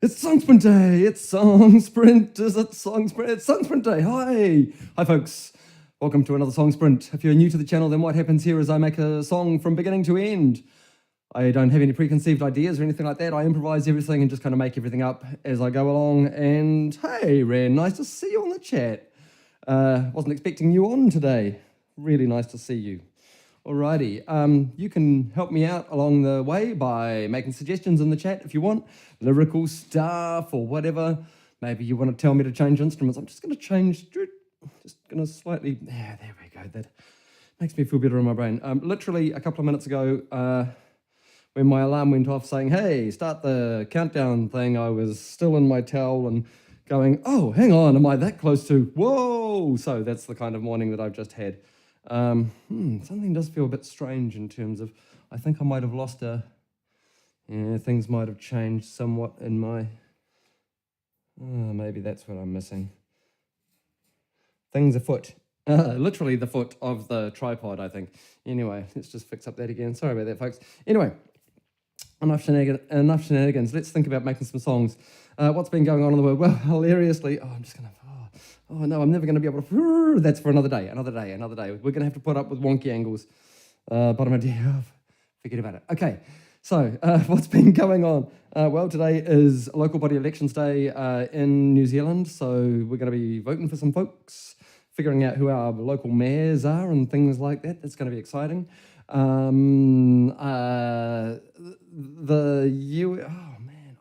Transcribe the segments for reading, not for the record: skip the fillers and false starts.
It's Song Sprint Day. It's Song Sprint. Is it Song Sprint? It's Song Sprint Day. Hi, folks. Welcome to another Song Sprint. If you're new to the channel, then what happens here is I make a song from beginning to end. I don't have any preconceived ideas or anything like that. I improvise everything and just kind of make everything up as I go along. And hey, Ren, nice to see you on the chat. Wasn't expecting you on today. Really nice to see you. Alrighty, you can help me out along the way by making suggestions in the chat if you want, lyrical stuff or whatever. Maybe you want to tell me to change instruments. I'm just going to change, just going to slightly, yeah, there we go. That makes me feel better in my brain. Literally a couple of minutes ago, when my alarm went off saying, hey, start the countdown thing, I was still in my towel and going, oh, hang on, am I that close to, whoa? So that's the kind of morning that I've just had. Something does feel a bit strange in terms of, I think I might have lost things might have changed somewhat in my, maybe that's what I'm missing. Things afoot, literally the foot of the tripod, I think. Anyway, let's just fix up that again. Sorry about that, folks. Anyway, enough shenanigans. Let's think about making some songs. What's been going on in the world? Well, hilariously, I'm just going to, oh no, I'm never going to be able to, that's for another day. We're going to have to put up with wonky angles. Bottom idea, forget about it. Okay, so what's been going on? Well, today is local body elections day in New Zealand, so we're going to be voting for some folks, figuring out who our local mayors are and things like that. That's going to be exciting. Oh man,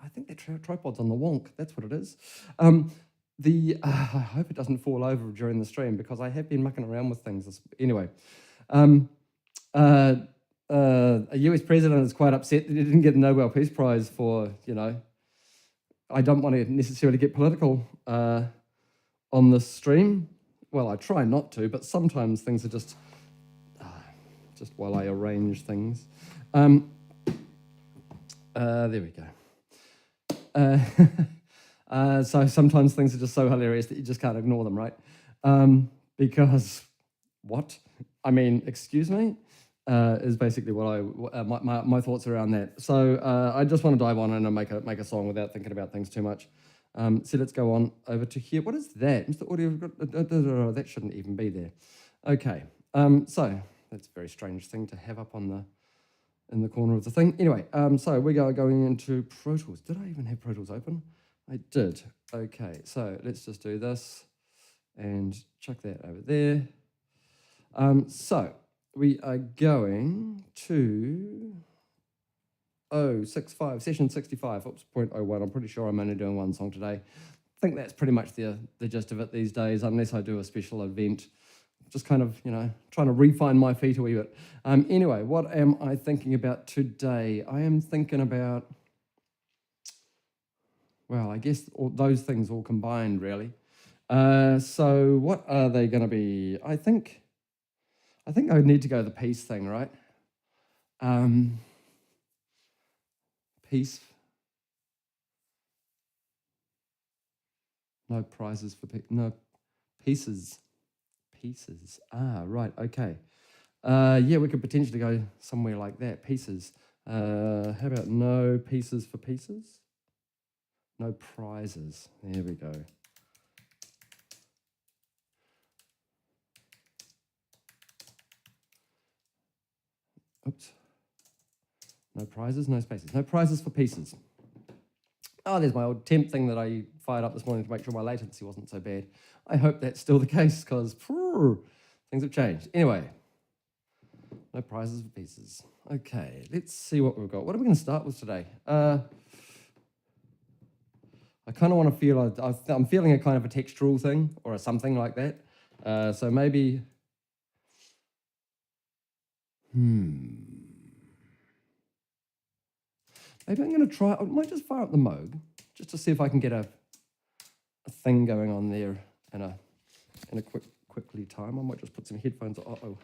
I think the tripod's on the wonk. That's what it is. I hope it doesn't fall over during the stream because I have been mucking around with things. Anyway, a US president is quite upset that he didn't get the Nobel Peace Prize for, I don't want to necessarily get political on this stream. Well, I try not to, but sometimes things are just while I arrange things. There we go. So sometimes things are just so hilarious that you just can't ignore them, right? Because what? I mean, excuse me, is basically what my thoughts around that. So I just want to dive on in and make a song without thinking about things too much. So let's go on over to here. What is that? Mr. Audio, that shouldn't even be there. Okay, so that's a very strange thing to have up in the corner of the thing. Anyway, so we are going into Pro Tools. Did I even have Pro Tools open? I did. Okay, so let's just do this and chuck that over there. So we are going to 065, session 65, oops, 0.01. I'm pretty sure I'm only doing one song today. I think that's pretty much the gist of it these days, unless I do a special event. Just kind of, trying to refine my feet a wee bit. Anyway, what am I thinking about today? I am thinking about, well, I guess those things all combined, really. So what are they going to be? I think I would need to go the peace thing, right? Peace. No prizes for no pieces. Pieces. Ah, right. Okay. Yeah, we could potentially go somewhere like that. Pieces. How about no pieces for pieces? No prizes. There we go. Oops. No prizes, no spaces. No prizes for pieces. Oh, there's my old temp thing that I fired up this morning to make sure my latency wasn't so bad. I hope that's still the case because things have changed. Anyway, no prizes for pieces. Okay, let's see what we've got. What are we going to start with today? I kind of want to feel, I'm feeling a kind of a textural thing or a something like that. So maybe, maybe I'm going to try, I might just fire up the Moog just to see if I can get a thing going on there in a quickly time. I might just put some headphones on.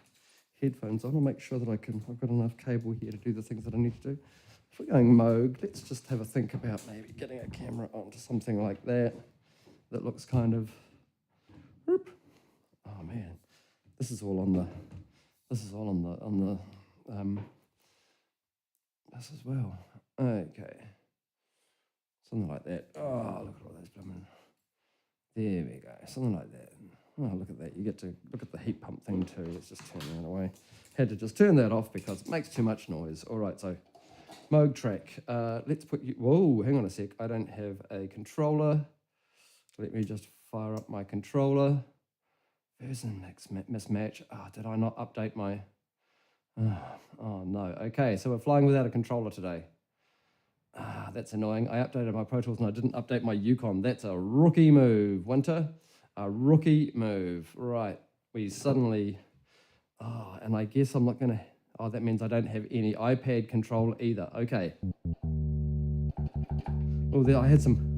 Headphones on. I'll make sure that I've got enough cable here to do the things that I need to do. If we're going Moog, let's just have a think about maybe getting a camera onto something like that looks kind of, oh man, this is all on the this as well. Okay. Something like that. Oh, look at all those blooming. There we go. Something like that. Oh, look at that. You get to look at the heat pump thing too. Let's just turn that away. Had to just turn that off because it makes too much noise. All right, so Moog track. Let's put you... Whoa, hang on a sec. I don't have a controller. Let me just fire up my controller. Version mismatch. Oh, did I not update my... Oh, no. Okay, so we're flying without a controller today. That's annoying. I updated my Pro Tools and I didn't update my Yukon. That's a rookie move, Winter. A rookie move. Right. We suddenly... Oh, and I guess I'm not going to... Oh, that means I don't have any iPad control either. Okay. Oh, there, I had some...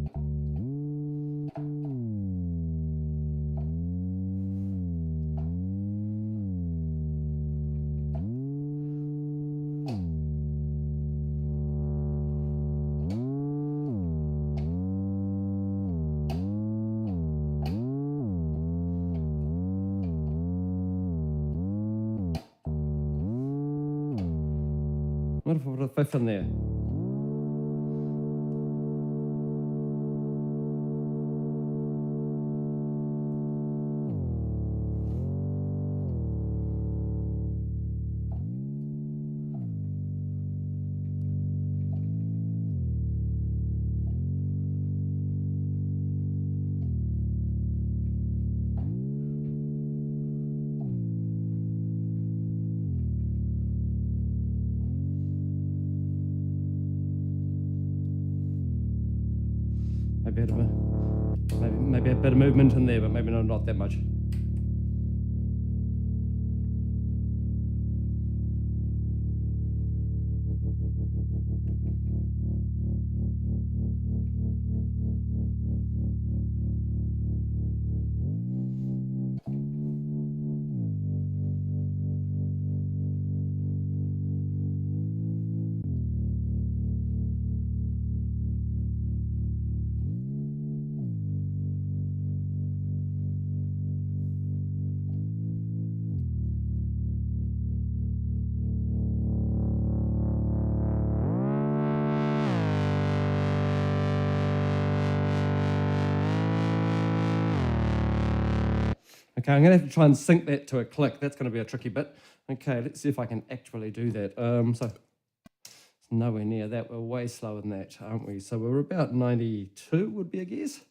What if I put a fifth in there? Maybe a bit of movement in there, but maybe not that much. Okay, I'm going to have to try and sync that to a click. That's going to be a tricky bit. Okay, let's see if I can actually do that. So it's nowhere near that. We're way slower than that, aren't we? So we're about 92 would be a guess.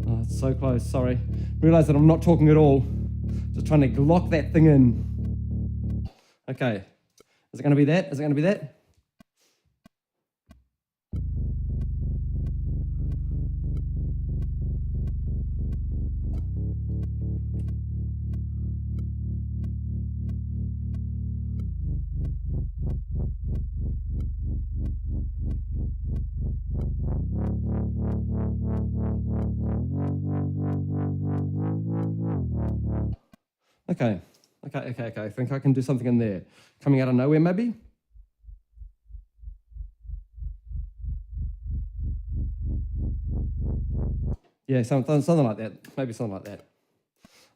Oh, it's so close, sorry. Realize that I'm not talking at all. Just trying to lock that thing in. Okay. Is it going to be that? Is it going to be that? Okay. I think I can do something in there. Coming out of nowhere, maybe? Yeah, something like that. Maybe something like that.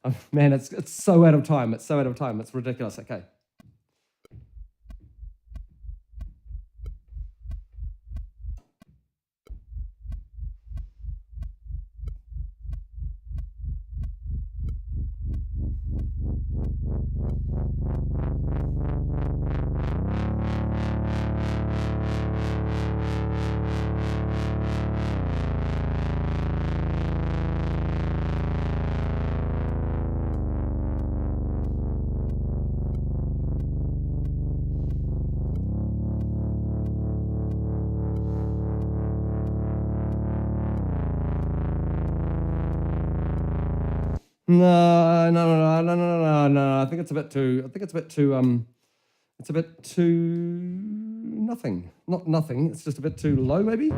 Oh, man, it's so out of time. It's so out of time. It's ridiculous. Okay. No. I think it's a bit too. It's a bit too nothing. Not nothing. It's just a bit too low, maybe.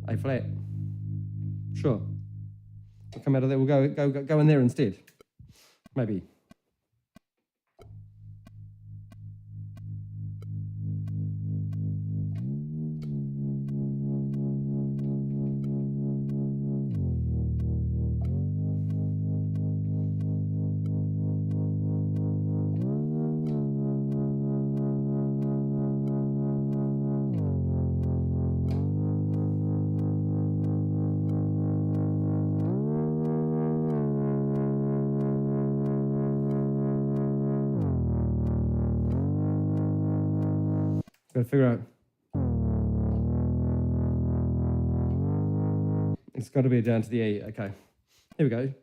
A flat. Sure. We'll come out of there. We'll go in there instead. Maybe. Got to figure out. It's got to be down to the E. Okay. Here we go.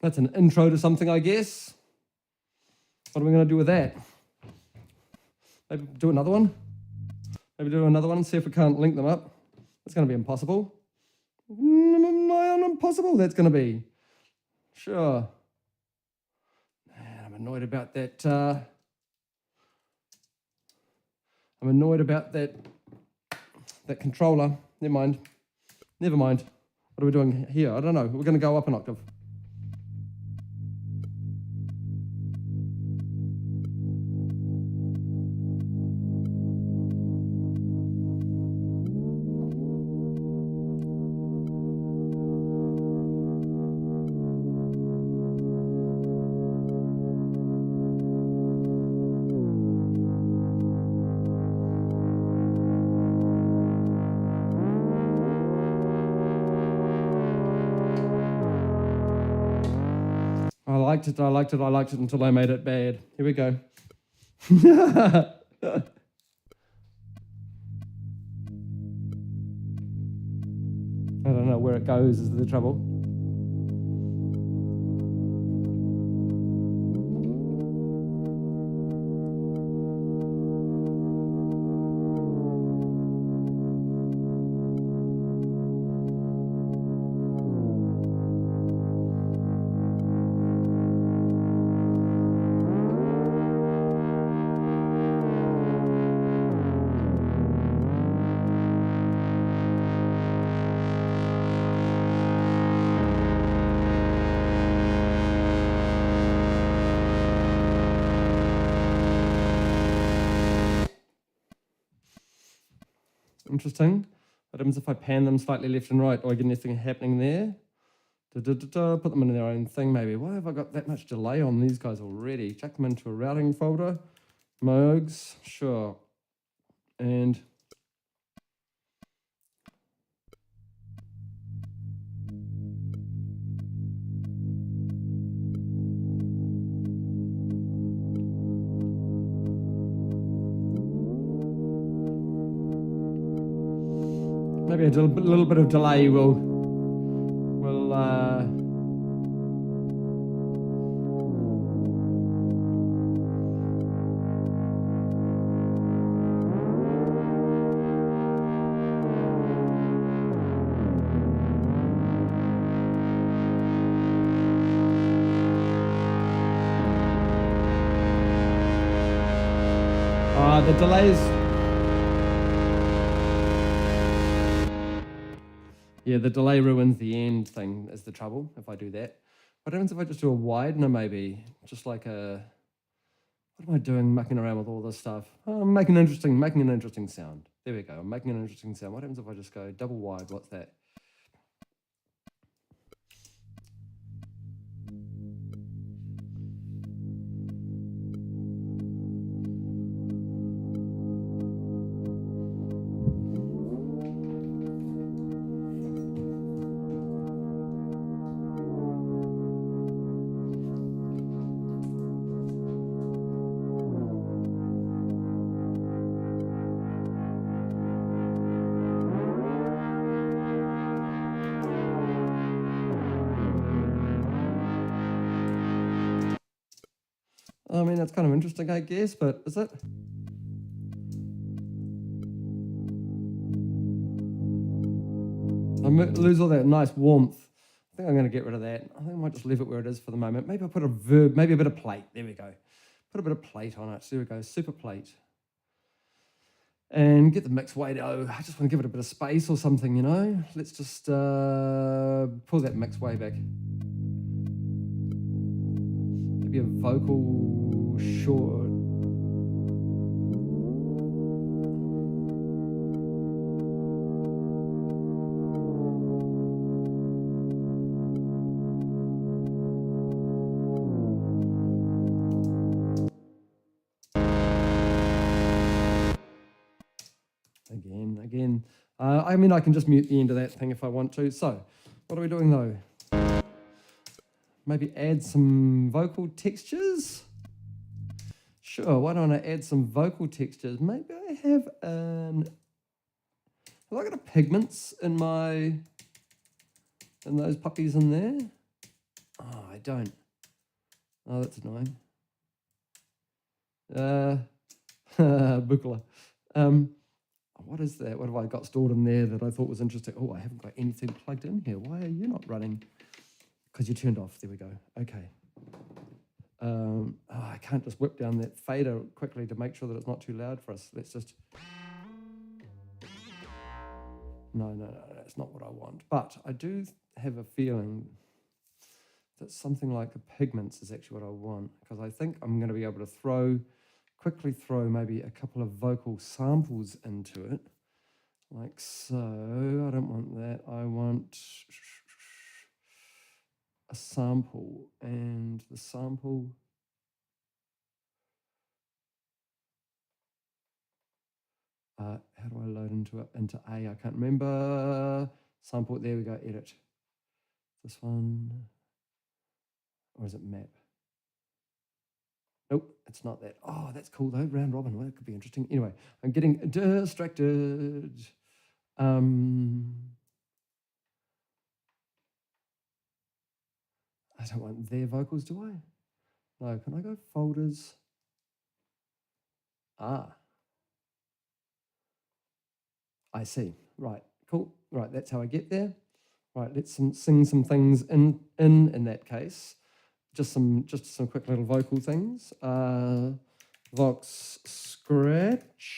That's an intro to something, I guess. What are we going to do with that? Maybe do another one? Maybe do another one and see if we can't link them up. That's going to be impossible. Impossible that's going to be. Sure. Man, I'm annoyed about that. I'm annoyed about that controller. Never mind. What are we doing here? I don't know. We're going to go up an octave. I liked it until I made it bad. Here we go. I don't know where it goes is the trouble. Interesting. What happens if I pan them slightly left and right? Do I get anything happening there? Put them in their own thing maybe. Why have I got that much delay on these guys already? Chuck them into a routing folder. Mogs, sure. And maybe a little bit of delay will the delays. Yeah, the delay ruins the end thing is the trouble if I do that. What happens if I just do a widener maybe? Just like a, what am I doing mucking around with all this stuff? Oh, I'm making an interesting sound. There we go, I'm making an interesting sound. What happens if I just go double wide? What's that? I mean, that's kind of interesting, I guess, but is it? I lose all that nice warmth. I think I'm going to get rid of that. I think I might just leave it where it is for the moment. Maybe I'll put a verb, maybe a bit of plate. There we go. Put a bit of plate on it. There we go, super plate. And get the mix way down. I just want to give it a bit of space or something, you know? Let's just pull that mix way back. Maybe a vocal short. Again. I mean, I can just mute the end of that thing if I want to. So, what are we doing though? Maybe add some vocal textures? Sure, why don't I add some vocal textures? Maybe I have I got a pigments in those puppies in there? Oh, I don't. Oh, that's annoying. Buchla. What is that? What have I got stored in there that I thought was interesting? Oh, I haven't got anything plugged in here. Why are you not running? Because you turned off. There we go. Okay. I can't just whip down that fader quickly to make sure that it's not too loud for us. Let's just... No, that's not what I want. But I do have a feeling that something like the pigments is actually what I want, because I think I'm going to be able to quickly throw maybe a couple of vocal samples into it, like so. I don't want that. I want a sample, and the sample, how do I load into it? Into A, I can't remember. Sample, there we go, edit. This one, or is it map? Nope, it's not that. Oh, that's cool though, round robin. Well, that could be interesting. Anyway, I'm getting distracted. I don't want their vocals, do I? No, can I go folders? I see. Right, cool. Right, that's how I get there. Right, let's sing some things in that case. Just some quick little vocal things. Vox scratch,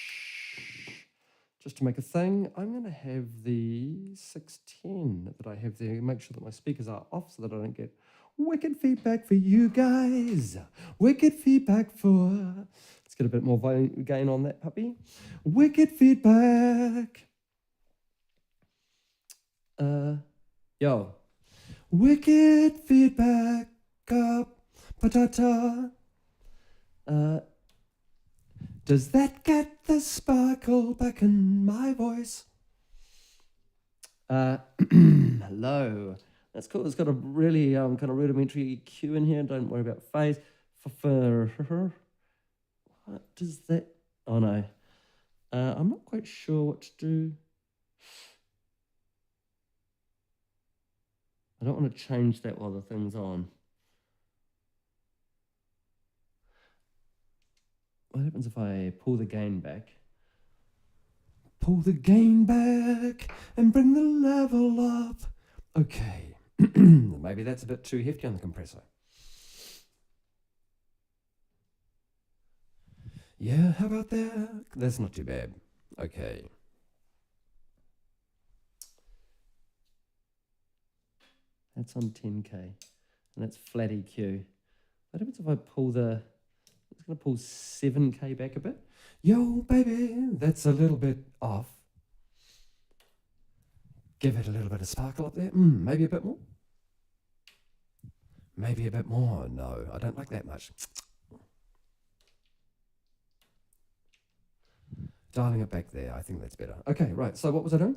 just to make a thing. I'm going to have the 610 that I have there. Make sure that my speakers are off so that I don't get wicked feedback for you guys. Wicked feedback for... Let's get a bit more gain on that puppy. Wicked feedback. Yo. Wicked feedback up, patata. Does that get the sparkle back in my voice? Hello. That's cool. It's got a really kind of rudimentary cue in here. Don't worry about phase. What does that? Oh no. I'm not quite sure what to do. I don't want to change that while the thing's on. What happens if I pull the gain back? Pull the gain back and bring the level up. Okay. Maybe that's a bit too hefty on the compressor. Yeah, how about that? That's not too bad. Okay. That's on 10K. And that's flat EQ. What happens if I pull the... It's going to pull 7K back a bit. Yo, baby, that's a little bit off. Give it a little bit of sparkle up there. Maybe a bit more. Maybe a bit more. No, I don't like that much. Dialing it back there. I think that's better. Okay, right. So what was I doing?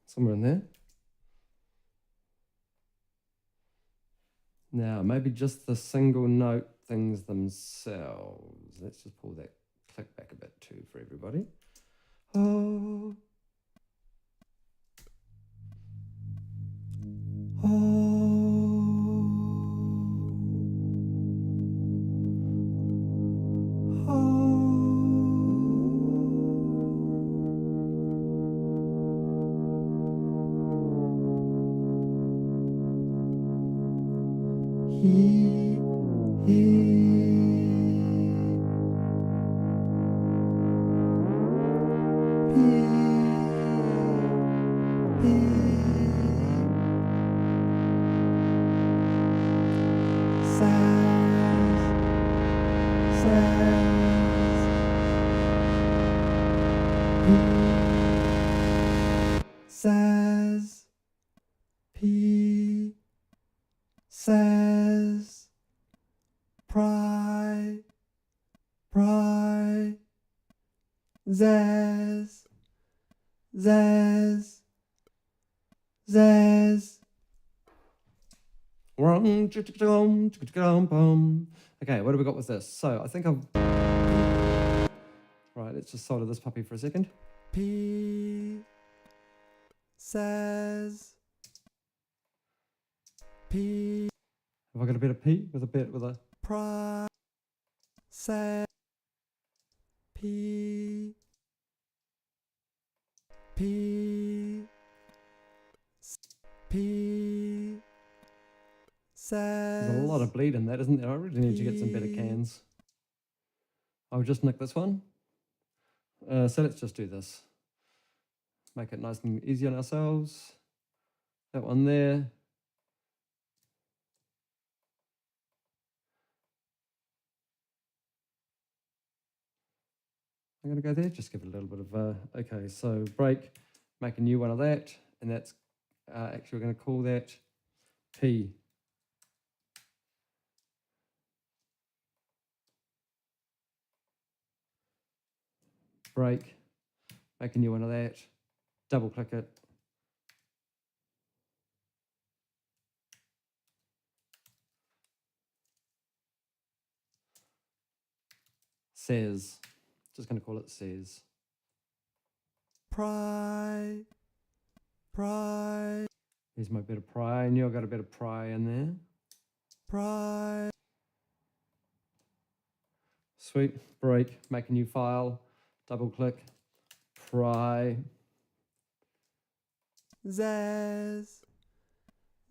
Somewhere in there. Now, maybe just the single note things themselves. Let's just pull that click back a bit too for everybody. Oh. Says P says pry zaz zaz zaz. Okay, what have we got with this? So I think I've... Right, let's just solder this puppy for a second. P says P. Have I got a bit of P with a pri says P P P says. There's a lot of bleed in that, isn't there? I really need to get some better cans. I'll just nick this one. So let's just do this. Make it nice and easy on ourselves. That one there. I'm going to go there, just give it a little bit of, okay, so break, make a new one of that, and that's, actually we're going to call that P. Break, make a new one of that, double click it. Says, just going to call it says. Pry. Here's my bit of pry. I knew I got a bit of pry in there. Pry. Sweet. Break. Make a new file. Double click. Pry. Zaz,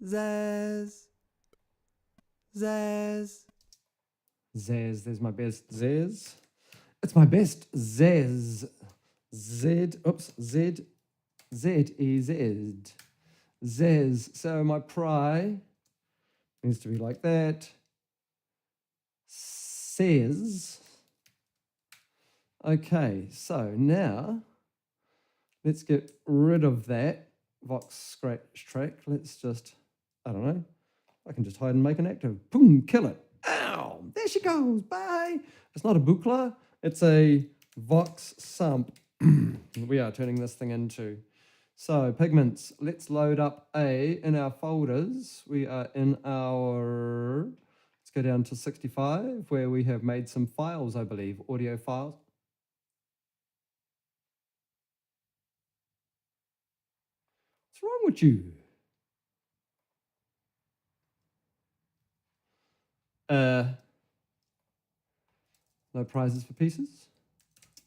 zaz, zaz. Zaz, there's my best Zaz. It's my best Zaz. Z-E-Z. Zaz. So my pry needs to be like that. Says. Okay, so now let's get rid of that Vox scratch track. Let's just, I don't know, I can just hide and make an active. Boom, kill it. Ow, there she goes, bye. It's not a buchla, it's a Vox sump. We are turning this thing into. So pigments, let's load up in our folders. We are in our, let's go down to 65 where we have made some files, I believe, audio files. What's wrong with you? No prizes for pieces.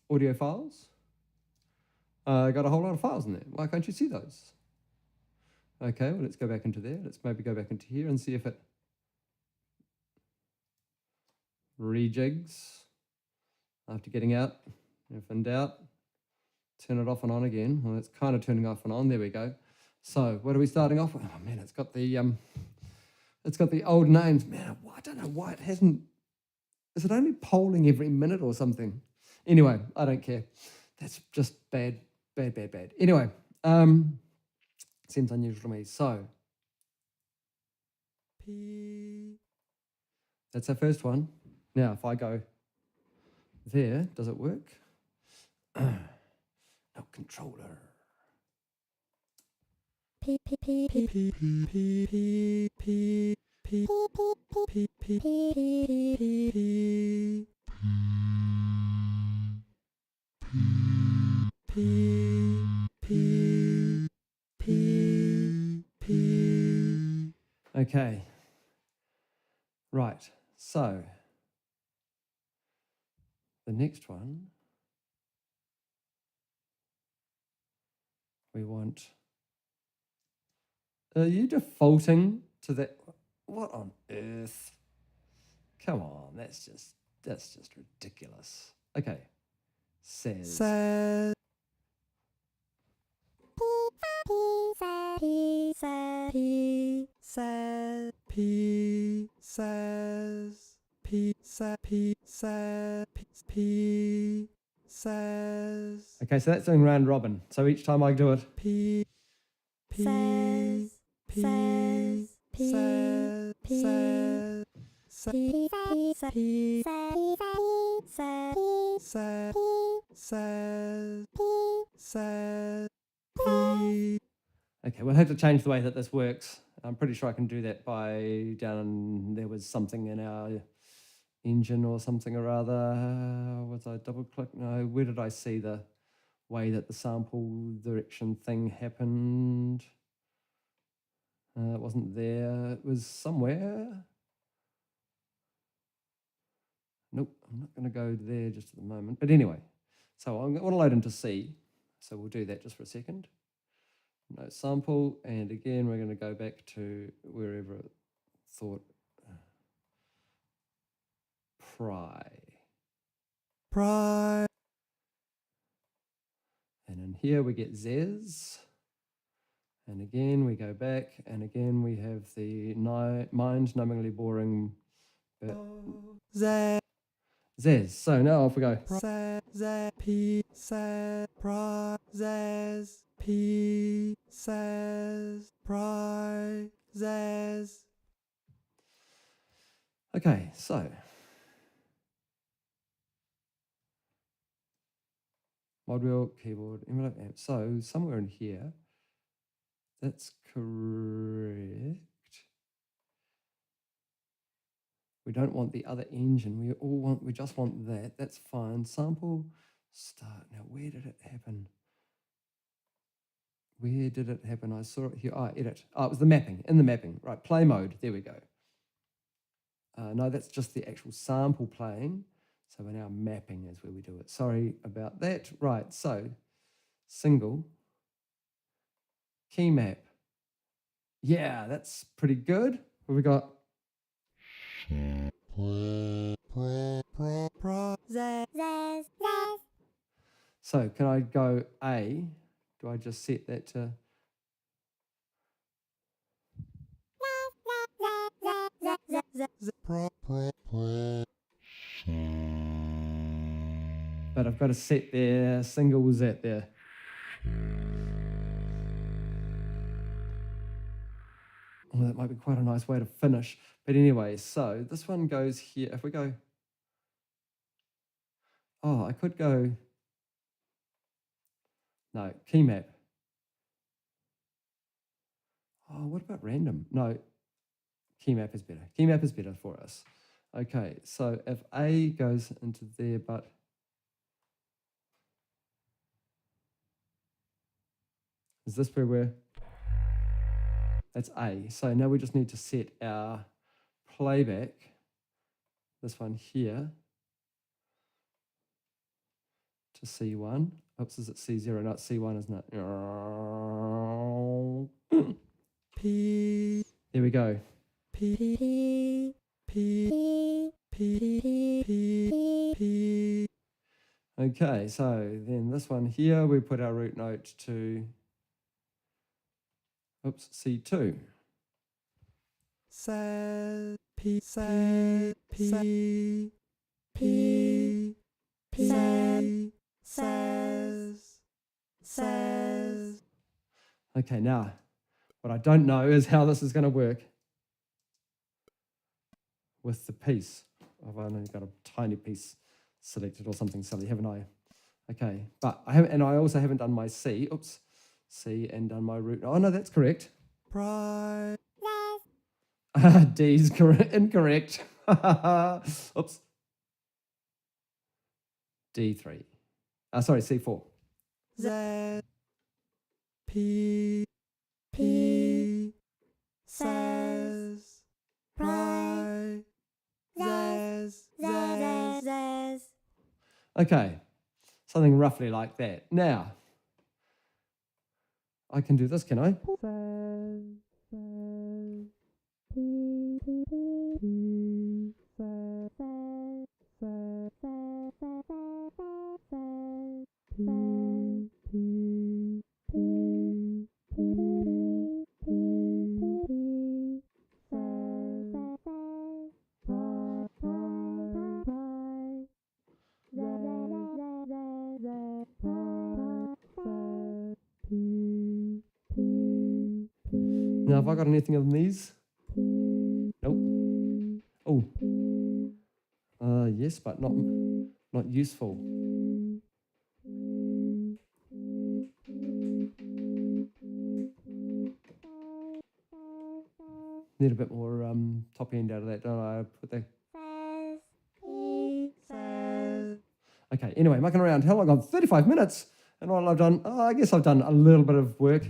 Audio files. Got a whole lot of files in there. Why can't you see those? Okay, well, let's go back into there. Let's maybe go back into here and see if it rejigs after getting out. If in doubt, turn it off and on again. Well, it's kind of turning off and on. There we go. So what are we starting off with? Oh man, it's got the old names. Man, I don't know why it hasn't. Is it only polling every minute or something? Anyway, I don't care. That's just bad. Anyway, seems unusual to me. So P. that's our first one. Now, if I go there, does it work? No controller. P. P. P. P. P. P. P. P. P. P. P. P. P. Okay. Right. So the next one we want. Are you defaulting to that? What on earth? Come on, that's just ridiculous. Okay. Says. Says. P says P says P says P says P says. Okay, so that's doing round robin. So each time I do it. P says P says says says says P. Okay, we'll have to change the way that this works. I'm pretty sure I can do that by down. There was something in our engine or something or other. Was I double click? No, where did I see the way that the sample direction thing happened? It wasn't there. It was somewhere. Nope, I'm not going to go there just at the moment. But anyway, so I'm going to load into C. So we'll do that just for a second. No sample, and again we're going to go back to wherever it thought pry. And in here we get Zez. And again we go back, and again we have the mind-numbingly boring bit. Zez. So now off we go. Zez. P says pry. Zez. P says pry. Zez. Okay, so mod wheel, keyboard, envelope, amp. So somewhere in here, that's correct. We don't want the other engine. We just want that. That's fine. Sample start. Now, where did it happen? Where did it happen? I saw it here. Edit. It was the mapping. In the mapping. Right, play mode. There we go. No, that's just the actual sample playing. So in our mapping is where we do it. Sorry about that. Right, so single Key map. Yeah, that's pretty good. What have we got? So can I go A? Do I just set that to... But I've got to set their singles at there. Oh, that might be quite a nice way to finish. But anyway, so this one goes here. If we go... Oh, I could go... No, key map. Oh, what about random? No, key map is better. Key map is better for us. Okay, so if A goes into there, but... Is this where we're... That's A. So now we just need to set our playback, this one here, to C1. Oops, is it C0? No, it's C1, isn't it? P. There we go. P. P. P. P. P. Okay, so then this one here, we put our root note to, oops, C2. Says P. Says P. P. P. Says. Okay, now, what I don't know is how this is going to work with the piece. I've only got a tiny piece selected or something silly, haven't I? Okay, but I haven't, and I also haven't done my C. Oops, C and done my root. Oh no, that's correct. Pride. D's incorrect. Oops. D3. Sorry, C4. Z. P. P. Says. Pride. Says. Okay, something roughly like that. Now, I can do this, can I? Now, have I got anything other than these? Nope. Oh. Yes, but not useful. Need a bit more top end out of that, don't I? Put that. Okay, anyway, mucking around. How long? I've 35 minutes. And all I've done, I guess I've done a little bit of work.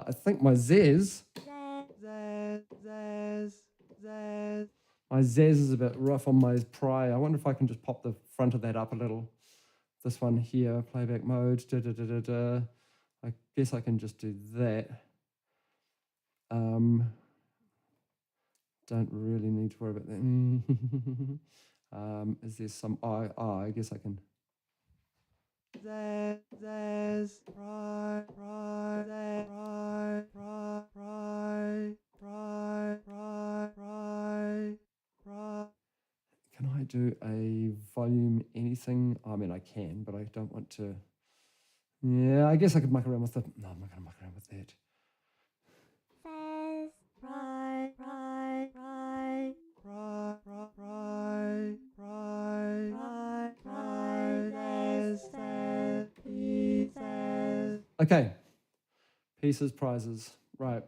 I think my Z's. My Z's is a bit rough on my pry. I wonder if I can just pop the front of that up a little. This one here, playback mode. I guess I can just do that. Don't really need to worry about that. Is there some? I guess I can. Can I do a volume anything? I mean, I can, but I don't want to. Yeah, I guess I could muck around with the. No, I'm not going to muck around with that. Okay. Pieces, prizes. Right.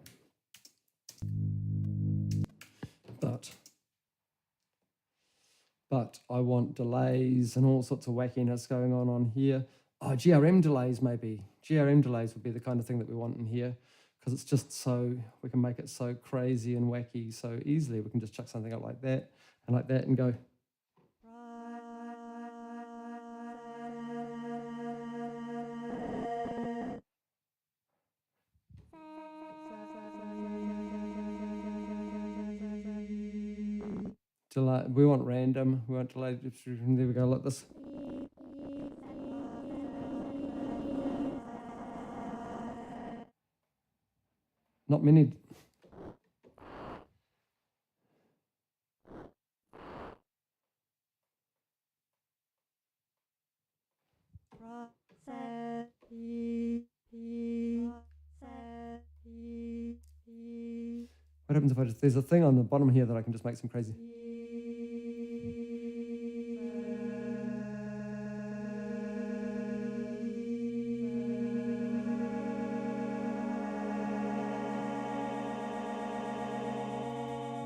But I want delays and all sorts of wackiness going on here. Oh, GRM delays maybe. GRM delays would be the kind of thing that we want in here, because it's just so, we can make it so crazy and wacky so easily. We can just chuck something up like that and go. Delay. We want random. We want delay. There we go. Like this. Not many. What happens if I just, there's a thing on the bottom here that I can just make some crazy.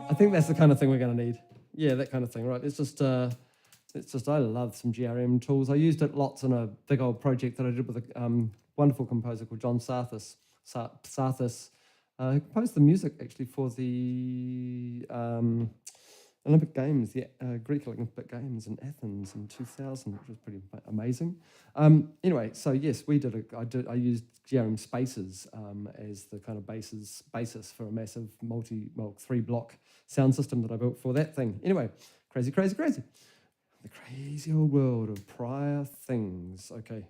I think that's the kind of thing we're going to need. Yeah, that kind of thing, right? It's just, I love some GRM tools. I used it lots in a big old project that I did with a wonderful composer called John Sarthis. Who composed the music actually for the Olympic Games, the Greek Olympic Games in Athens in 2000, which was pretty amazing. Anyway, so yes, I used GRM spaces as the kind of basis for a massive 3-block sound system that I built for that thing. Anyway, crazy. The crazy old world of prior things. Okay.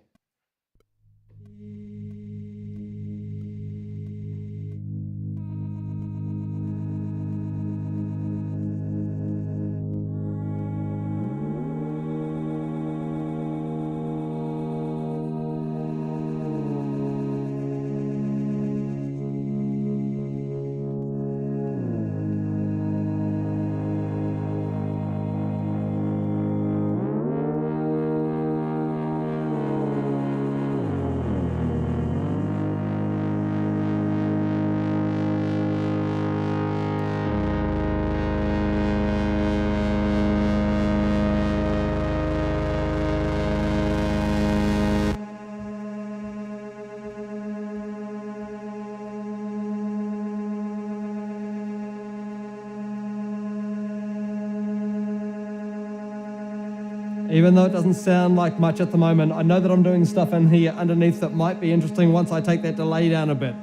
Even though it doesn't sound like much at the moment, I know that I'm doing stuff in here underneath that might be interesting once I take that delay down a bit.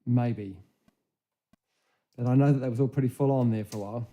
Maybe. But I know that was all pretty full on there for a while.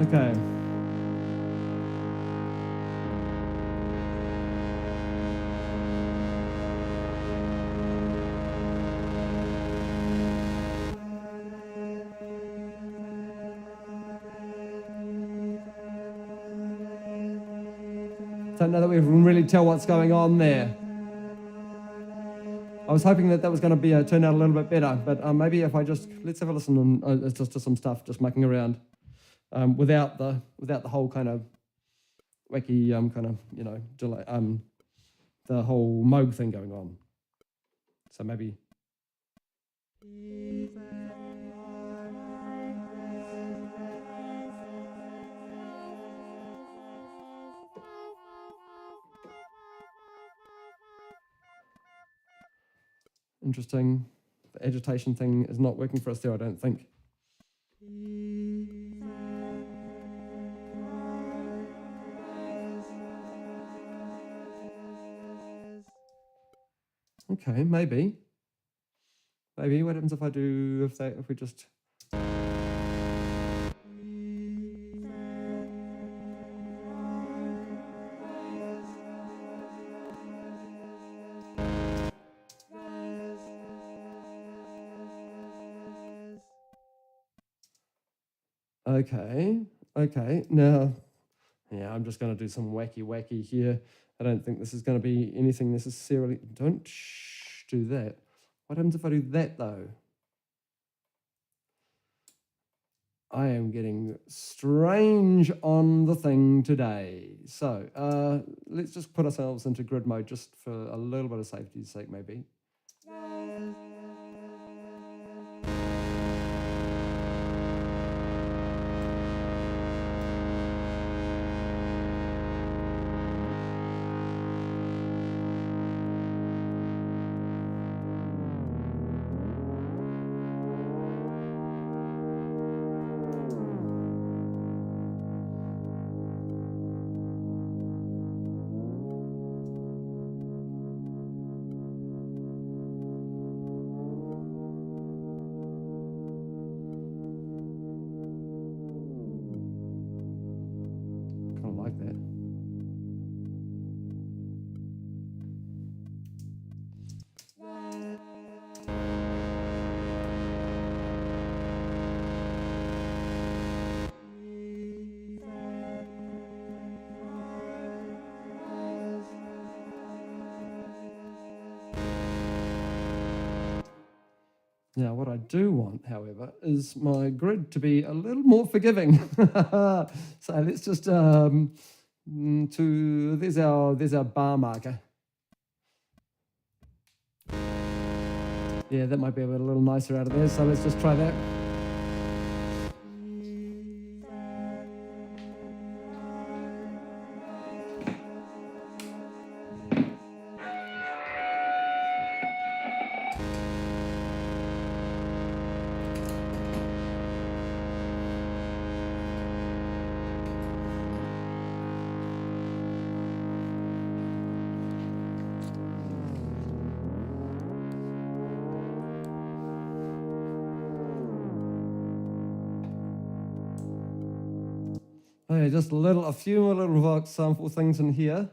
Okay. Don't know that we can really tell what's going on there. I was hoping that was going to be turn out a little bit better, but maybe if I just, let's have a listen and it's just some stuff, just mucking around, without the whole kind of wacky kind of delay, the whole Moog thing going on. So maybe. Interesting. The agitation thing is not working for us there, I don't think. Okay, maybe. Maybe. What happens if I do, if we just... Okay, now, yeah, I'm just going to do some wacky here. I don't think this is going to be anything necessarily. Don't do that. What happens if I do that, though? I am getting strange on the thing today. So let's just put ourselves into grid mode just for a little bit of safety's sake, maybe. Kind of like that. Now, what I do want, however, is my grid to be a little more forgiving. So let's just there's our bar marker. Yeah, that might be a little nicer out of there. So let's just try that. Okay, just a few more little Vox sample things in here.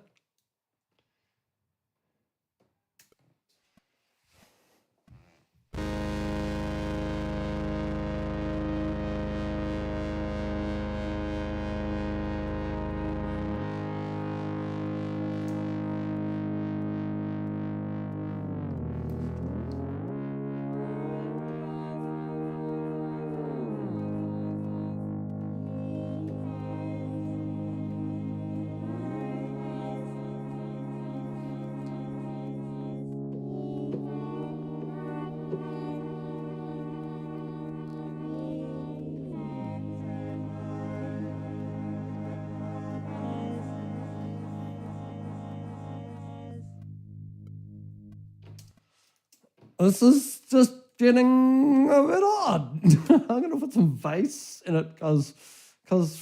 This is just getting a bit odd. I'm going to put some bass in it because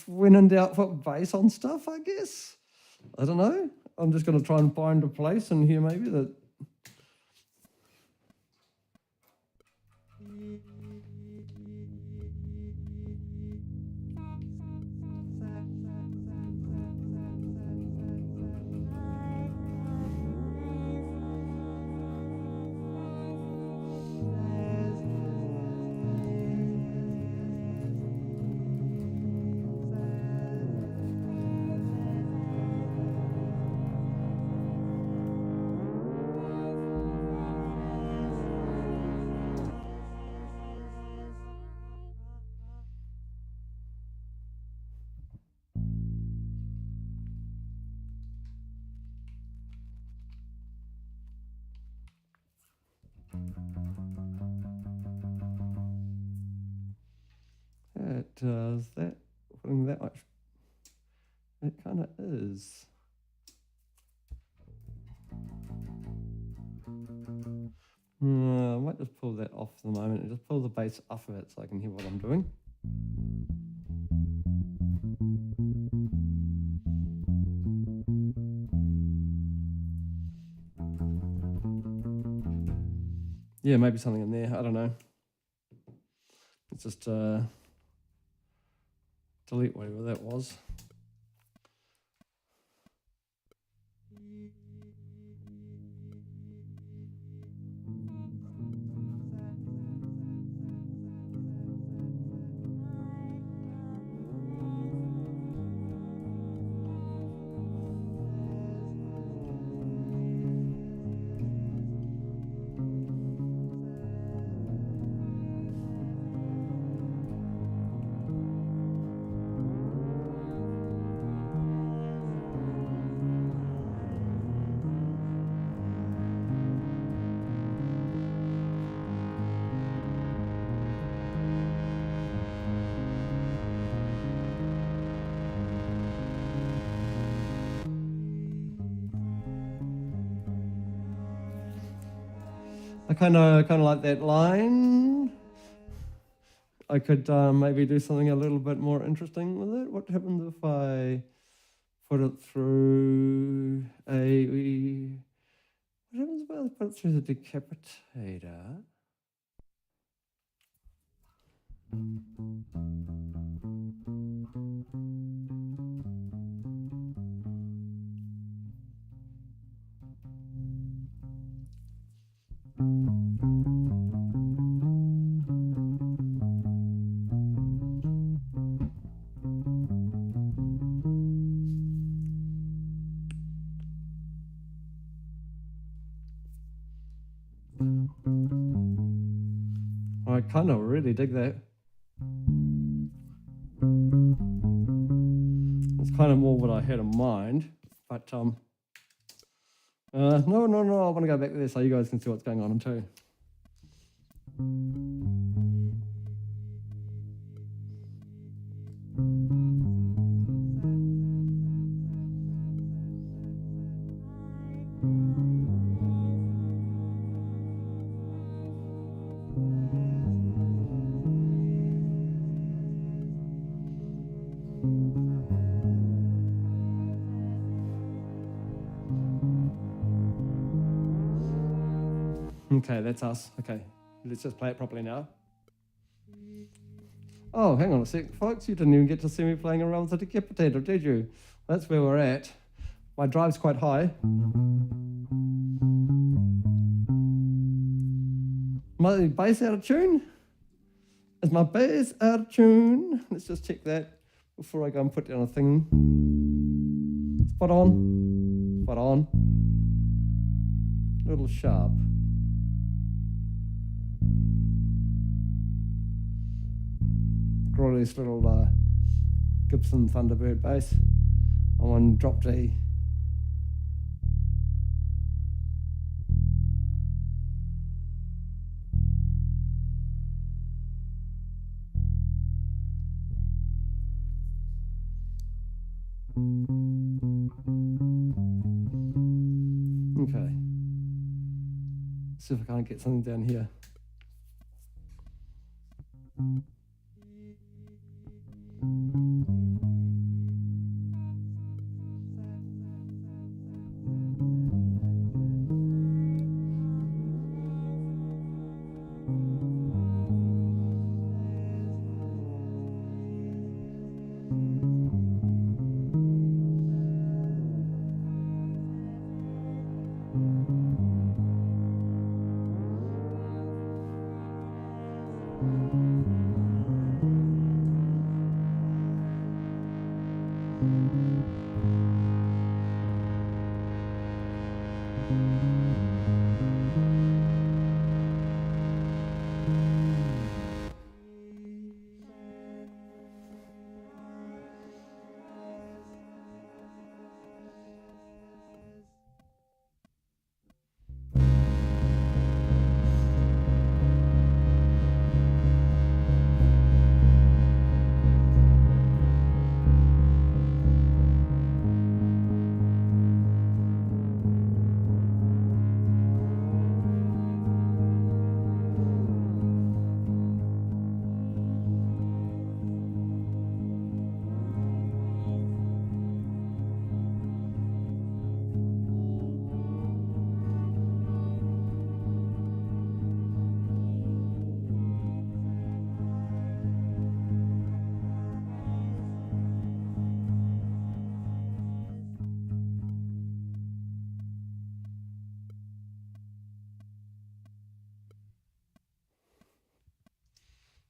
when in doubt, put bass on stuff, I guess. I don't know. I'm just going to try and find a place in here maybe that... That putting that much, it kind of is. I might just pull that off for the moment and just pull the bass off of it so I can hear what I'm doing. Yeah, maybe something in there. I don't know. Let's just delete whatever that was. I kind of like that line. I could maybe do something a little bit more interesting with it. What happens if I put it through a... What happens if I put it through the decapitator? I kind of really dig that. It's kind of more what I had in mind, but no, I want to go back there so you guys can see what's going on too. Okay, that's us. Okay, let's just play it properly now. Oh, hang on a sec, folks. You didn't even get to see me playing around with the decapitator, did you? That's where we're at. My drive's quite high. My bass out of tune? Is my bass out of tune? Let's just check that before I go and put down a thing. Spot on. Spot on. A little sharp. Crawley's little Gibson Thunderbird bass. I want drop D. Okay. See if I can't get something down here.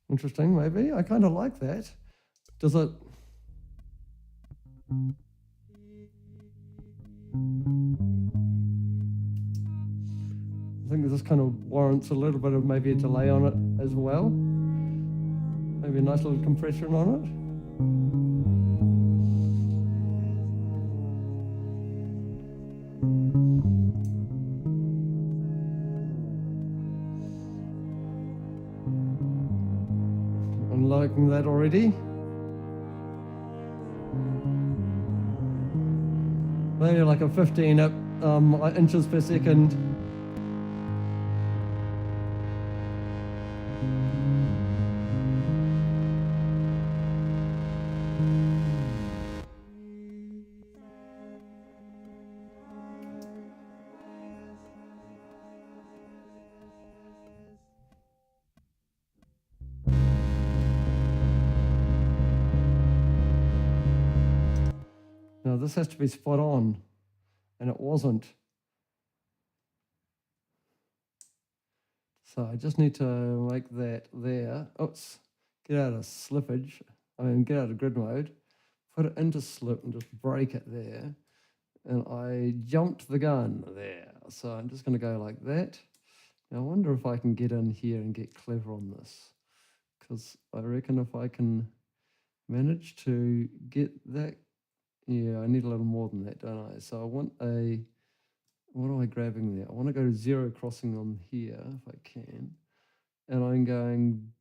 Interesting, maybe. I kind of like that. Does it... I think this kind of warrants a little bit of maybe a delay on it as well. Maybe a nice little compression on it. I'm liking that already. Maybe like a 15 inches per second. Now this has to be spot on, and it wasn't. So I just need to make that there. Oops, get out of slippage. Get out of grid mode, put it into slip and just break it there. And I jumped the gun there. So I'm just gonna go like that. Now I wonder if I can get in here and get clever on this, because I reckon if I can manage to get that, yeah, I need a little more than that, don't I? So I want a, what am I grabbing there? I want to go to zero crossing on here if I can. And I'm going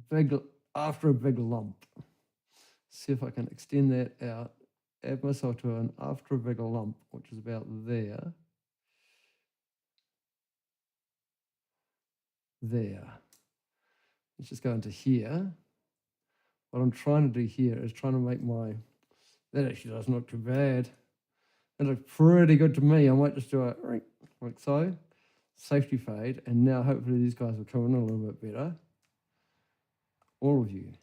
big after a big lump. See if I can extend that out, add myself to an after a big lump, which is about there. There. Let's just go into here. What I'm trying to do here is trying to make my, that actually doesn't look too bad. It looks pretty good to me. I might just do it like so. Safety fade. And now hopefully these guys will come in a little bit better. All of you.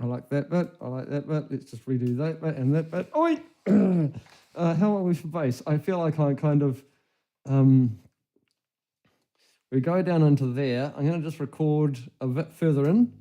I like that bit, I like that bit. Let's just redo that bit and that bit. Oi! How are we for bass? I feel like I kind of, we go down into there. I'm going to just record a bit further in.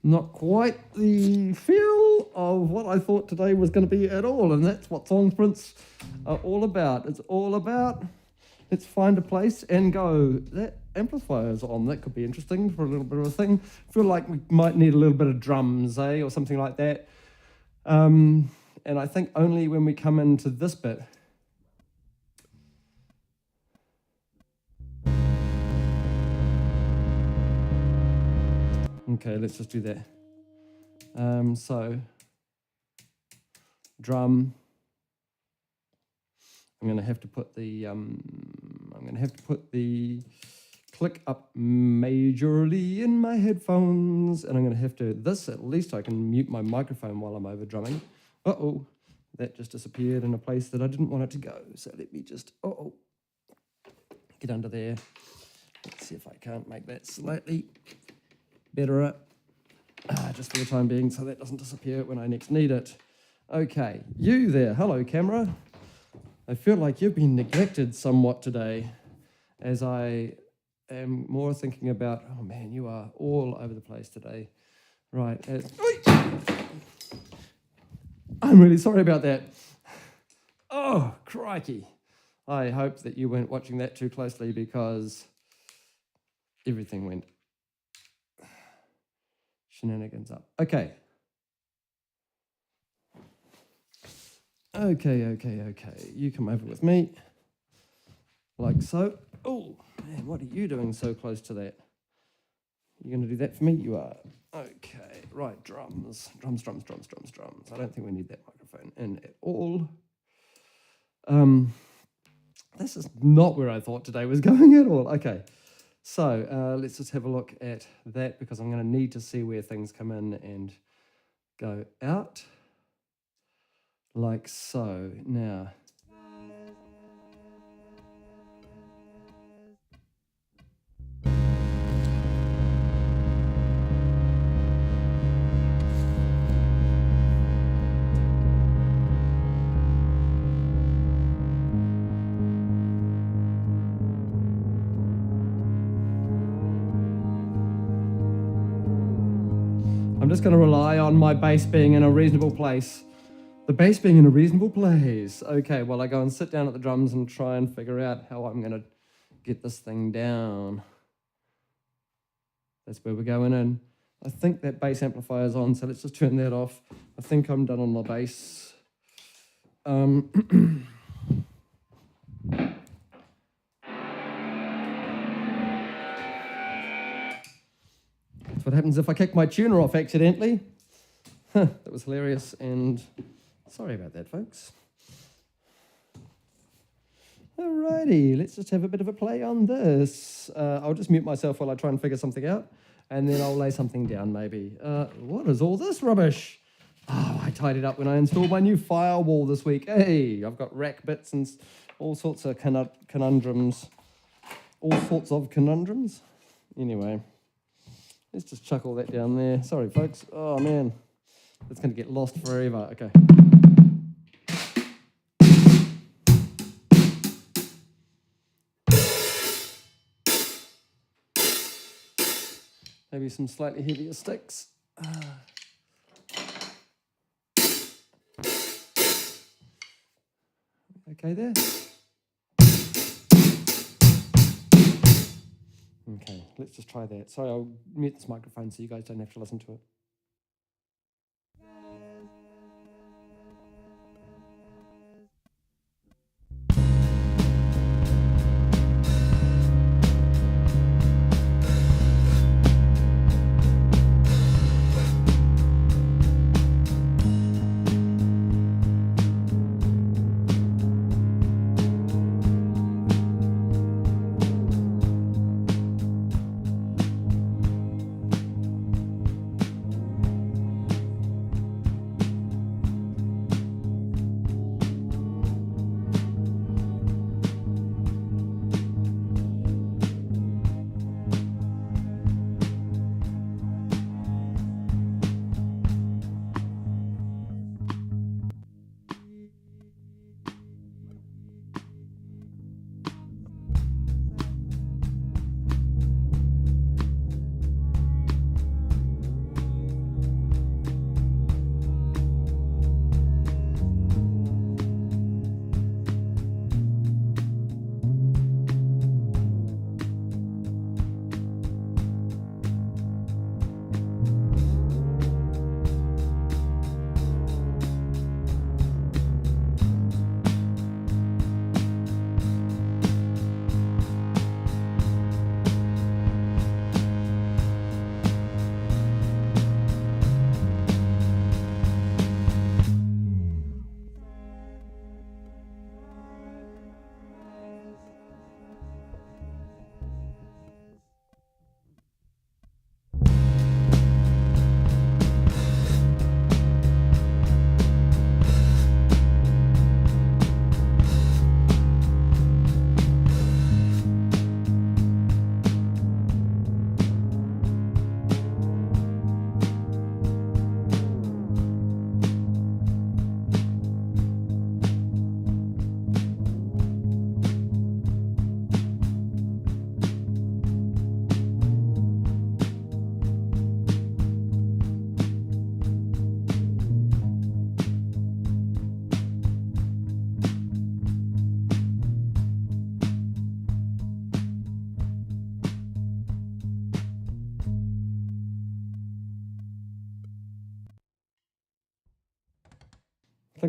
Not quite the feel of what I thought today was going to be at all, and that's what song sprints are all about. It's all about, let's find a place and go. That amplifier's on. That could be interesting for a little bit of a thing. Feel like we might need a little bit of drums, or something like that. And I think only when we come into this bit. Okay, let's just do that. So, drum. I'm going to have to put the click up majorly in my headphones, and I'm going to have to this. At least I can mute my microphone while I'm over drumming. Uh-oh, that just disappeared in a place that I didn't want it to go. So let me just get under there. Let's see if I can't make that slightly better, just for the time being, so that doesn't disappear when I next need it. Okay, you there. Hello, camera. I feel like you've been neglected somewhat today, as I am more thinking about, oh man, you are all over the place today. Right. I'm really sorry about that. Oh, crikey. I hope that you weren't watching that too closely, because everything went shenanigans up. Okay. Okay. You come over with me. Like so. Oh, man, what are you doing so close to that? You going to do that for me? You are. Okay, right, drums. Drums. I don't think we need that microphone in at all. This is not where I thought today was going at all. Okay, so let's just have a look at that, because I'm going to need to see where things come in and go out. Like so. Now, I'm just going to rely on my bass being in a reasonable place. The bass being in a reasonable place. Okay, well, I go and sit down at the drums and try and figure out how I'm going to get this thing down. That's where we're going in. I think that bass amplifier is on, so let's just turn that off. I think I'm done on the bass. That's what happens if I kick my tuner off accidentally. That was hilarious, and sorry about that, folks. Alrighty, let's just have a bit of a play on this. I'll just mute myself while I try and figure something out, and then I'll lay something down maybe. What is all this rubbish? Oh, I tidied up when I installed my new firewall this week. Hey, I've got rack bits and all sorts of conundrums. All sorts of conundrums? Anyway, let's just chuck all that down there. Sorry, folks. Oh, man. It's going to get lost forever. Okay. Maybe some slightly heavier sticks. Okay there. Okay, let's just try that. Sorry, I'll mute this microphone so you guys don't have to listen to it.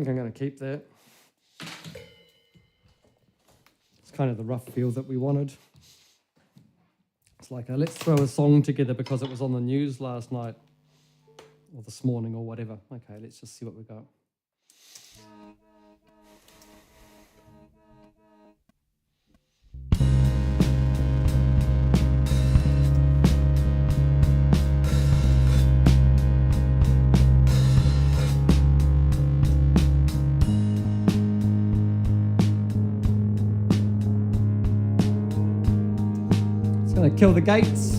think I'm going to keep that. It's kind of the rough feel that we wanted. It's like, let's throw a song together because it was on the news last night or this morning or whatever. Okay, let's just see what we got. Gonna kill the gates.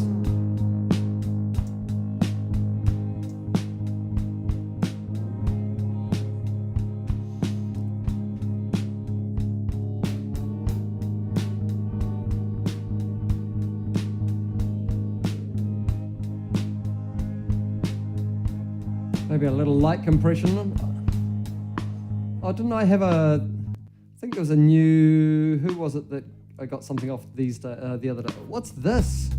Maybe a little light compression. Oh, didn't I have I think there was a new, who was it that I got something off the other day. What's this?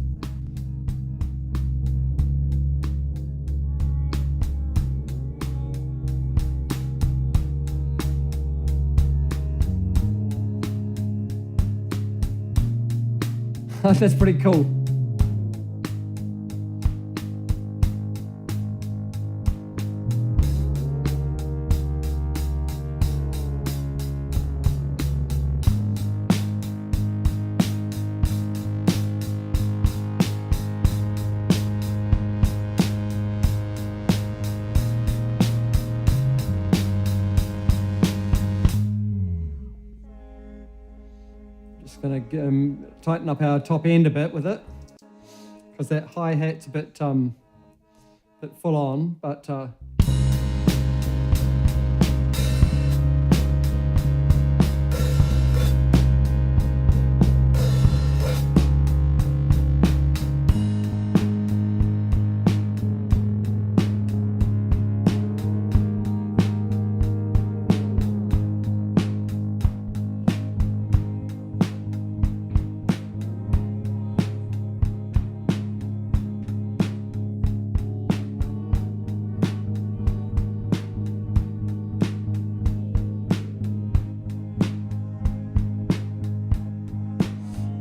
That's pretty cool. Going to tighten up our top end a bit with it because that hi-hat's a bit full on, but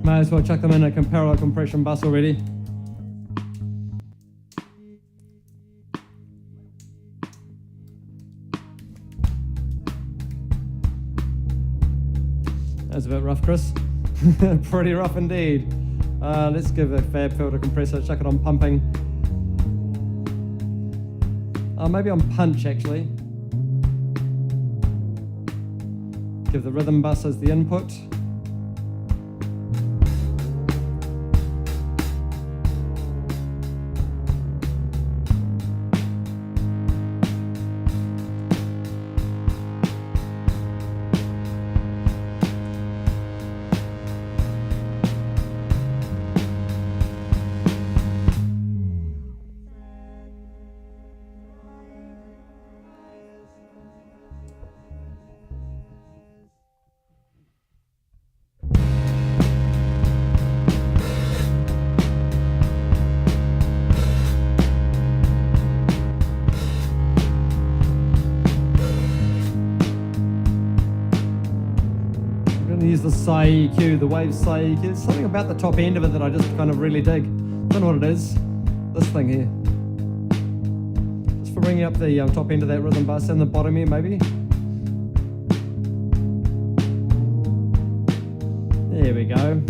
might as well chuck them in a parallel compression bus already. That's a bit rough, Chris. Pretty rough indeed. Let's give a fab filter compressor, chuck it on pumping. Maybe on punch actually. Give the rhythm bus as the input. Use the Psy EQ, the Wave Psy EQ. There's something about the top end of it that I just kind of really dig. Don't know what it is. This thing here. Just for bringing up the top end of that rhythm bus and the bottom here, maybe. There we go.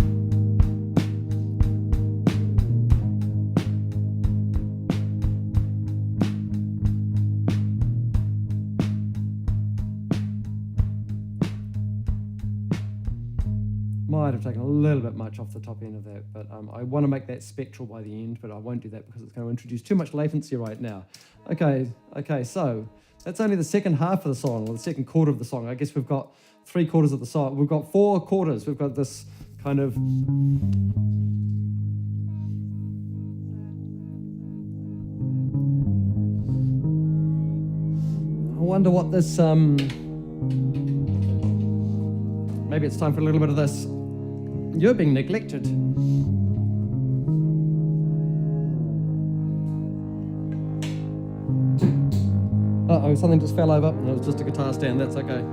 Might have taken a little bit much off the top end of that, but I want to make that spectral by the end, but I won't do that because it's going to introduce too much latency right now. Okay, so that's only the second half of the song, or the second quarter of the song. I guess we've got 3/4 of the song. We've got 4 quarters. We've got this kind of... I wonder what this... Maybe it's time for a little bit of this. You're being neglected. Uh-oh. Oh, something just fell over. No, it was just a guitar stand. That's okay.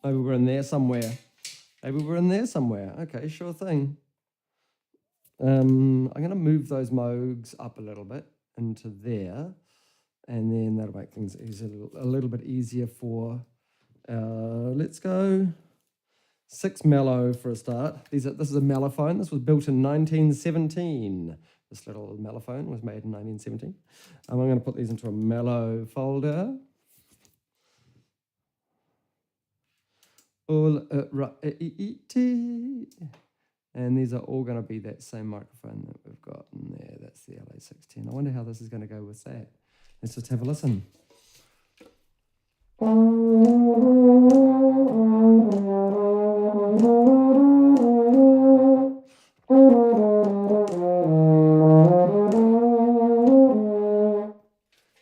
Maybe we're in there somewhere. Maybe we're in there somewhere. Okay, sure thing. I'm going to move those Moogs up a little bit into there, and then that'll make things a little bit easier for, let's go 6 mellow for a start. This is a mellophone. This was built in 1917. This little mellophone was made in 1917. I'm going to put these into a mellow folder. And these are all going to be that same microphone that we've got in there. That's the LA610. I wonder how this is going to go with that. Let's just have a listen.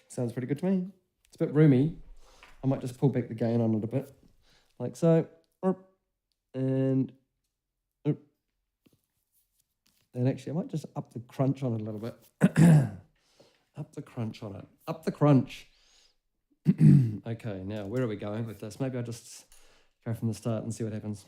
Sounds pretty good to me. It's a bit roomy. I might just pull back the gain on it a bit, like so. And actually, I might just up the crunch on it a little bit. Up the crunch on it. Up the crunch. Okay, now where are we going with this? Maybe I'll just go from the start and see what happens.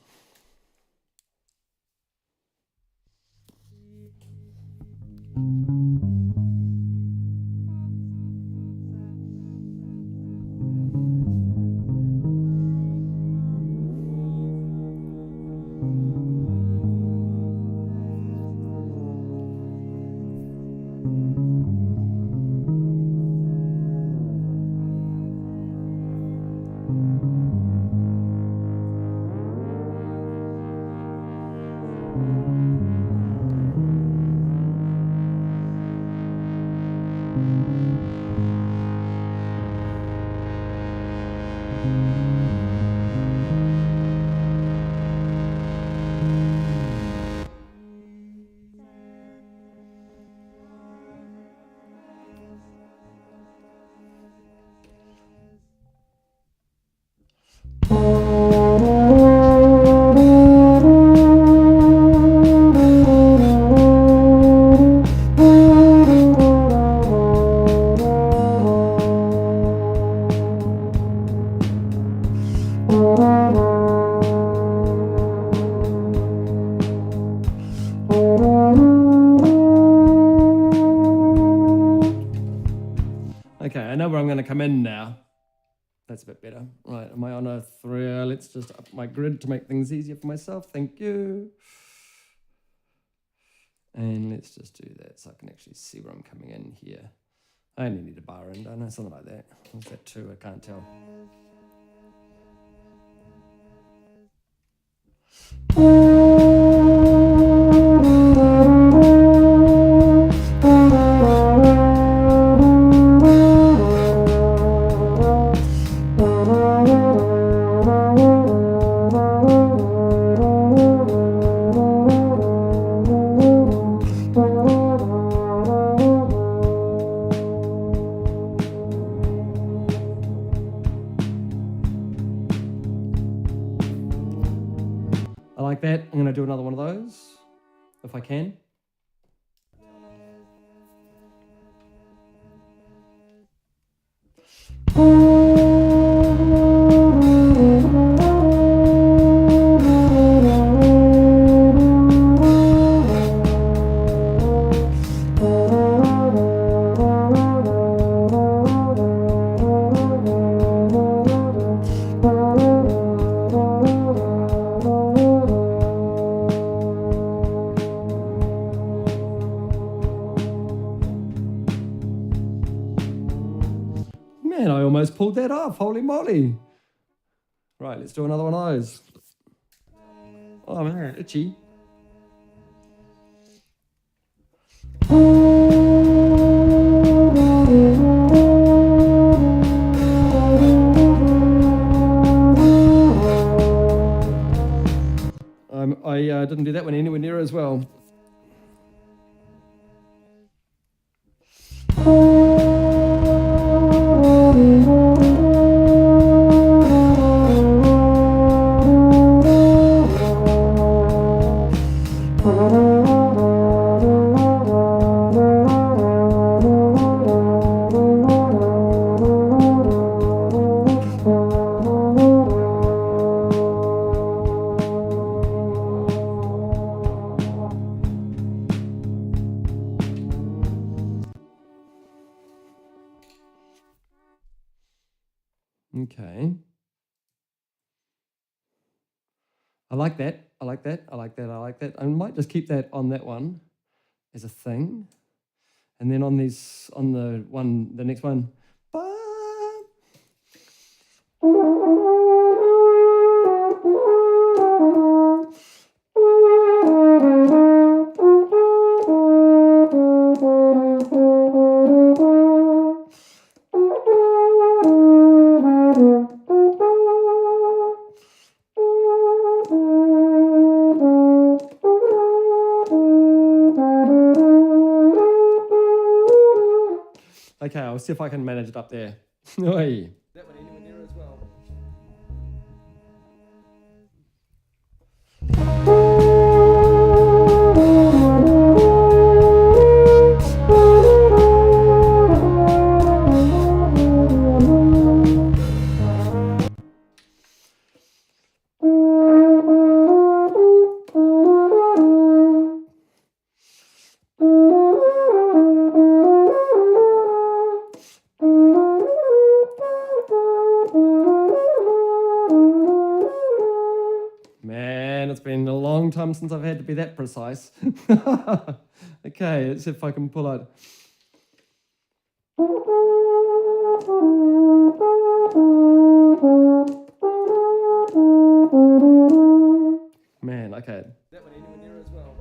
Okay, I know where I'm going to come in now. That's a bit better. Right, am I on a 3? Let's just up my grid to make things easier for myself. Thank you. And let's just do that so I can actually see where I'm coming in here. I only need a bar in, don't I? Something like that. Is that 2? I can't tell. I like that. I'm going to do another one of those, if I can. Man, that off. Holy moly. Right, let's do another one of those. Oh man, itchy. I didn't do that one anywhere near as well. Okay. I like that. I like that. I like that. I like that. I might just keep that on that one as a thing. And then on these, on the next one. Okay, I'll see if I can manage it up there. Oi. That one anywhere near as well. Man, it's been a long time since I've had to be that precise. Okay, let's see if I can pull out. Man, okay. That one anywhere near as well.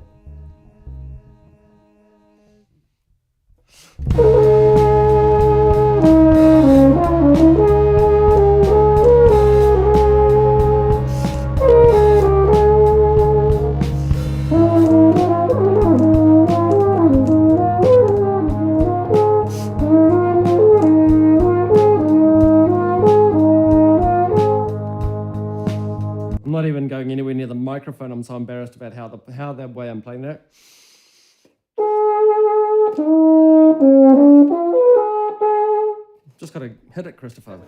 I'm not even going anywhere near the microphone. I'm so embarrassed about how the way I'm playing that. Just got to hit it, Christopher.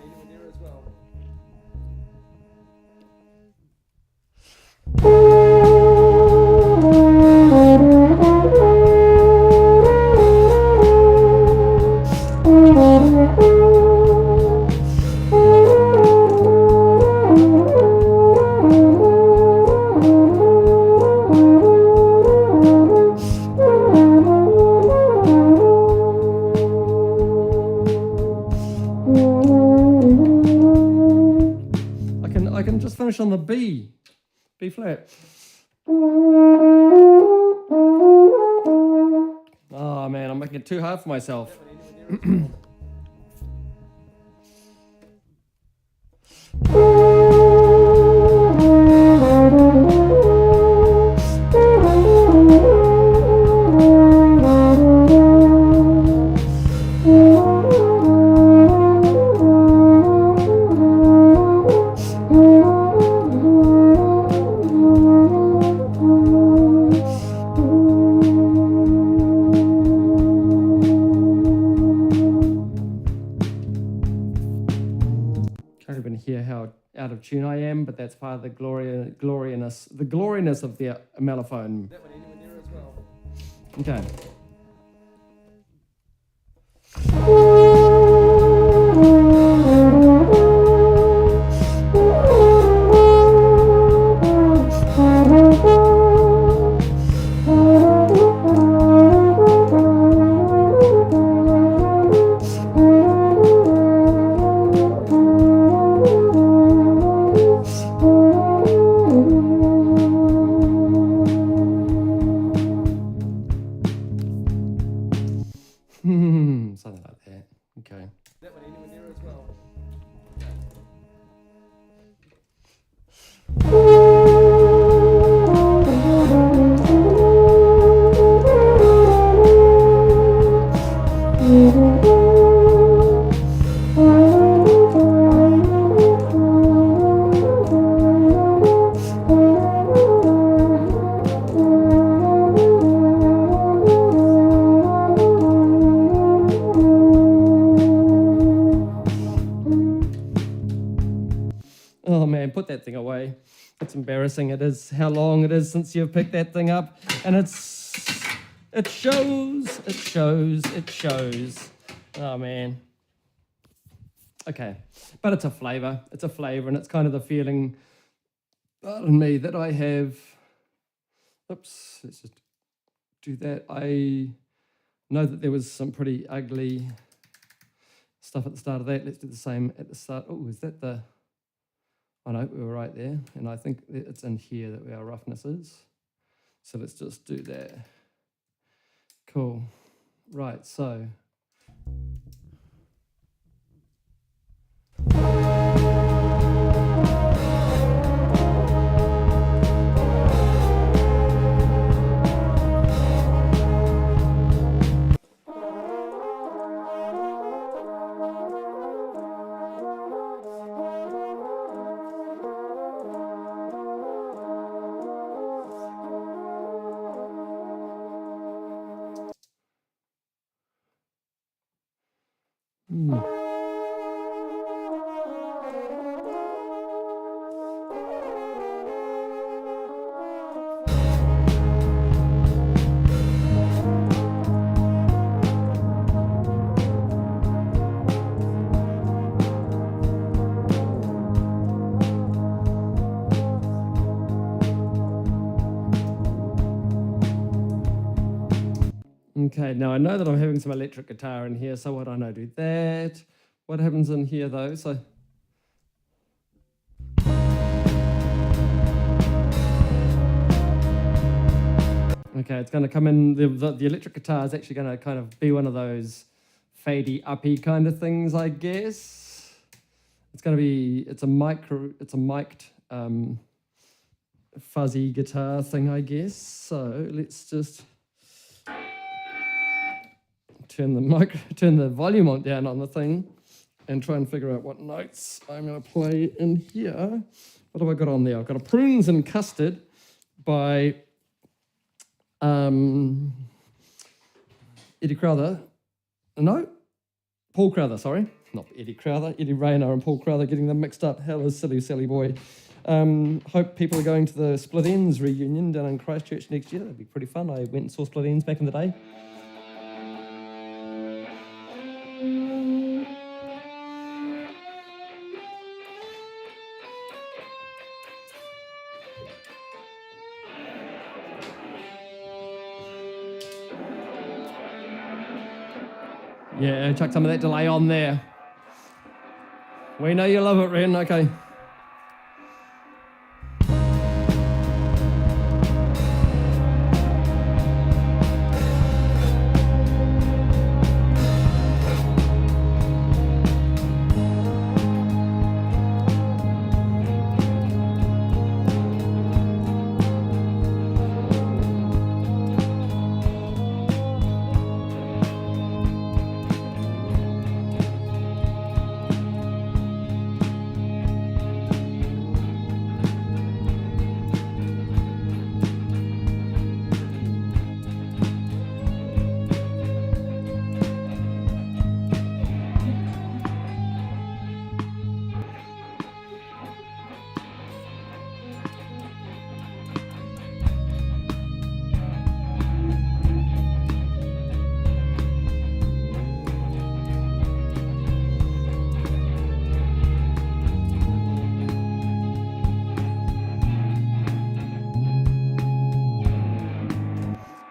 I can just finish on the B flat. Oh man, I'm making it too hard for myself. Can't even hear how out of tune I am, but that's part of the gloriness of the mellophone. That one anywhere near as well. Okay. Oh man, put that thing away. It's embarrassing. It is how long it is since you've picked that thing up. And it shows. Oh man. Okay, but it's a flavor. It's a flavor, and it's kind of the feeling, pardon me, that I have. Oops, let's just do that. I know that there was some pretty ugly stuff at the start of that. Let's do the same at the start. Oh, is that the... Oh no, we were right there. And I think it's in here that our roughness is. So let's just do that. Cool. Right, so... Okay, now I know that I'm having some electric guitar in here, so why don't I do that? What happens in here though? So okay, it's going to come in, the electric guitar is actually going to kind of be one of those fadey, uppy kind of things, I guess. It's going to be, it's a mic'd fuzzy guitar thing, I guess. So let's just turn the volume down on the thing and try and figure out what notes I'm going to play in here. What have I got on there? I've got a Prunes and Custard by Eddie Crowther. No, Paul Crowther, sorry. Not Eddie Crowther, Eddie Rayner and Paul Crowther, getting them mixed up. Hell is silly boy. Hope people are going to the Split Ends reunion down in Christchurch next year. That'd be pretty fun. I went and saw Split Ends back in the day. Yeah, chuck some of that delay on there. We know you love it, Ren, okay.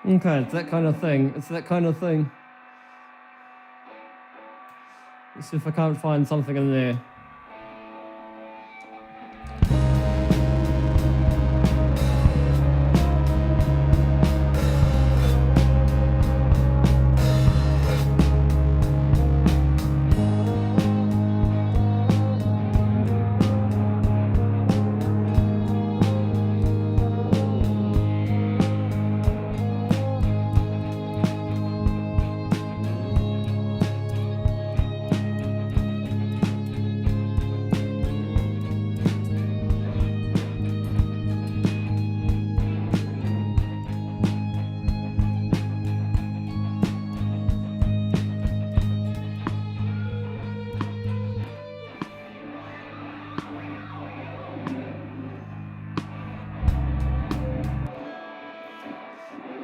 Okay, it's that kind of thing. It's that kind of thing. Let's see if I can't find something in there.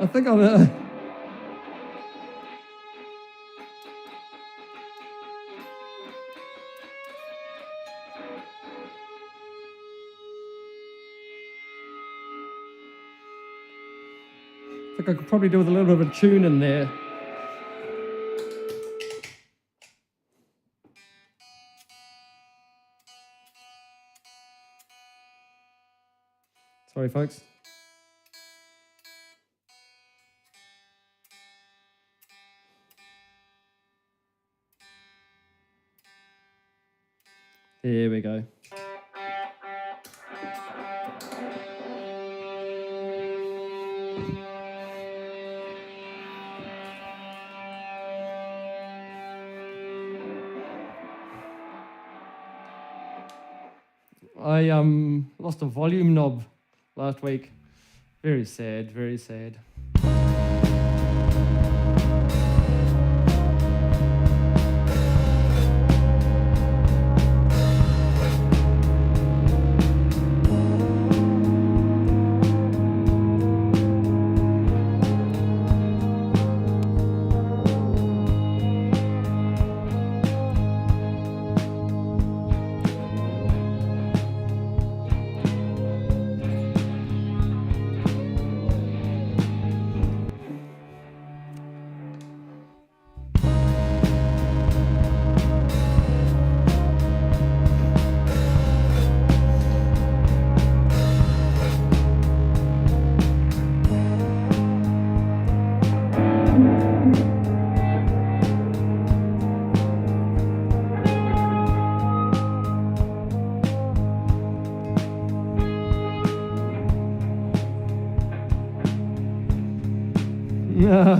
I think I'm. I think I could probably do with a little bit of a tune in there. Sorry, folks. Here we go. I lost a volume knob last week. Very sad, very sad.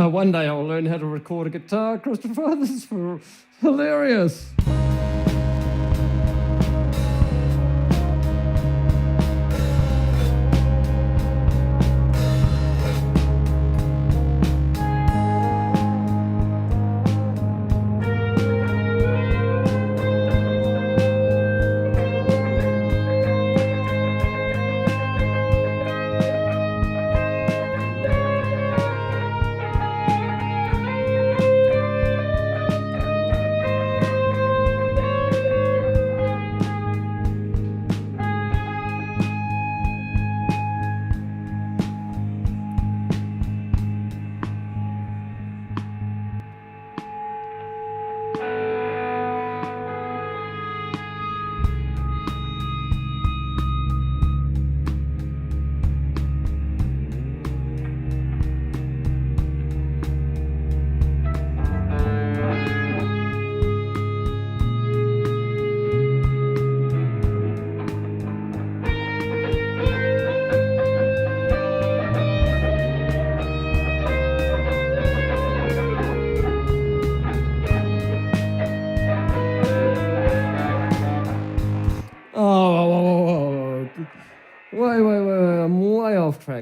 One day I'll learn how to record a guitar, Christopher. This is hilarious.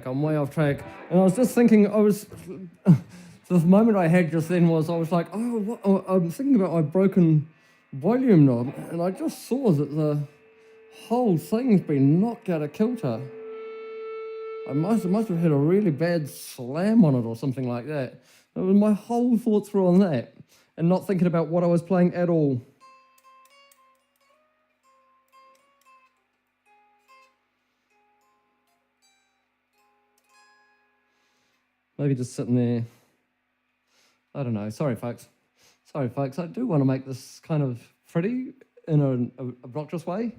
I'm way off track. And I was just thinking, the moment I had just then was, I was like, I'm thinking about my broken volume knob, and I just saw that the whole thing's been knocked out of kilter. I must have had a really bad slam on it or something like that. My whole thoughts were on that, and not thinking about what I was playing at all. Maybe just sitting there. I don't know. Sorry, folks. I do want to make this kind of pretty in an obnoxious way.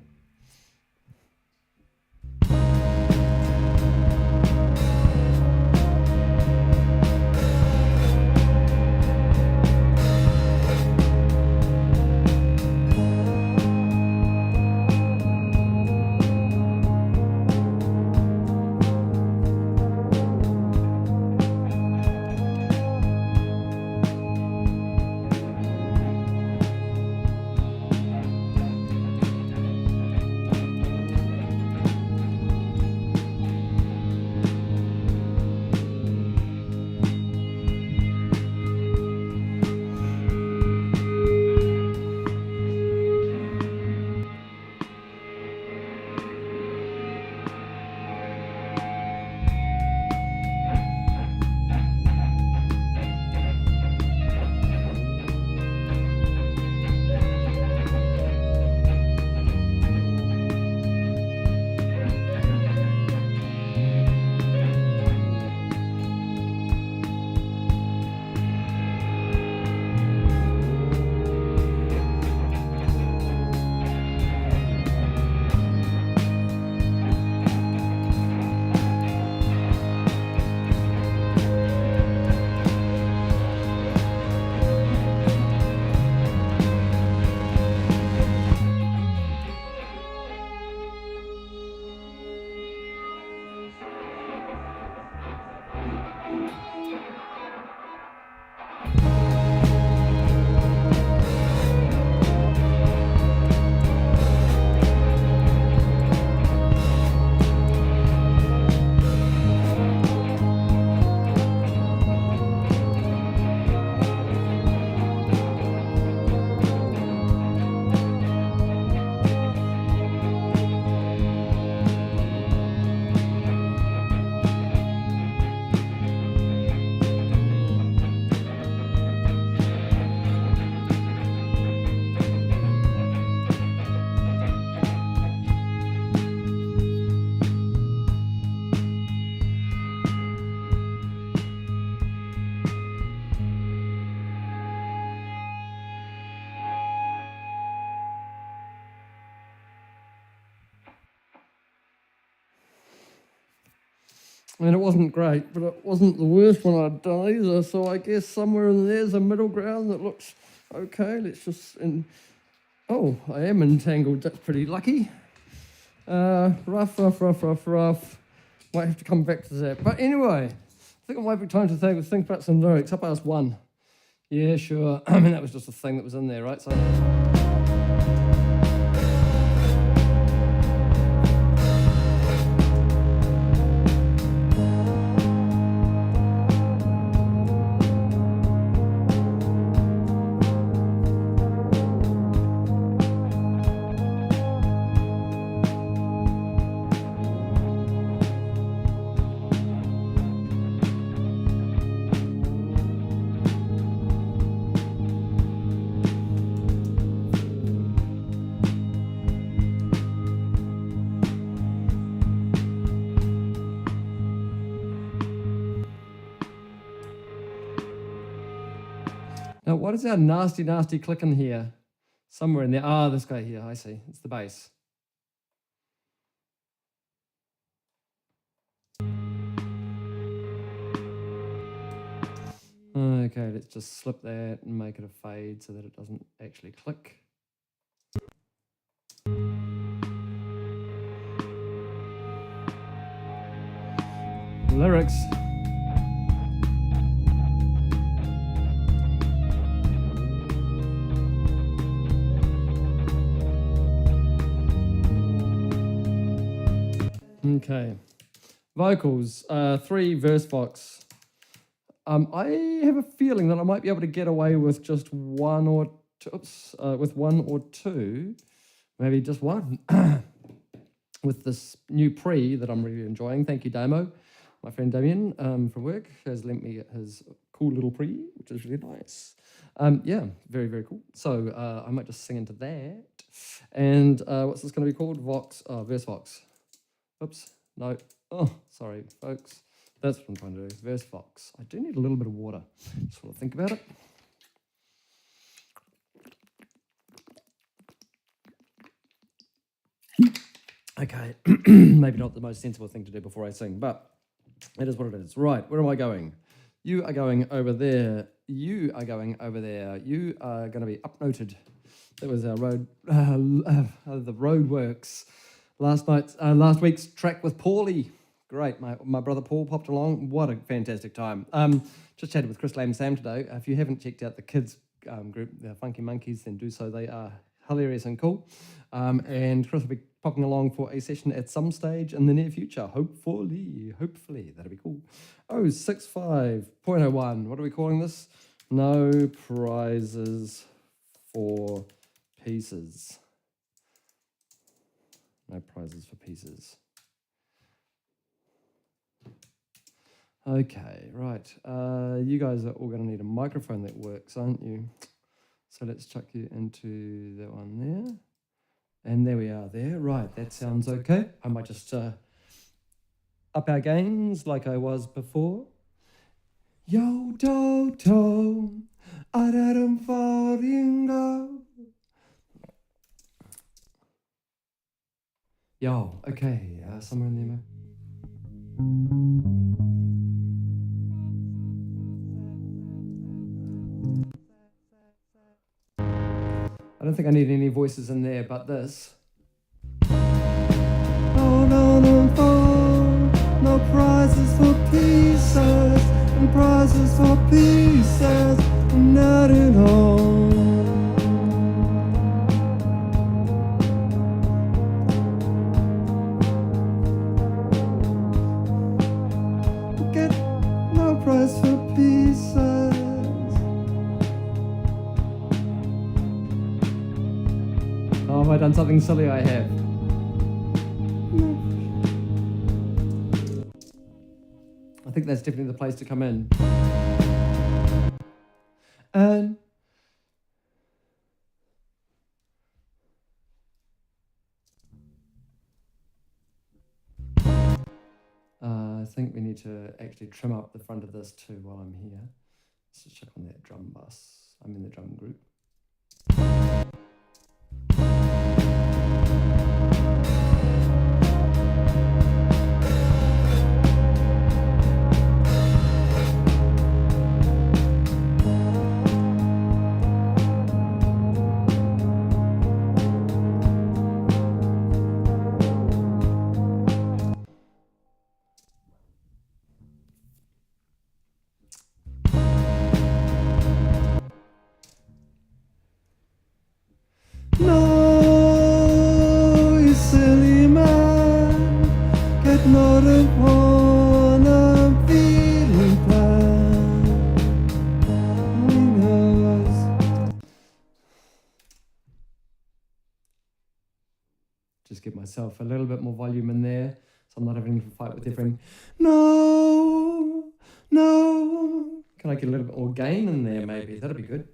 I mean, it wasn't great, but it wasn't the worst one I'd done either. So I guess somewhere in there's a middle ground that looks okay. Let's just... Oh, I am entangled. That's pretty lucky. Rough. Might have to come back to that. But anyway, I think it might be time to think about some lyrics. Up past one. Yeah, sure. I mean, that was just a thing that was in there, right? So... Now, what is our nasty click in here? Somewhere in there. Ah, this guy here, I see. It's the bass. Okay, let's just slip that and make it a fade so that it doesn't actually click. Lyrics. Okay, vocals, 3 verse box. I have a feeling that I might be able to get away with just one or two, maybe just one, with this new pre that I'm really enjoying. Thank you, Damo. My friend Damien from work has lent me his cool little pre, which is really nice. Yeah, very, very cool. So I might just sing into that. And what's this going to be called? Vox, verse vox. Oops, no. Oh, sorry, folks. That's what I'm trying to do, verse vox. I do need a little bit of water, just want to think about it. Okay, maybe not the most sensible thing to do before I sing, but it is what it is. Right, where am I going? You are going over there. You are going over there. You are going to be upnoted. That was our road, the road works. Last week's track with Paulie. Great, my brother Paul popped along. What a fantastic time. Just chatted with Chris Lamb Sam today. If you haven't checked out the kids group, the Funky Monkeys, then do so. They are hilarious and cool. And Chris will be popping along for a session at some stage in the near future. Hopefully, that'll be cool. 065.01. What are we calling this? No prizes for pieces. No prizes for pieces. Okay, right. You guys are all going to need a microphone that works, aren't you? So let's chuck you into that one there. And there we are there. Right, that sounds okay. I might just up our gains like I was before. Yo, do, do, ararum faringo. Yo, okay, somewhere in there. I don't think I need any voices in there but this. Oh, no prizes for pieces, and prizes for pieces, not at all. Get no prize for pieces. Oh, have I done something silly? I have. I think that's definitely the place to come in. And I think we need to actually trim up the front of this too while I'm here. Let's just check on that drum bus. I'm in the drum group. don't wanna feel bad. Who knows? Just give myself a little bit more volume in there, so I'm not having to fight with everything. No, no. Can I get a little bit more gain in there, maybe? That'd be good.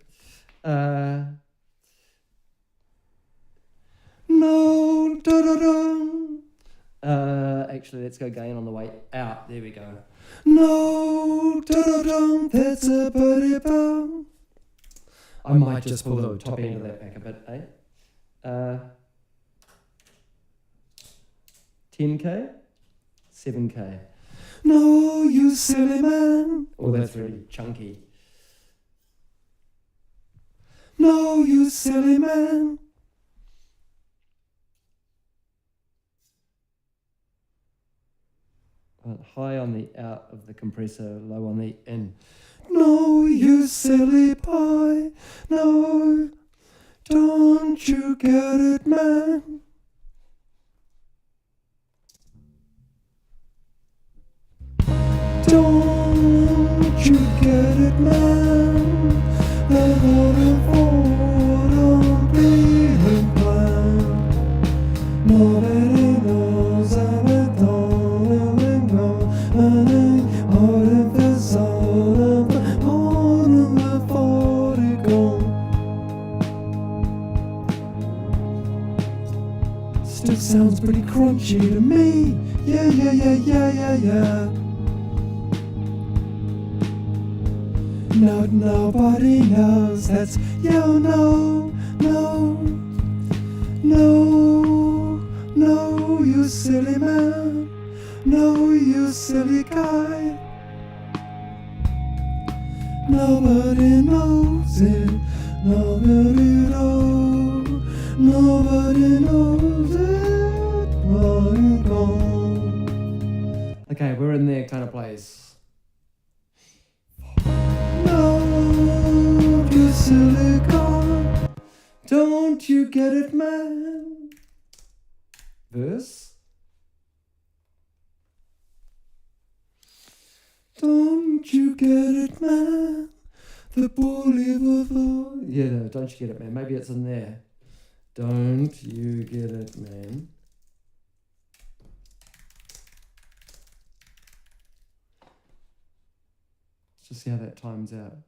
No, da da da. Actually, let's go gain on the way out. There we go. No, da da da. That's a birdie bum. I might just pull the top end of that back a bit, eh? 10k, 7k. No, you silly man. Oh, that's really chunky. No, you silly man. High on the out of the compressor, low on the in. No, you silly pie. No, don't you get it, man? Don't you get it, man? The waterfall being blind. Nobody knows how it don't go. Out of the zone of the horn of the 40 gone. Still sounds pretty crunchy to me. Yeah. No, nobody knows that's no, you silly man, no, you silly guy. Nobody knows it, nobody knows it. Okay, we're in there kind of place. You silly god, don't you get it, man? Verse. Don't you get it, man? The bully of all. Yeah, no, don't you get it, man? Maybe it's in there. Don't you get it, man? Let's just see how that times out.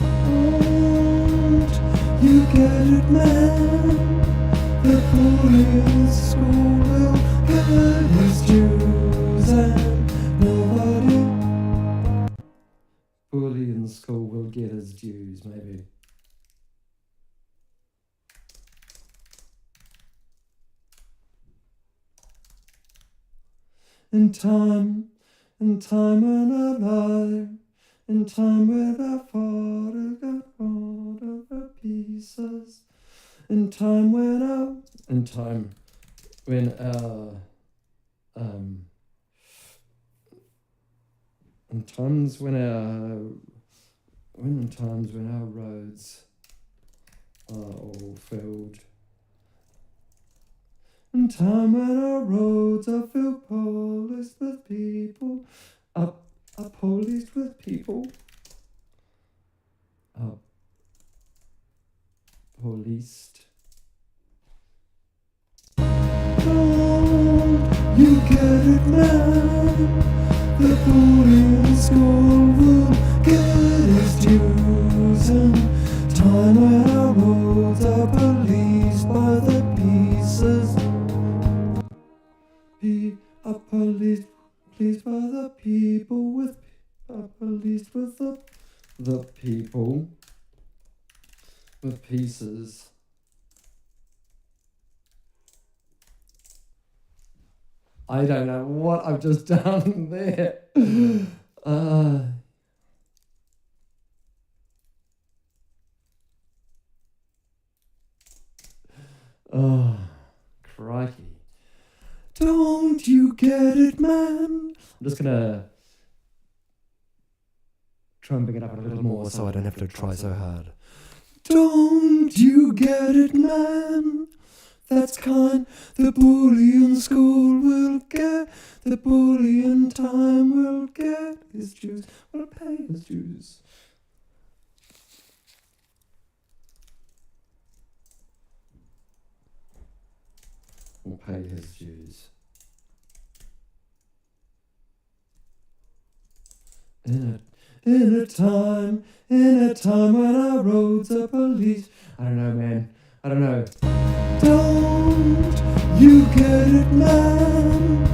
Don't you get it, man? The bully in school will get his dues, and nobody. Bully in school will get his dues, maybe. In time when alive. In time when our father got caught over pieces. In time when our in times when our roads are all filled. In time when our roads are filled, policed with people, are policed with people, policed. Don't you get it, man? The bully in school will get his dues. And time when our roads are policed by the pieces. Are policed by the people with. Are policed with the people with pieces. I don't know what I've just done there. Oh, crikey. Don't you get it, man? I'm just gonna try and bring it up a little more so I don't have to try so hard. Don't you get it, man? that's kind. The bully in school will get, the bully in time will get his dues, will pay his dues. Will pay his dues. In a time when our roads are policed. I don't know, man. I don't know. Don't you get it, man?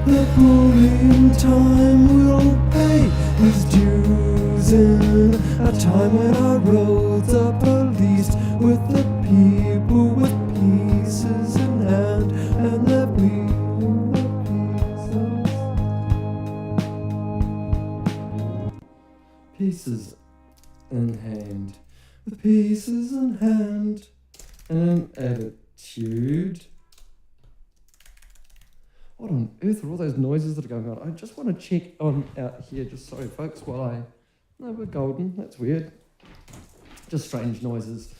The bully in time will pay his dues. In a time when our roads are policed, with the people with pieces in hand, and they're bleeding the pieces in hand, the pieces in hand, and an attitude. What on earth are all those noises that are going on? I just want to check on out here, just sorry folks, while no, we're golden, that's weird. Just strange noises.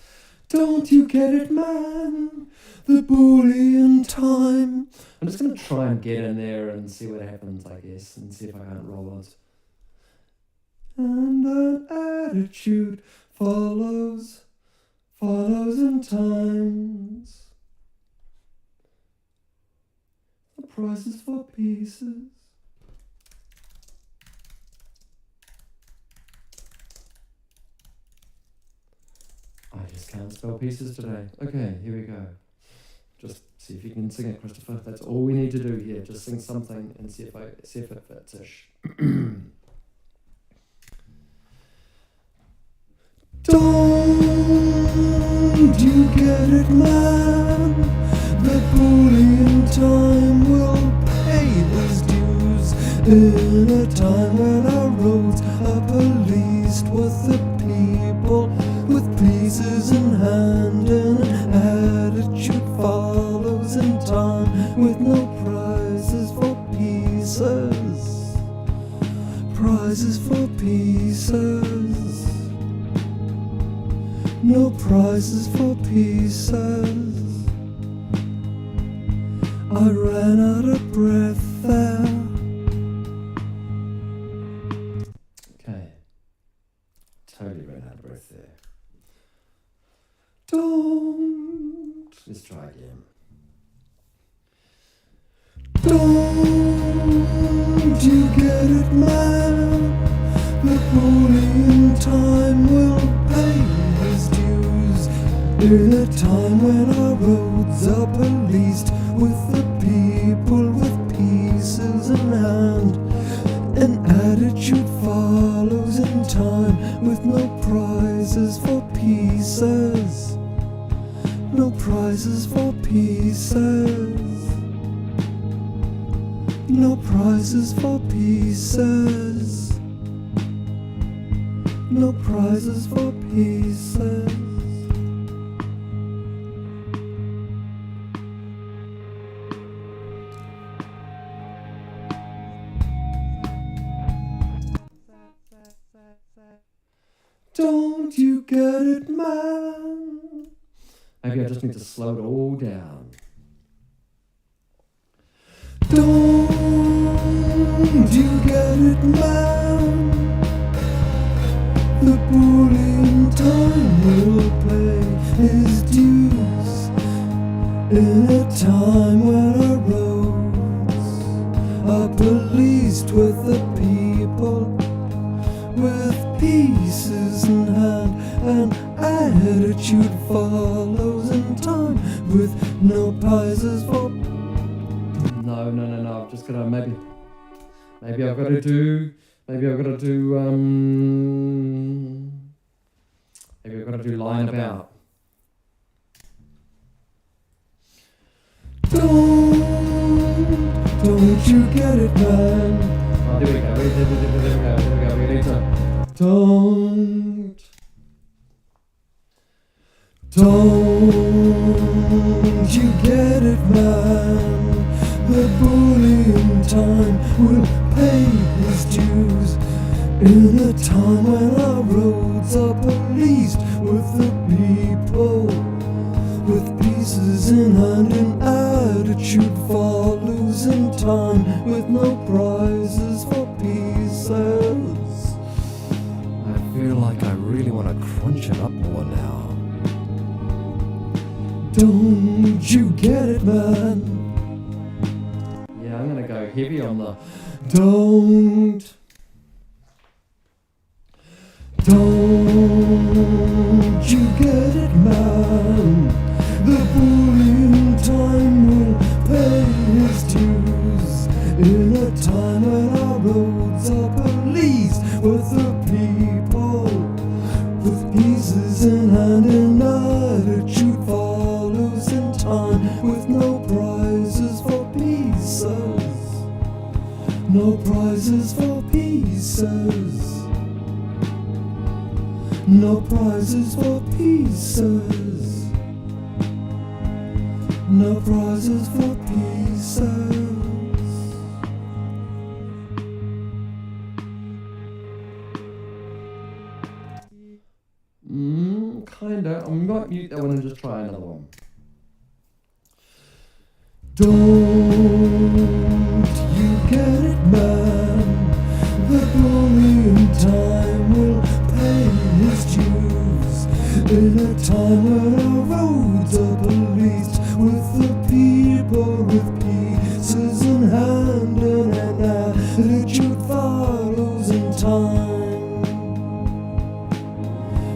Don't you get it, man? The bully in time. I'm just going to try and get in there and see what happens, I guess, and see if I can't roll it. And an attitude follows in times. The price is for pieces. I just can't spell pieces today. Okay, here we go. Just see if you can sing it, Christopher. That's all we need to do here. Just sing something and see if it fits-ish. Don't you get it, man? The bully in time will pay his dues. In a time when our roads are policed, with the people with pieces in hand, and an attitude follows in time, with no prizes for pieces. Prizes for pieces. No prizes for pieces. I ran out of breath there. Okay. Totally ran out of breath there. Don't. Let's try again. Don't you get it, man? The bully in time will pay his dues. In a time when our roads are policed, with the people with pieces in hand, an attitude follows in time, with no prizes for pieces. No prizes for pieces. No prizes for pieces. No prizes for pieces. Don't you get it, man? Maybe I just need to slow it all down. Don't you get it, man? The bully in time will pay his dues. In a time when our roads are policed, with the people with pieces in hand, an attitude follows in time, with no prizes for. No, I've just gotta maybe I've gotta do line about. Don't you get it, man? Oh, there we go. We need to. Don't you get it, man? The bully in time will pay his dues. In a time when our roads are policed, with the people with pieces pieces in hand and attitude follows in time with no prizes for pieces. I feel like I really want to crunch it up more now. Don't you get it, man? Yeah, I'm gonna go heavy on the Don't you get it, man? The bullying time will pay his dues in a time when our roads are policed with the people, with pieces in hand and attitude follows in time with no prizes for pieces, no prizes for pieces. No prizes for pieces. No prizes for pieces. Kinda. I might mute that one and just try another one. Don't you get it, man? The bullying time will pay his dues in a time when our roads are policed with the people with pieces in hand and an attitude follows in time.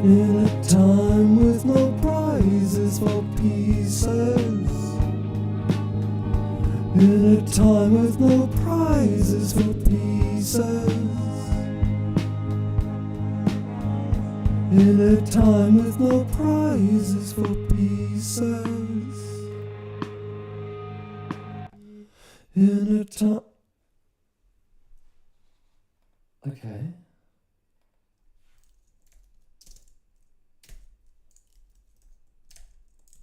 In a time with no prizes for pieces. In a time with no prizes for pieces. In a time with no prizes for pieces. In a time. Okay.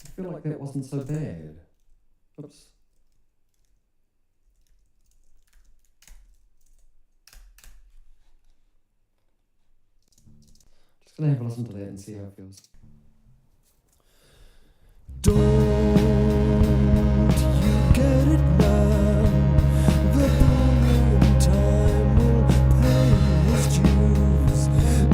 I feel like that wasn't so bad. Oops. Just gonna have a listen to that and see how it feels. Don't you get it, man? The bullying time will pay his dues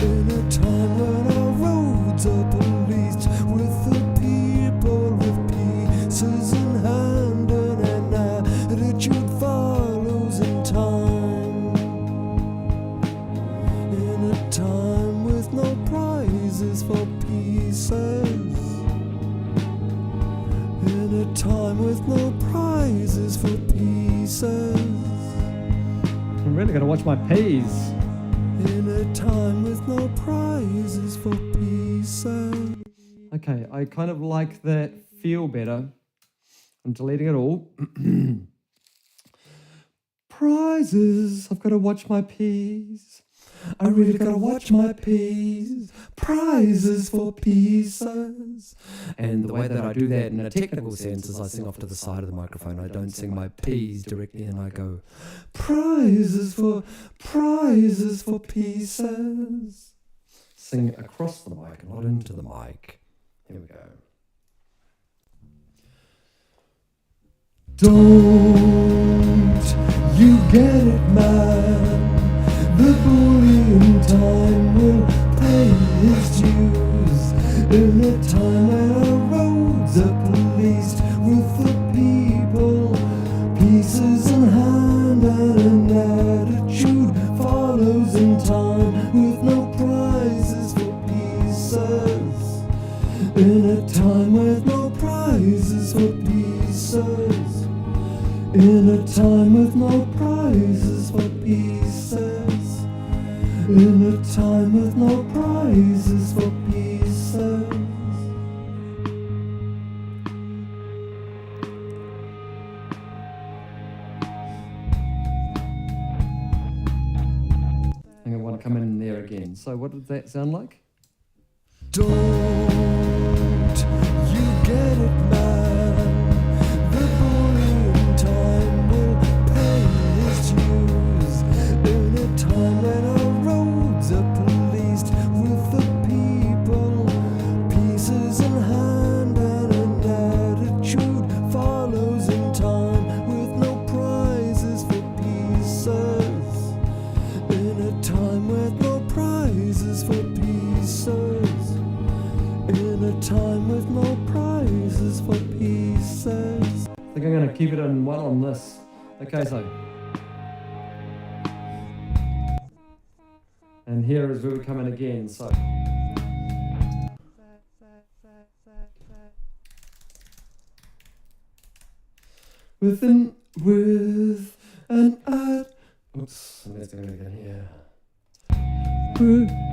in a time when our roads are policed with the people with pieces in hand and an attitude follows in time. In a time with no prizes for pieces. In a time with no prizes for pieces. I'm really gonna watch my P's. In a time with no prizes for pieces. Okay, I kind of like that feel better. I'm deleting it all. Prizes, I've got to watch my P's. I really gotta watch my P's. Prizes for pieces. And the way that I do that in a technical sense is I sing off to the side of the microphone. I don't sing my P's directly and I go, Prizes for pieces. sing across the mic, not into the mic. Here we go. Don't you get it, man? The bullying time will pay his dues in a time when our roads are policed with the people, pieces in hand and an attitude follows in time with no prizes for pieces. In a time with no prizes for pieces. In a time with no prizes for pieces. In a time with no prizes for pieces. I think I want to come in there again. So what did that sound like? Don't you get it, man? The bullying time will pay his dues in a time when our roads are policed with the people, pieces in hand and an attitude keep it in one on this. Okay, so. And here is where we come in again, so. With an oops, let's do it again here.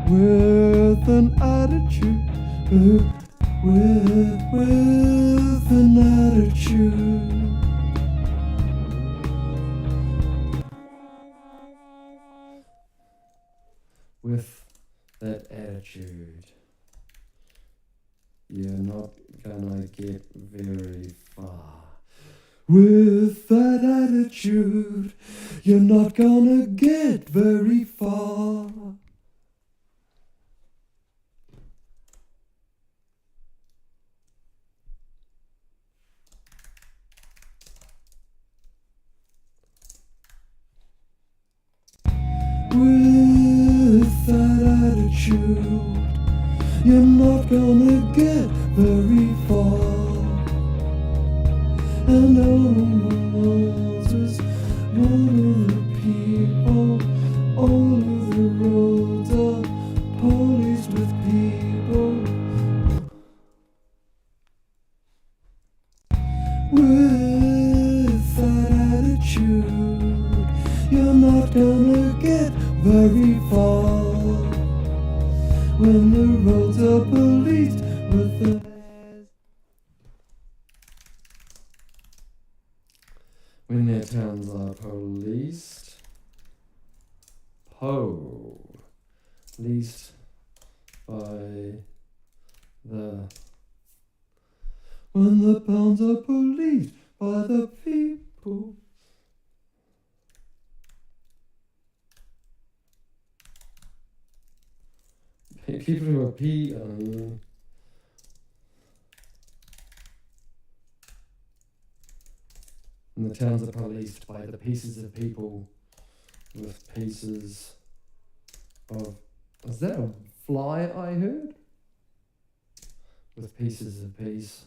With an attitude, with an attitude. With that attitude, you're not gonna get very far. With that attitude, you're not gonna get very far. With that attitude, you're not gonna get very far. And all is all of the people, all of the roads are policed with people. With that attitude, you're not gonna get very far. When the roads are policed with the when their towns are policed by the when the towns are policed by the people. People who are and the towns are policed by the pieces of people with pieces of... Is that a fly I heard? With pieces of peace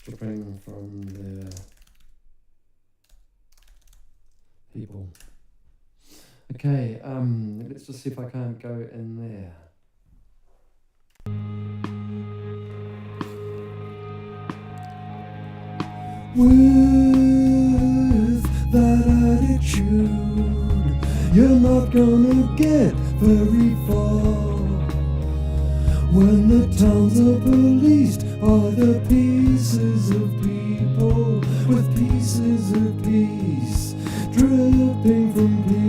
dripping from their people. Okay, let's just see if I can't go in there. With that attitude, you're not gonna get very far. When the towns are policed by the pieces of people, with pieces of peace dripping from people's.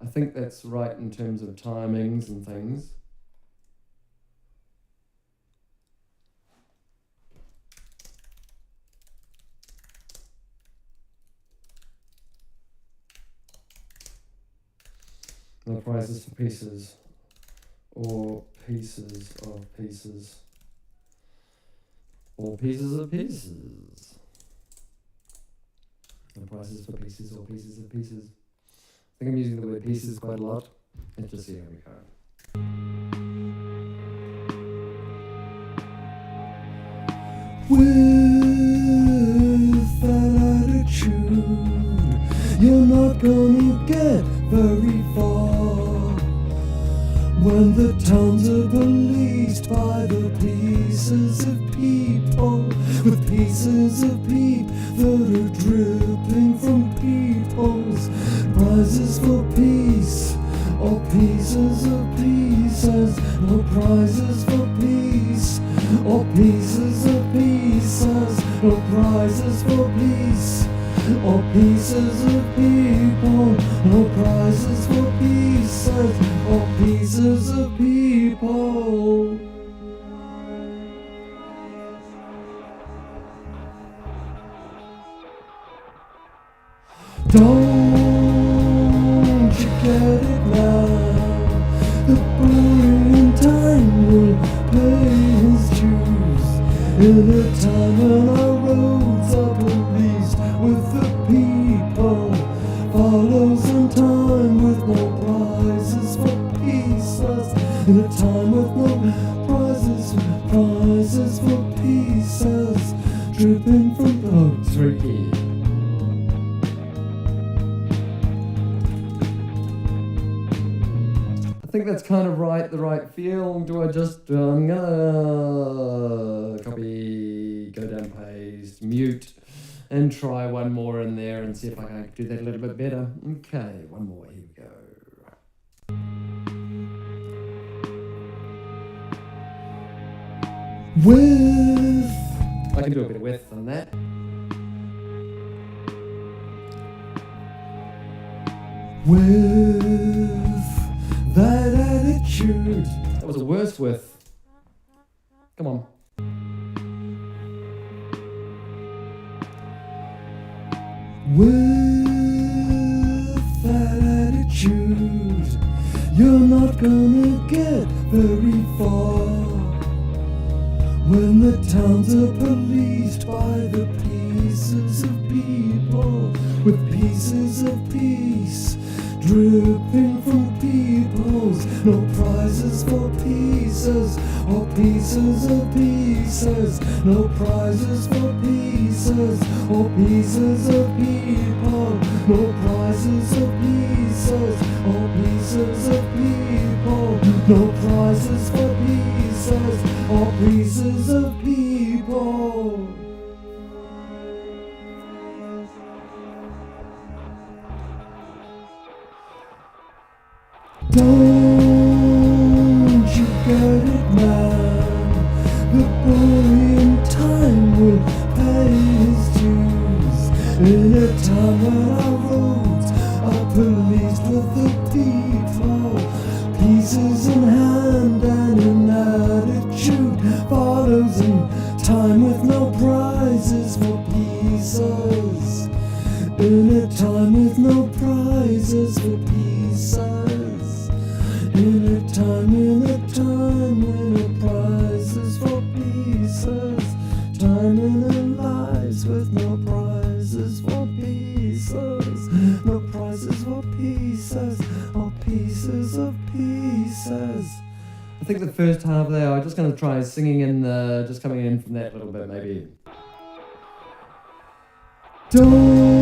I think that's right in terms of timings and things. The prizes for pieces, or pieces of pieces, or pieces of pieces. The prizes for pieces, or pieces of pieces. I think I'm using the word pieces quite a lot. Let's just see how we go. With that attitude, you're not gonna get very far. When the towns are policed by the pieces of people, with pieces of peep that are dripping from people's prizes for peace, or pieces of pieces, or prizes for peace, or pieces of pieces, or prizes for peace, or pieces of people, or prizes for pieces, or pieces of people. Don't you get it now? The boy in time will pay his dues in a time when our roads are policed with the peace. In a time with no prizes, prizes for pieces, dripping from It's tricky. I think that's kind of right, the right feel. Do I just, I'm gonna copy, go down, paste, mute, and try one more in there and see if I can do that a little bit better. Okay, one more, here we go. with. I can do a bit of width on that. With that attitude. That was a worse width. Come on. With that attitude, you're not gonna get very far. When the towns are policed by the pieces of people, with pieces of peace dripping from peoples, no prizes for pieces, or pieces of pieces, no prizes for pieces, or pieces of people, no prizes of pieces, or pieces of people, no prizes for pieces, or pieces of people. Don't you get it, man? The boy in time will pay his dues. In a time when our roads are policed with the people, pieces in hand and in attitude follows in time with no prizes for pieces. In a time with no prizes for pieces. In a time, in a time, in a prizes for pieces. Time in our lives with no prizes for pieces. No prizes for pieces, or pieces of pieces. I think the first half there, I'm just going to try singing in the, just coming in from that little bit maybe. Don't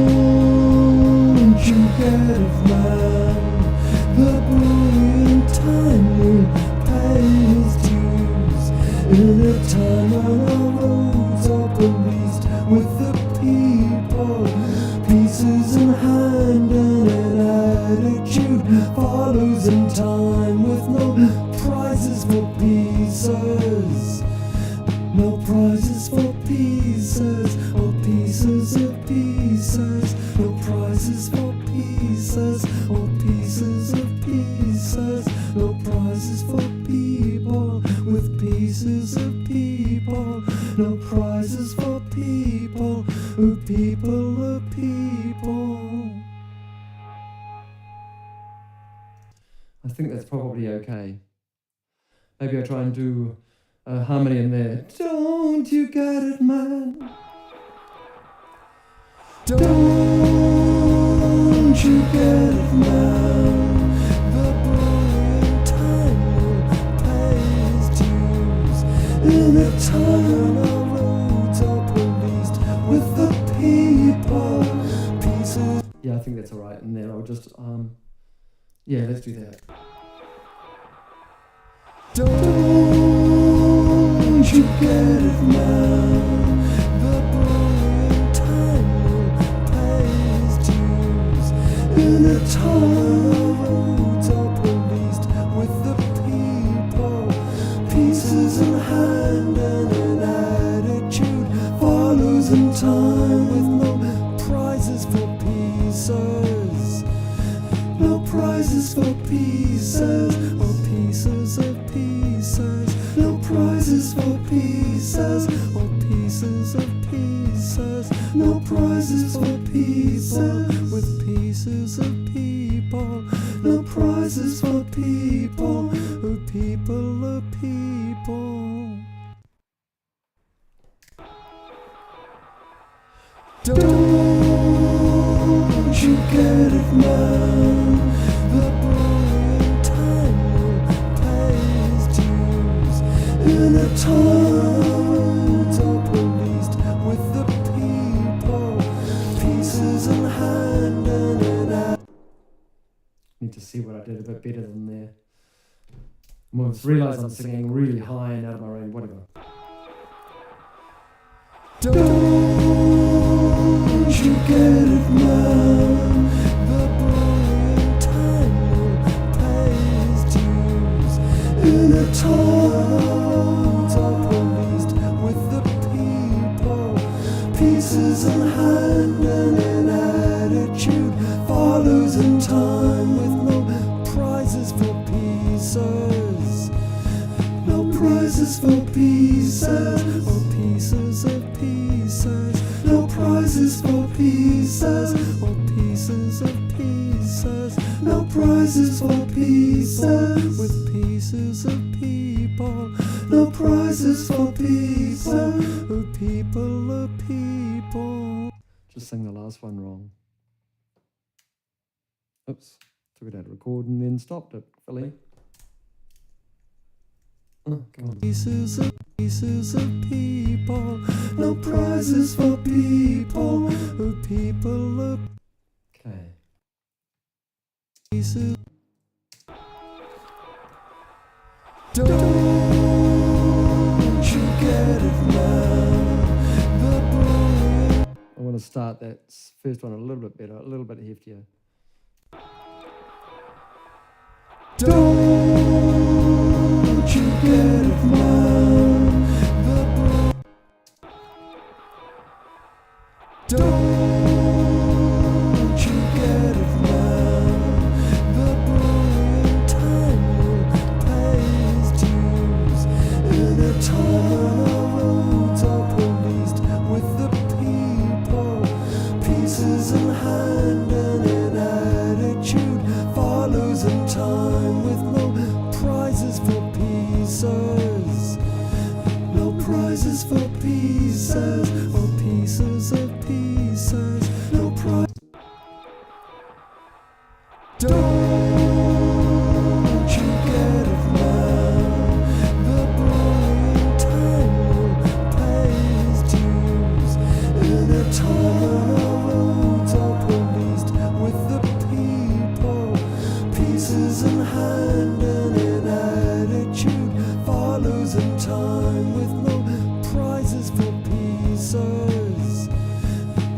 you get it, man? The boy in time will pay his dues. In a time when our roads are policed with the people, pieces in hand and an attitude follows in time with no prizes for pieces. No prizes for pieces, or pieces of pieces. No prizes for pieces, or pieces of pieces. No prizes for people, with pieces of people. No prizes for people, who people of people. I think that's probably okay. Maybe I try and do a harmony in there. Don't you get it, man? Don't you get it, man? The boy in time will pay his dues. In a time our roads are policed with the people, pieces. Yeah, I think that's all right. And then I'll just, yeah, let's do that. Don't you get it, man? The boy in time will pay his dues. In a time our roads are policed with the people, pieces in hand and an attitude follows in time with no prizes for pieces. No prizes for pieces, or pieces of pieces. No prizes for pieces, or pieces of pieces. No prizes for pieces, with pieces of people. No prizes for people, or people of people. Don't you get it, man? The boy in time will pay see what I did a bit better than there. I just realised I'm singing really high and out of my range, whatever. Don't you get it, man? The brilliant time will pay his dues in a time policed with the people. Pieces in hand and in attitude follows in time with no prizes for pieces. No prizes for pieces or pieces of pieces. No prizes for pieces or pieces of pieces. No prizes for pieces with pieces of people. No prizes for people or people of people. Just sang the last one wrong. Oops, took it out of record and then stopped it, Philly. Oh, come on. Pieces of people. No prizes for people or people of Okay. pieces. Don't you get it, man? The brilliant I want to start that first one a little bit better, a little bit heftier. Don't you get it, man? The don't you get it, man? The brilliant time will pay his dues in a time when our roads are policed with the people. Pieces in hand and in attitude follows in time with no prizes for pieces. No prizes for pieces or pieces of pieces. No prize. Don't you get it, man? The brilliant time will pay his dues in a time when our roads are policed with the people. Pieces in hand and in attitude follows in time with no prizes for pieces.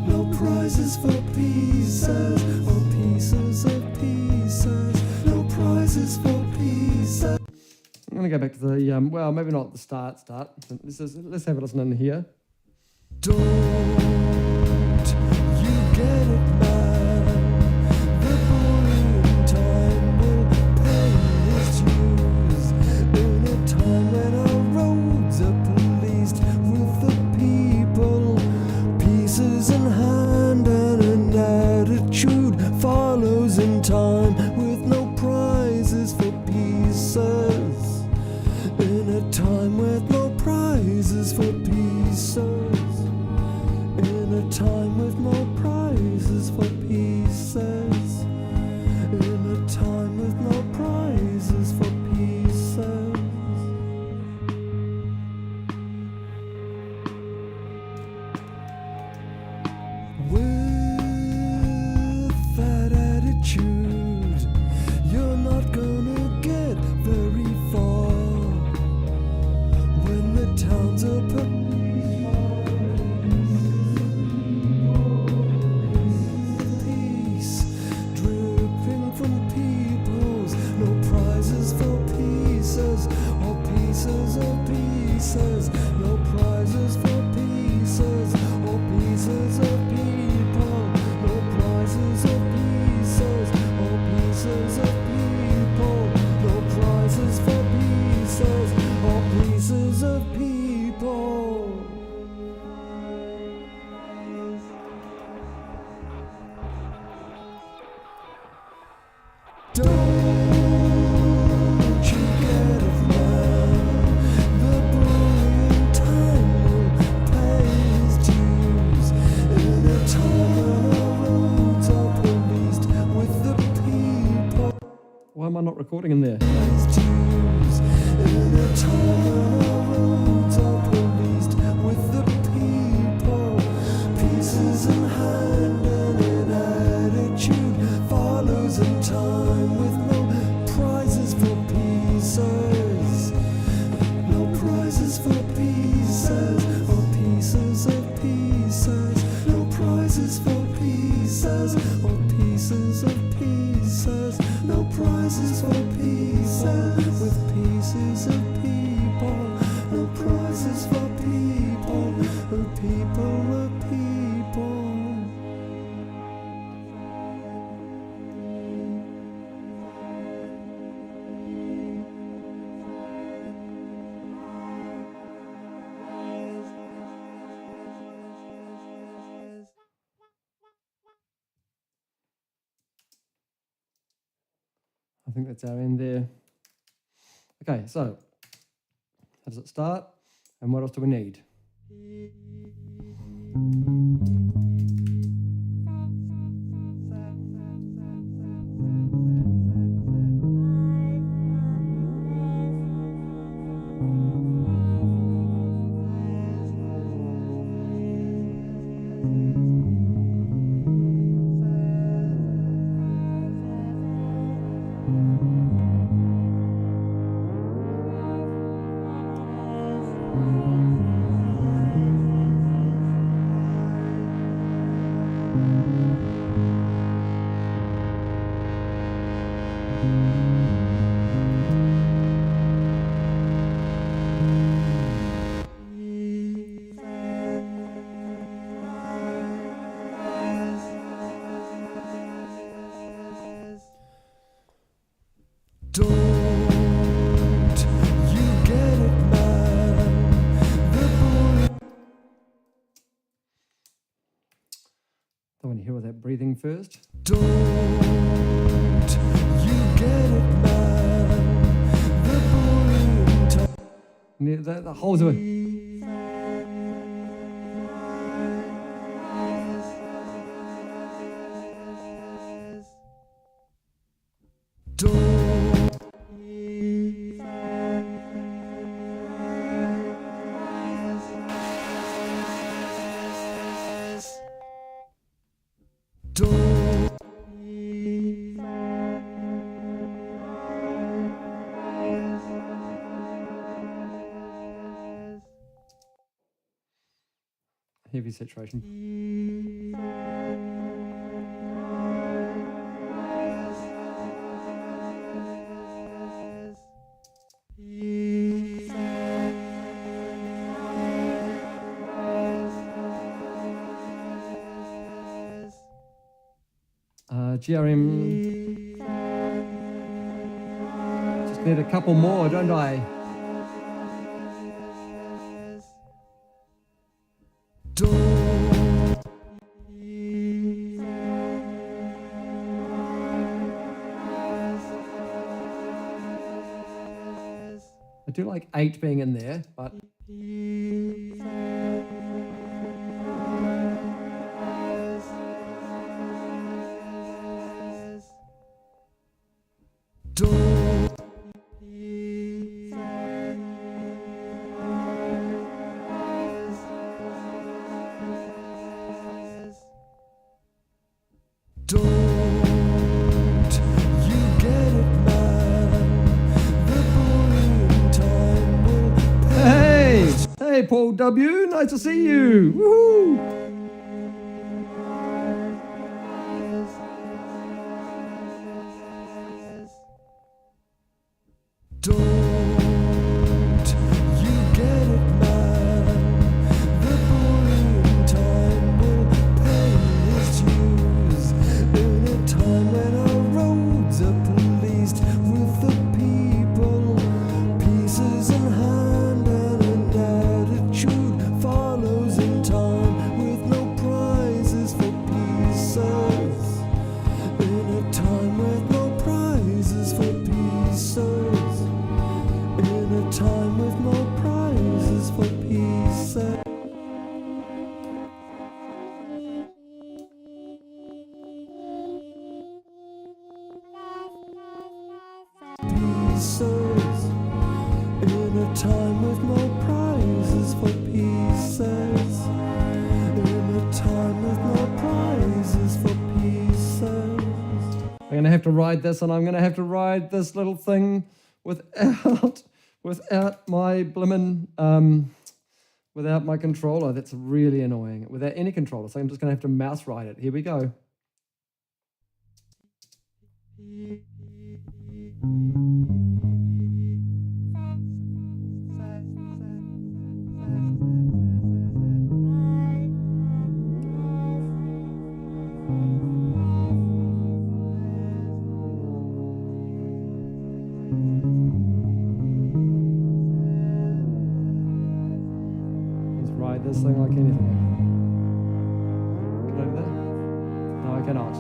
No prizes for pieces or pieces of pieces. No prizes for pieces. I'm going to go back to the, well, maybe not the start. Let's have a listen in here. Don't you get it, man? The brilliant time will pay his dues in a time when our roads are policed with the people. Pieces in hand and an attitude follows in time with no prizes for pieces. In a time with no prizes for pieces. In a time with no prizes for pieces. In a time with no prizes for pieces. With that attitude, you're not gonna get very far. When the towns are peace dripping from peoples, no prizes for pieces or pieces of pieces, no prizes for pieces or pieces of people, no prizes of pieces or pieces of people, no prizes for pieces or pieces of people. Don't you get it, man? The brilliant time will pay his dues in a time when our roads are policed with the people. Why am I not recording in there? His dues in a time when our roads are policed with the people. Pieces in hand and in attitude follows in time with prizes for pieces, with pieces of people. No prizes for people, people. I think that's our end there. Okay, so how does it start? And what else do we need? Don't you get it, man? The bully. I want to hear all that breathing first. Don't you get it, man? The bullying time. The whole of it. Heavy saturation. GRM. Just need a couple more, don't I? I do like 8 being in there, but Hey, Paul W, nice to see you. Woohoo! I'm gonna have to ride this, and I'm gonna have to ride this little thing without my blimmin' without my controller. That's really annoying. Without any controller, so I'm just gonna have to mouse ride it. Here we go. Let's ride this thing like anything. Can I do that? No, I cannot.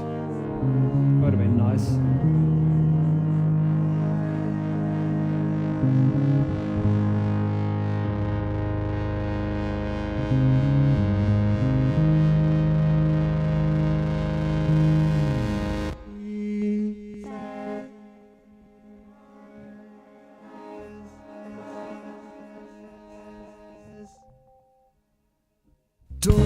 Would have been nice. Don't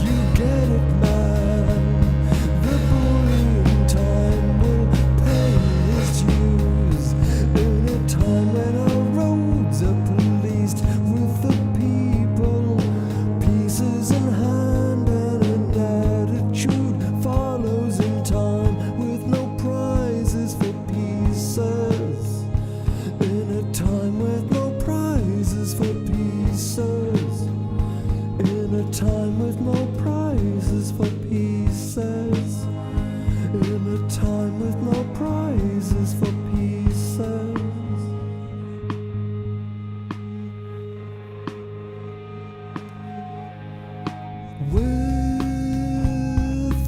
you get it, man? The bullying time will pay his dues in a time when our roads are policed with the people, pieces in hand and an attitude follows in time with no prizes for pieces. In a time with no prizes for pieces. In a time with no prizes for pieces. In a time with no prizes for pieces. With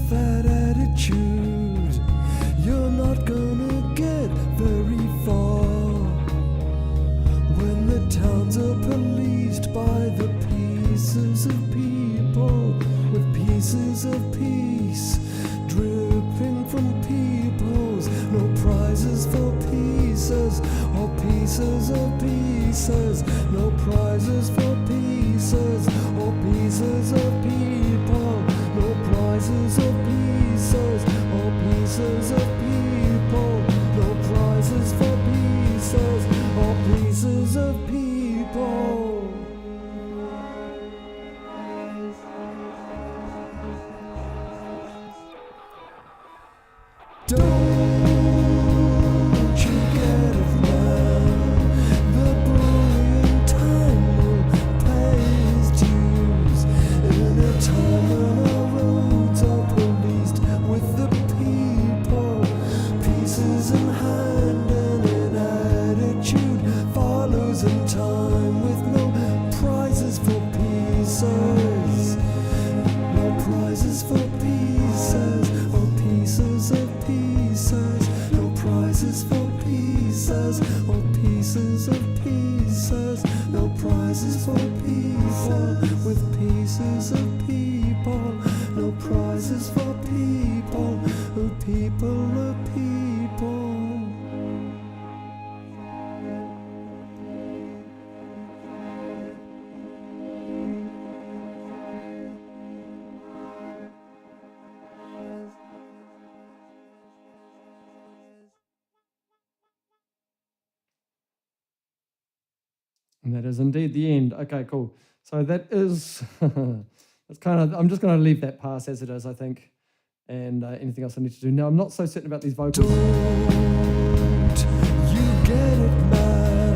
that attitude, you're not gonna get very far. When the towns are policed by the pieces of people, with pieces of peace dripping from peoples, no prizes for pieces, or pieces of pieces, no prizes for pieces, or pieces of people, no prizes of pieces, or pieces of people, no prizes for pieces, or pieces of people. Don't you get it, man? The bullying time will pay his dues in a time when our roads are policed with the people, pieces in hand and an attitude follows in time with no prizes for pieces, no prizes for pieces, or pieces of pieces, no prizes for pieces, or pieces of pieces, no prizes for people, with pieces of people, no prizes for people, or people of people. And that is indeed the end. Okay, cool. So that is, it's kind of, I'm just going to leave that pass as it is, I think. And anything else I need to do. Now, I'm not so certain about these vocals. Don't you get it, man?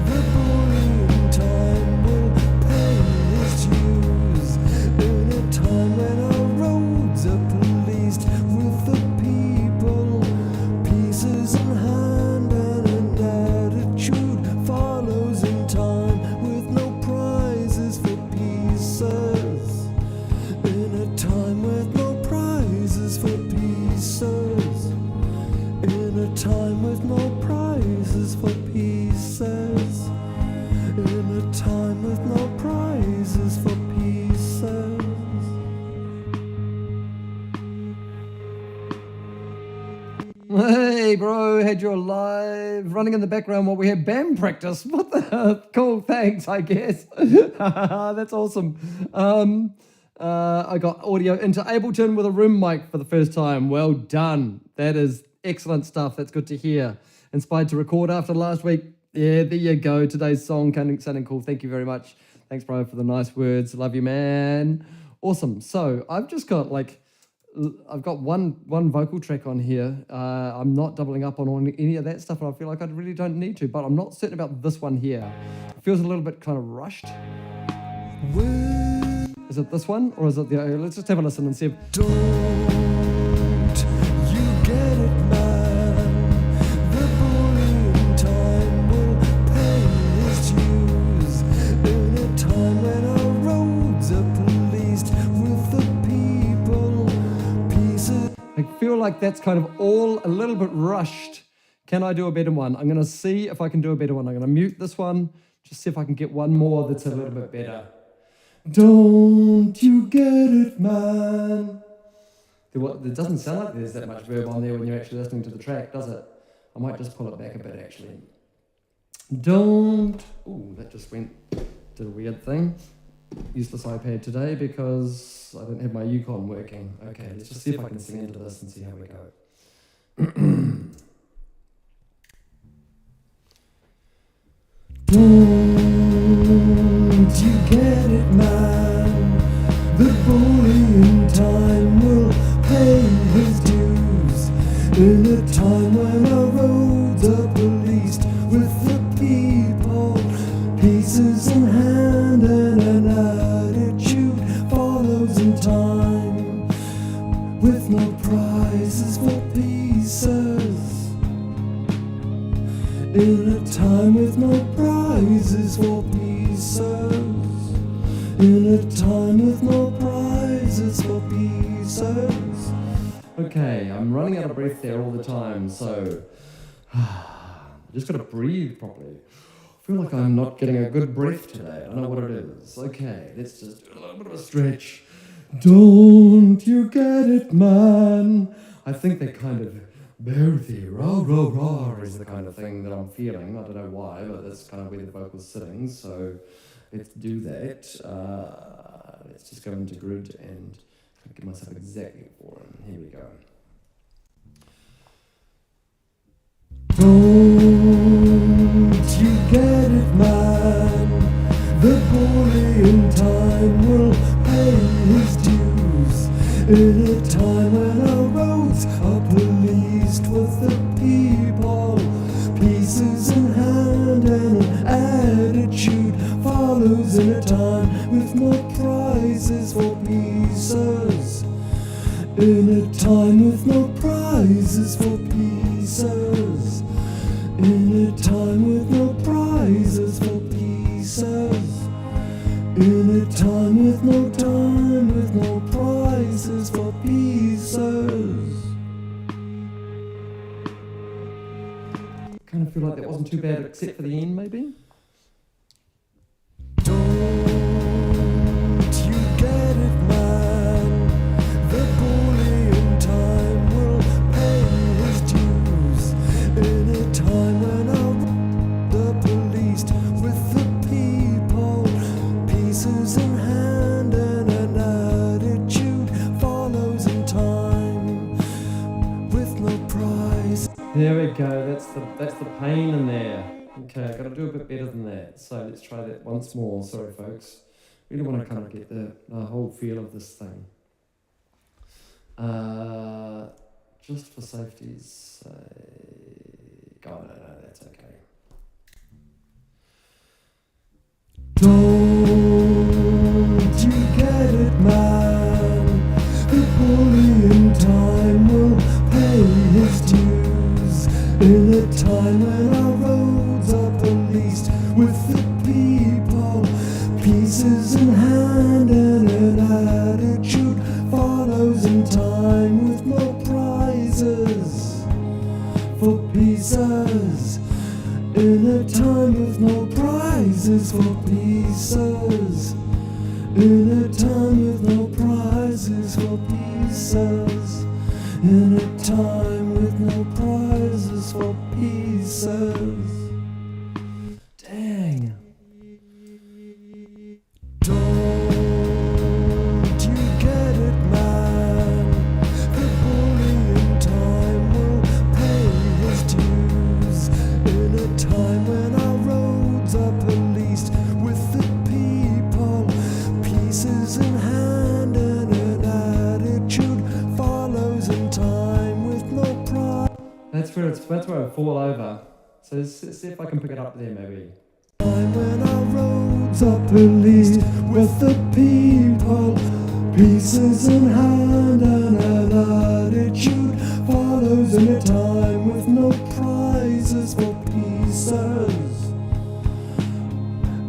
The bullying time will pay his dues in a time when our roads are policed with the people, pieces in hand and an attitude follows in time with no prizes for pieces. In a time with no prizes for pieces. In a time with no prizes for pieces. In a time with no prizes for pieces. Hey, bro, had your live running in the background while we had band practice. What the cool, thanks, I guess. That's awesome. I got audio into Ableton with a room mic for the first time. Well done. That is excellent stuff. That's good to hear. Inspired to record after last week. Yeah, there you go. Today's song sounding cool. Thank you very much. Thanks, bro, for the nice words. Love you, man. Awesome. So I've just got I've got one vocal track on here. I'm not doubling up on any of that stuff, and I feel like I really don't need to, but I'm not certain about this one here. It feels a little bit kind of rushed. Is it this one, or is it the... let's just have a listen and see if... Don't you get it, man? like that's kind of all a little bit rushed. Can I do a better one? I'm going to see if I can do a better one. I'm going to mute this one, just see if I can get one more that's a little bit better. Don't you get it, man? It doesn't sound like there's that much verb on there when you're actually listening to the track, does it? I might just pull it back a bit, actually. Don't... Ooh, that just did a weird thing. Useless iPad today because I don't have my Yukon working. Okay, let's just see if I can sing into this and see how we go. Don't you get it, man? The bully in time will pay his dues in a time when our roads are policed with the people, pieces in hand and an attitude follows in time with no prizes for pieces. In a time with no prizes for pieces. In a time with no prizes for pieces. Okay, I'm running out of breath there all the time, so I just got to breathe properly. I feel like I'm not getting a good breath today. I don't know what it is. Okay, let's just do a little bit of a stretch. Don't you get it, man? I think they kind of Berthy, rah, rah, rah is the kind of thing that I'm feeling. I don't know why, but that's kind of where the vocal's sitting. So let's do that. Let's just go into grid and give myself exactly 4. And here we go. Don't you get it, man? The bully in time will pay his dues in a time when our roads are policed with the people, pieces in hand and an attitude follows in a time with more prizes for pieces. In a time with no prizes for pieces. In a time with no prizes for pieces. In a time with no prizes for pieces. Kind of feel like that wasn't too bad, except for the end, maybe. Don't you get it, man? The bully in time will pay his dues in a time when the policed with the people, pieces in hand and an attitude follows in time with no prize. There we go. That's the pain in there. Okay, I've got to do a bit better than that. So let's try that once more. Sorry, folks. Really want to kind of get the whole feel of this thing. Just for safety's sake. Oh, no, that's okay. Don't you get it, man? The bully in time will pay his dues in a time when our roads are policed with the people, pieces in hand and an attitude follows in time with no prizes for pieces. In a time with no prizes for pieces. In a time with no prizes for pieces. In a time with no prizes for pieces. Dang. Don't you get it, man? The bully in time will pay his dues in a time when our roads are policed with the people, pieces in hand and an attitude follows in time with no pride. That's where I fall over. So let's see if I can pick it up there, maybe. Time when our roads are policed with the people, pieces in hand and an attitude follows in a time with no prizes for pieces.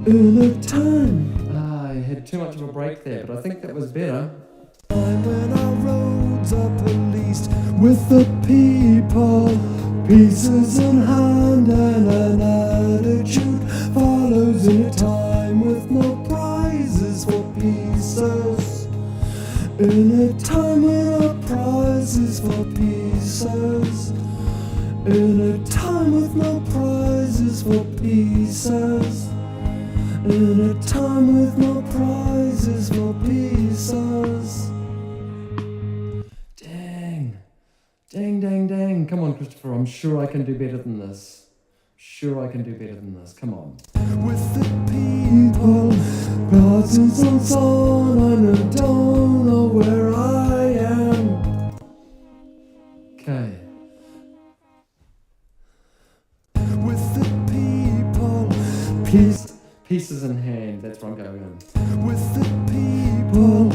In a time. I had too much of a break there, but I think that was better. Time when our roads are policed pleased with the people. Pieces in hand and an attitude follows in a time with no prizes for pieces. In a time with no prizes for pieces. In a time with no prizes for pieces. In a time with no prizes for pieces. Dang. Dang, dang, dang. Come on, Christopher. I'm sure I can do better than this. Sure I can do better than this. Come on. With the people, thousands and so on, and I don't know where I am. Okay. With the people, Pieces in hand. That's where I'm going in. with the people,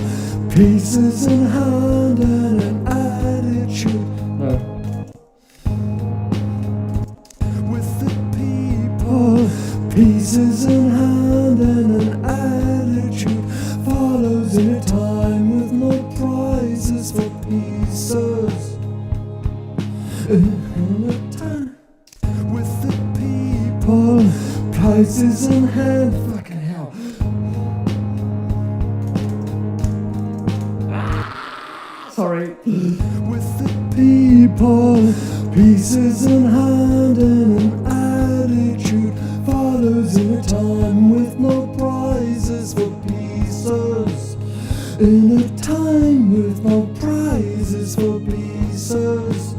pieces in hand and an attitude. No. With the people, pieces in hand and an attitude follows in a time with no prizes for pieces. In a time with the people, prizes in hand. Fucking hell. Sorry. With the people, pieces in hand and an attitude follows in a time with no prizes for pieces. In a time with no prizes for pieces.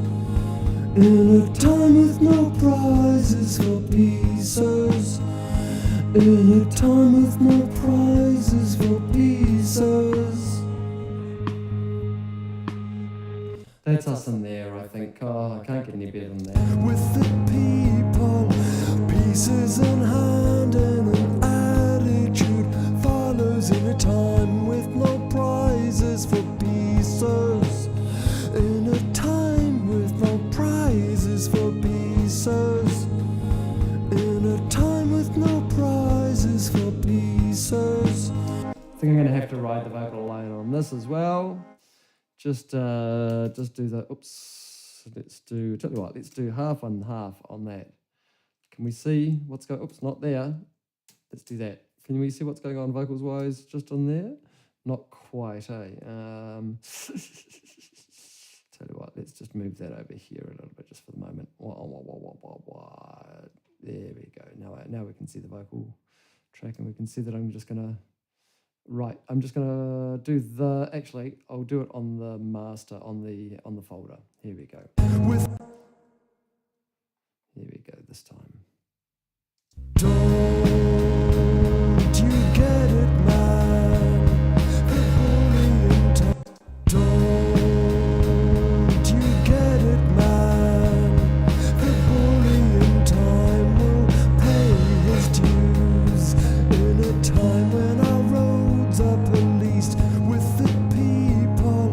In a time with no prizes for pieces. In a time with no prizes for pieces. That's us in there, I think. Oh, I can't get any better than that. With the people, pieces in hand and an attitude follows in a time with no prizes for pieces. In a time with no prizes for pieces. In a time with no prizes for pieces. I think I'm going to have to ride the vocal line on this as well. Just do the, oops, tell you what, let's do half and half on that. Can we see what's going, oops, not there. Let's do that. Can we see what's going on vocals wise just on there? Not quite, eh? Tell you what, let's just move that over here a little bit just for the moment. There we go. Now we can see the vocal track and we can see that I'm just going to, right, I'm just going to do the, actually, I'll do it on the master, on the folder. Here we go. Here we go this time. Don't you get it, man? The bullying time. Don't you get it, man? The bullying time will pay his dues in a time when our roads are policed with the people,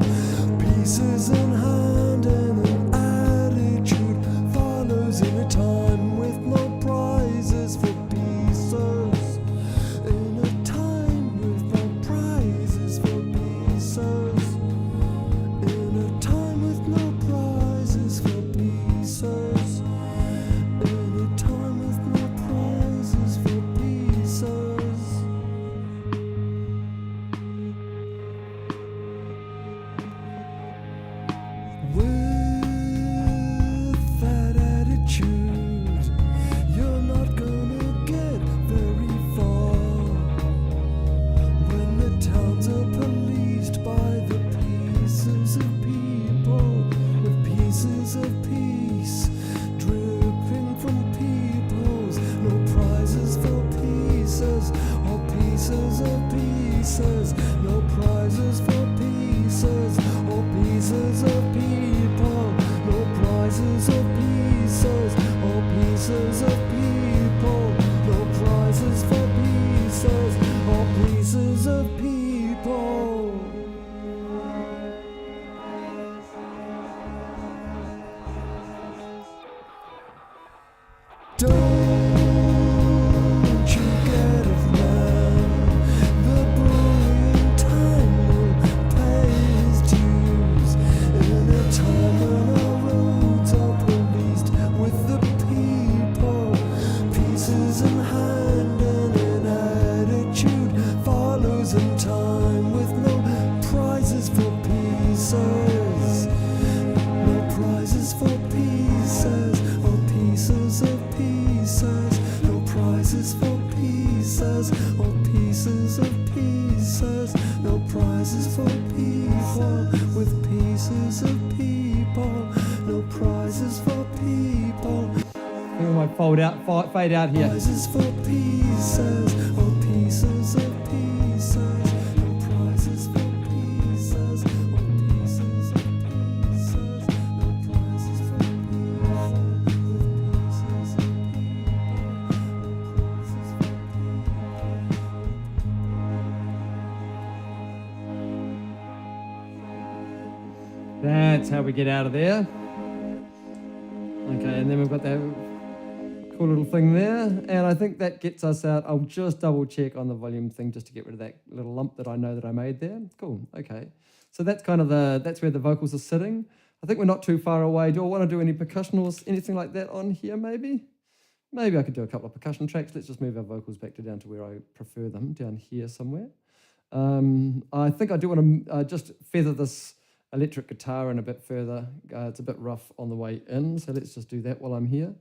pieces in hand and an attitude follows in a time with no prizes for pieces. In a time with no prizes for pieces. In a time with no prizes for pieces. In a time with no prizes for pieces. With that attitude, you're not gonna get very far. When the towns are policed by the pieces of people, with pieces of peace dripping from peoples, no prizes for pieces, or pieces of pieces, no prizes for pieces, or pieces of people, no prizes of pieces, or pieces of people, no prizes for pieces, or pieces of people. Don't you get it, man? The bullying time will pay his dues in a time pieces, all pieces of pieces. No prizes for people with pieces of people. No prizes for people. I think we might fade out here. Prizes for pieces, all pieces of pieces. No prizes for pieces, all pieces of pieces. No prizes for people with pieces of people. That's how we get out of there. Okay, and then we've got that cool little thing there, and I think that gets us out. I'll just double check on the volume thing just to get rid of that little lump that I know that I made there. Cool, okay. So that's kind of that's where the vocals are sitting. I think we're not too far away. Do I want to do any percussion or anything like that on here maybe? Maybe I could do a couple of percussion tracks. Let's just move our vocals back down to where I prefer them, down here somewhere. I think I do want to just feather this electric guitar in a bit further. It's a bit rough on the way in, so let's just do that while I'm here.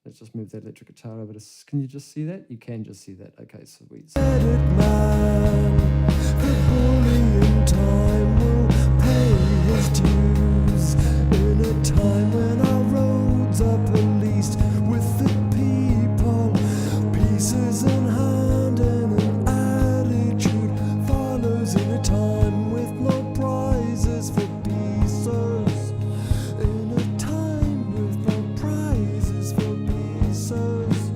Let's just move that electric guitar over to... Can you just see that? You can just see that. Okay, sweet. Man, the bullying time will pay his dues in a time when our roads are policed with the people, pieces in hand and an attitude follows in a time with no prizes for pieces. In a time with no prizes for pieces.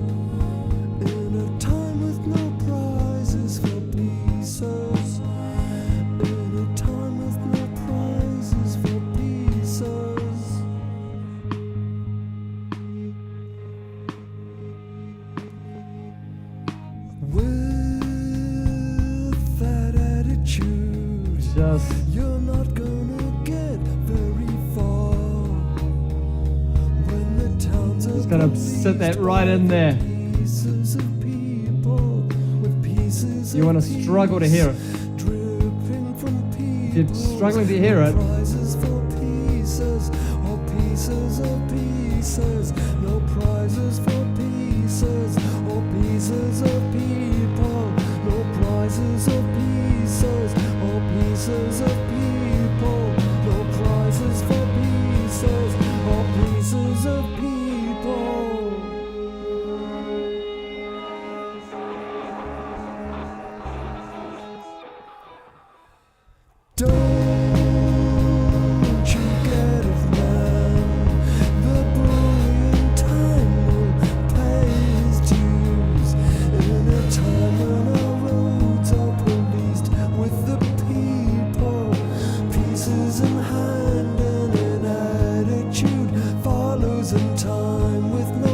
In a time with no prizes for pieces. In a time with no prizes for pieces. With that attitude, Just... you're not gonna get very far. When the towns are Just gonna sit that right in there. pieces of people with pieces You want to struggle to hear it. dripping from If people. you're struggling to hear it, Prizes for pieces, all pieces of pieces. No prizes for pieces, all pieces of people. No prizes of pieces, all pieces of people. No prizes for pieces, all pieces of people. Don't you get it, man? The bullying time will pay his dues in a time when our roads are policed with the people, pieces in hand and an attitude follows in time with no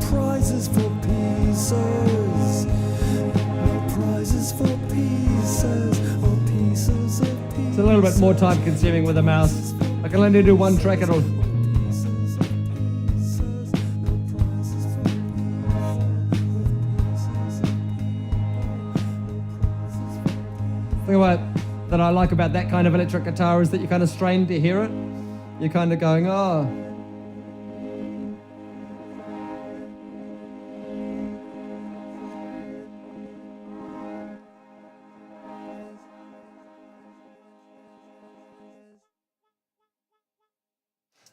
prizes for pieces. No prizes for pieces, or pieces of pieces. it's a little bit more time consuming with a mouse. I can only do one track at all. That I like about that kind of electric guitar is that you're kind of strained to hear it. You're kind of going, oh.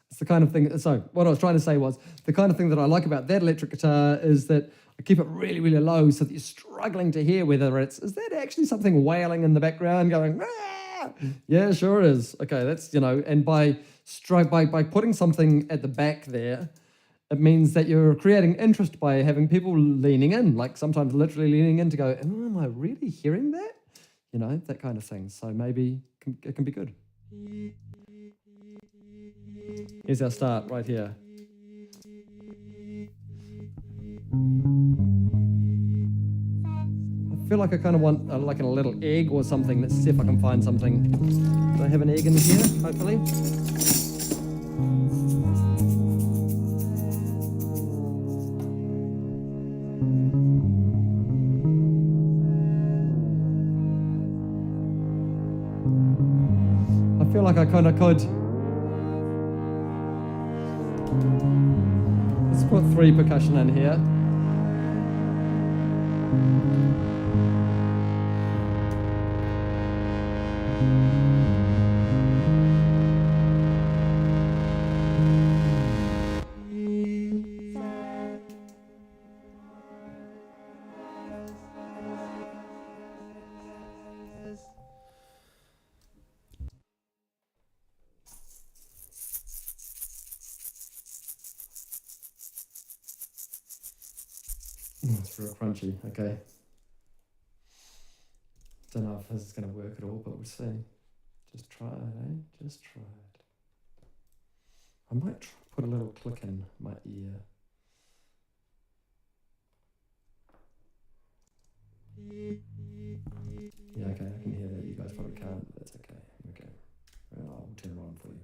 It's the kind of thing, so what I was trying to say was, the kind of thing that I like about that electric guitar is that I keep it really, really low so that you're struggling to hear whether is that actually something wailing in the background going, ah! Yeah, sure is. Okay, that's, and by putting something at the back there, it means that you're creating interest by having people leaning in, like sometimes literally leaning in to go, am I really hearing that? That kind of thing. So maybe it can be good. Here's our start right here. I feel like I kind of want like a little egg or something. Let's see if I can find something. Do I have an egg in here, hopefully? I feel like I kind of could. Let's put 3 percussion in here. It's real crunchy, okay. Don't know if this is going to work at all, but we'll see. Just try it, eh? Just try it. I might put a little click in my ear. Yeah, okay, I can hear that. You guys probably can't, but that's okay. Okay. Well, I'll turn it on for you.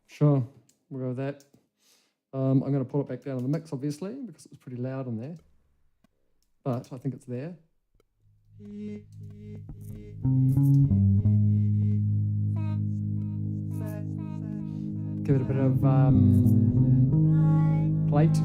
Sure, we'll go with that. I'm going to pull it back down in the mix, obviously, because it was pretty loud in there. But I think it's there. Give it a bit of plate.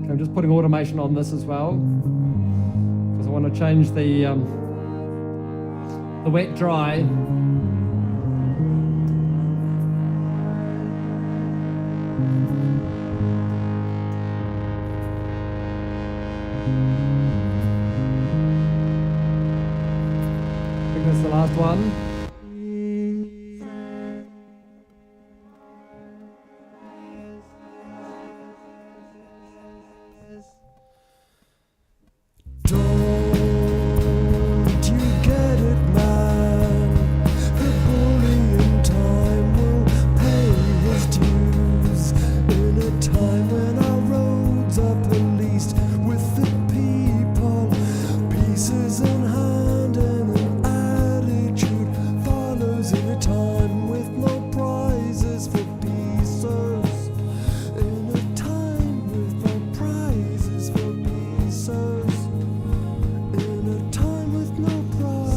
I'm just putting automation on this as well because I want to change the wet dry. I think that's the last one.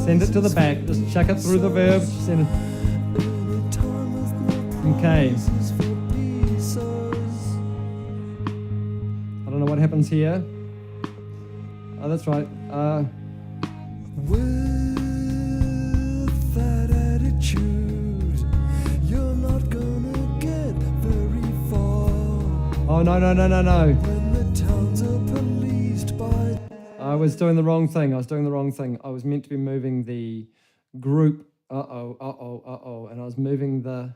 Send it to the back. Just chuck it through the verb. Send it. Okay. I don't know what happens here. Oh, that's right. With that attitude, you're not gonna get very far. Oh, no. When the towns are policed by... I was doing the wrong thing. I was meant to be moving the group. And I was moving the...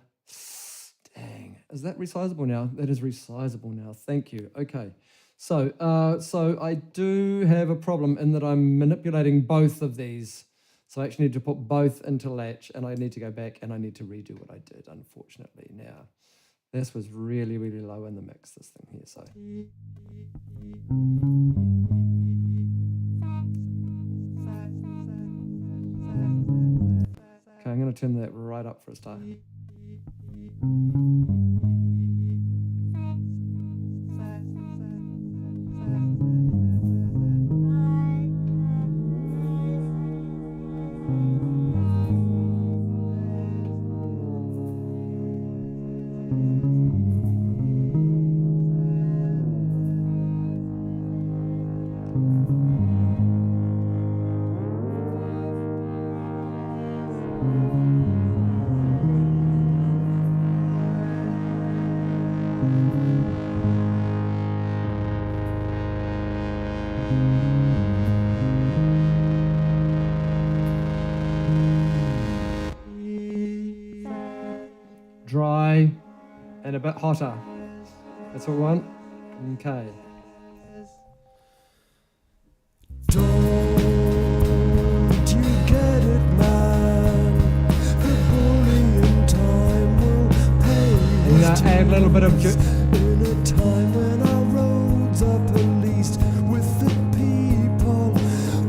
Dang. Is that resizable now? That is resizable now. Thank you. Okay. So I do have a problem in that I'm manipulating both of these. So I actually need to put both into latch, and I need to go back and I need to redo what I did, unfortunately. Now, this was really, really low in the mix, this thing here. So... Okay, I'm going to turn that right up for a start. Dry and a bit hotter. That's what we want. Okay. Don't you get it, man? The bullying time will pay And add a little bit of... in a time when our roads are policed with the people,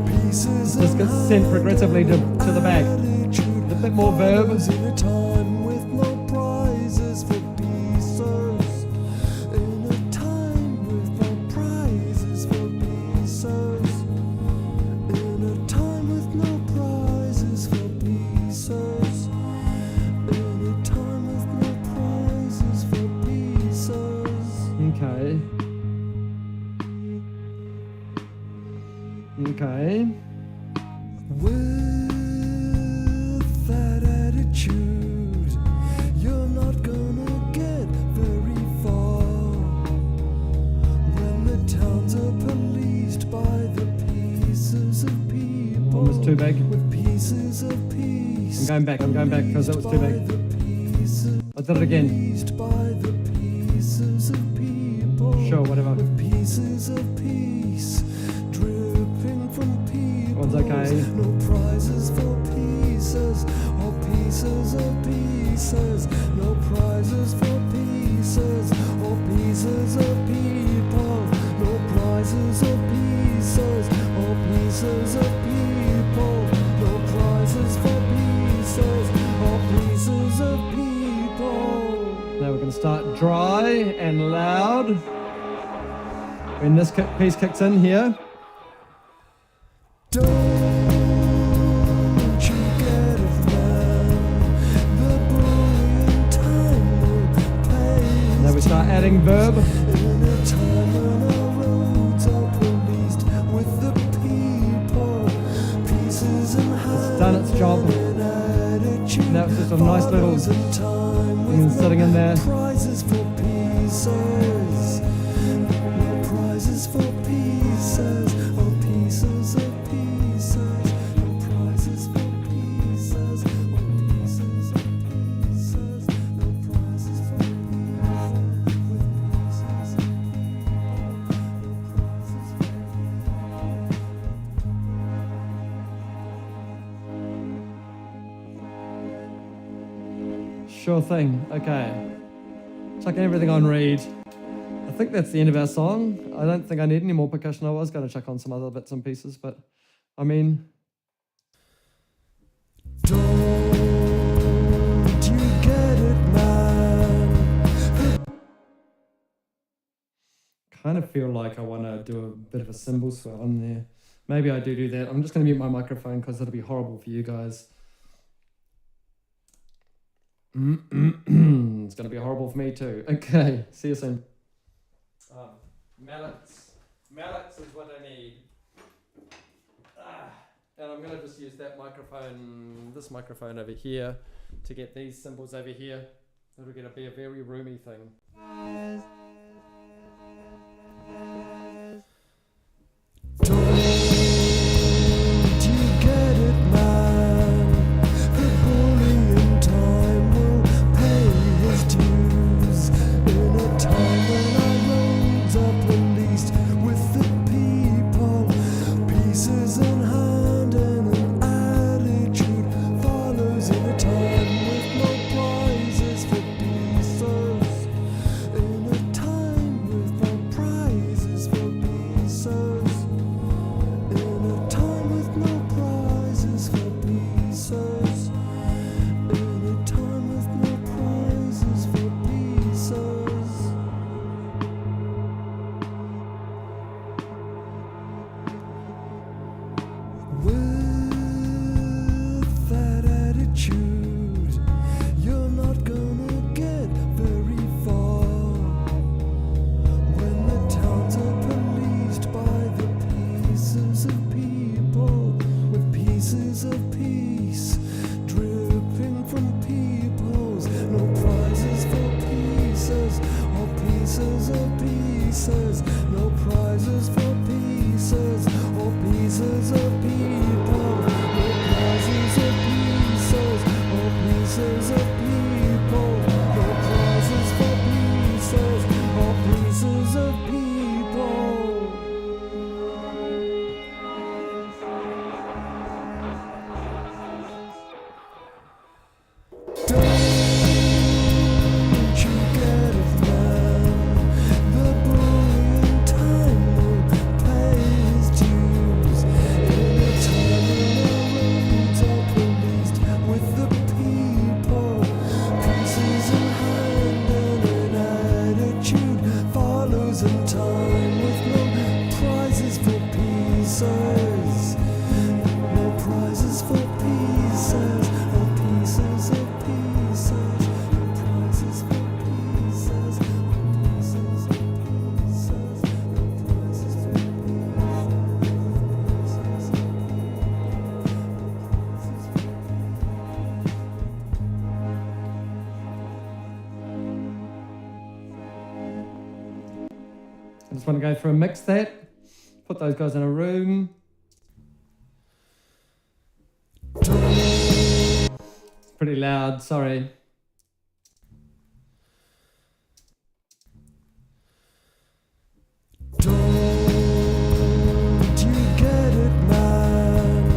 pieces Just get sent progressively to the back. A bit more verb. in a time with no prizes for pieces. In a time with no prizes for pieces. In a time with no prizes for pieces. In a time with no prizes for pieces. Okay. With that attitude, you're not gonna get too big. with pieces of peace. I'm going back because it was too big. I did it again. By the pieces of people. Sure, whatever. With pieces of peace dripping from people. One's okay. No prizes for pieces or pieces of pieces. No prizes for pieces or pieces of people. No prizes of pieces or pieces of people. No prizes for pieces or pieces of people. Now we're going to start dry and loud. When this piece kicks in here. Don't you get it, man? The bullying time will pay. Now we start adding verb. In a time when our roads are policed with the people, pieces in hand. It's done its job. Now it's just a nice little thing sitting in there. Prizes for pieces. No prizes for pieces. Or pieces of pieces. No prizes for pieces. Or pieces of pieces. No prizes for pieces. With pieces of Sure thing. Okay. Chucking everything on read. I think that's the end of our song. I don't think I need any more percussion. I was going to chuck on some other bits and pieces, but I mean, don't you get it, man? kind of feel like I want to do a bit of a cymbal swell in there. Maybe I do that. I'm just going to mute my microphone because it'll be horrible for you guys. It's going to be horrible for me too. Okay, see you soon. Mallets. Mallets is what I need. And I'm going to just use that microphone, this microphone over here, to get these cymbals over here. It'll get to be a very roomy thing. Don't you get it, man? The bullying time will pay his dues. In a time when our roads are policed with the people, pieces in hand and an attitude follows. In a time with no prizes for pieces. In a time with no prizes for pieces. In a time with no prizes for pieces. In a time with no prizes for pieces. With that attitude, you're not gonna get very far. When the towns are policed by the pieces of people, with pieces of peace dripping from peoples. No prizes for pieces, or pieces of pieces. No prizes for pieces, or pieces of people. No prizes of pieces, or pieces of people. No prizes for pieces, or pieces of people. Don't you get it, man? The bullying time will pay his dues. In a time when our roads are policed with the people, pieces in hand and an attitude follows. In time with no prizes for pieces. No prizes for pieces, or pieces of pieces. No prizes for pieces, or pieces of pieces. No prizes for I just want to go through and mix that, put those guys in a room. pretty loud, sorry. Don't you get it, man?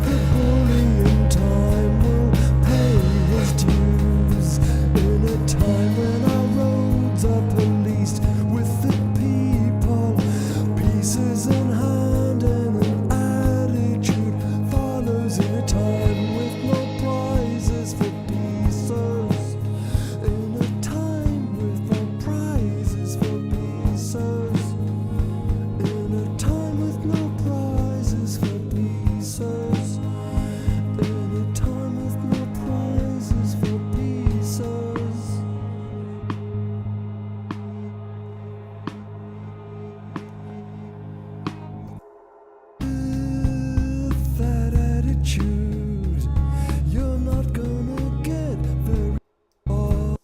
The bully in time will pay his dues in a time when our roads are policed with the people, pieces in hand and an attitude follows in a time with no prizes for pieces. In a time with no prizes for pieces. In a time with no prizes for pieces. In a time with no prizes for pieces. With that attitude, you're not gonna get very far.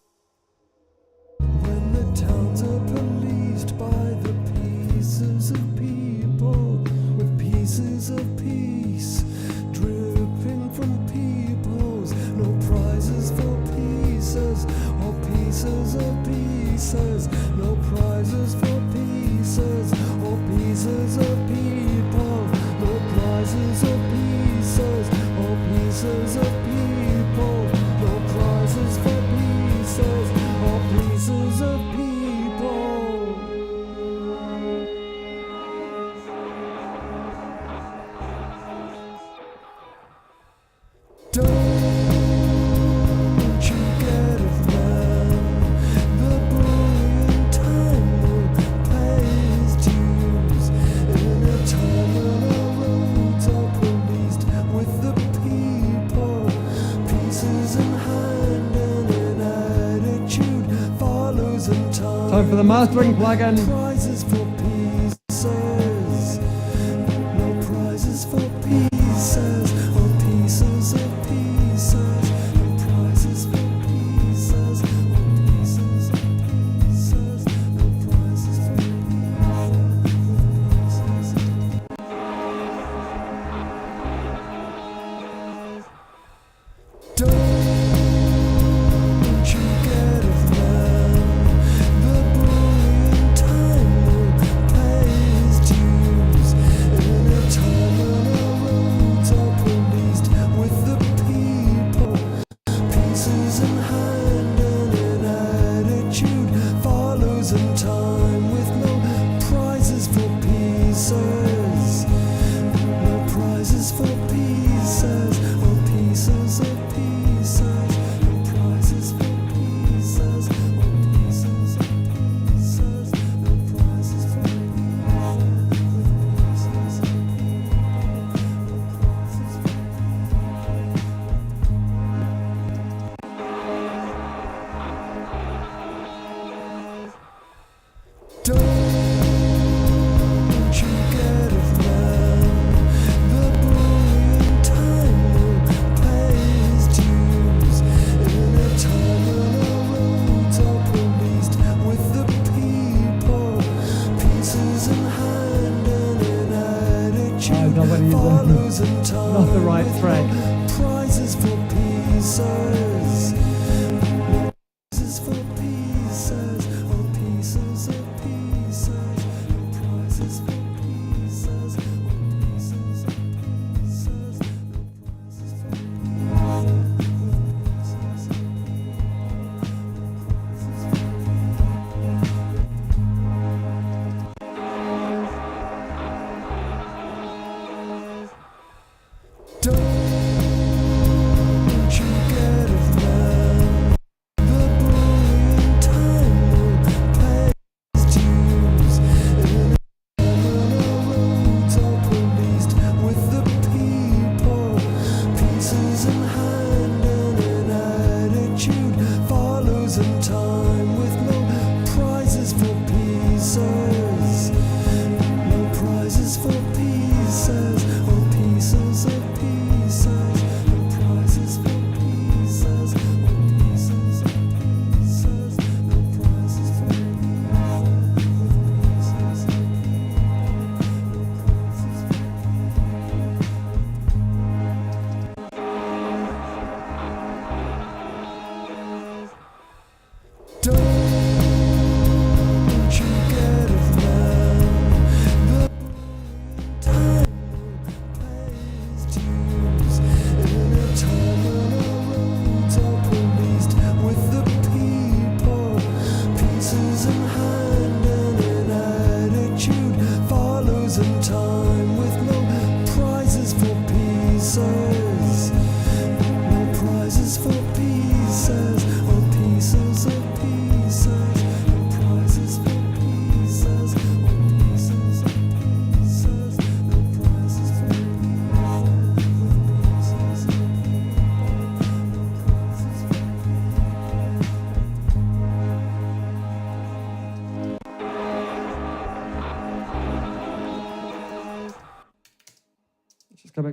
When the towns are policed by the pieces of people, with pieces of peace dripping from peoples, no prizes for pieces, or pieces of pieces, no prizes for pieces, or pieces of people, no prizes of pieces, or pieces of people, no prizes for pieces, or pieces of people. Don't you get it, man? The bully in time will pay his dues in a time when our roads are policed with the people, pieces in hand and an attitude follows in time. Time for the mastering plugin. Prizes for pieces. No prizes for pieces. Or pieces of pieces. No prizes for pieces. Or pieces of pieces. No prizes for pieces. Don't you get it, man? The bully in time will pay his dues in a time when our roads are policed with the people, pieces in hand and an attitude follows in time with no prizes for pieces. No prizes for pieces, or pieces of pieces. No prizes for pieces, or pieces of pieces. No prizes for pieces, pieces of Don't you get it, man? The bully in time will pay his dues in a time when our roads are policed with the people, pieces in hand and an attitude nobody is follows in time. not the right with track. no prizes for pieces. No prizes for pieces, or pieces of pieces. No prizes for pieces, or pieces of pieces. No prizes for Don't you get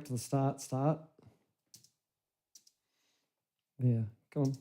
back to the start. There, come on.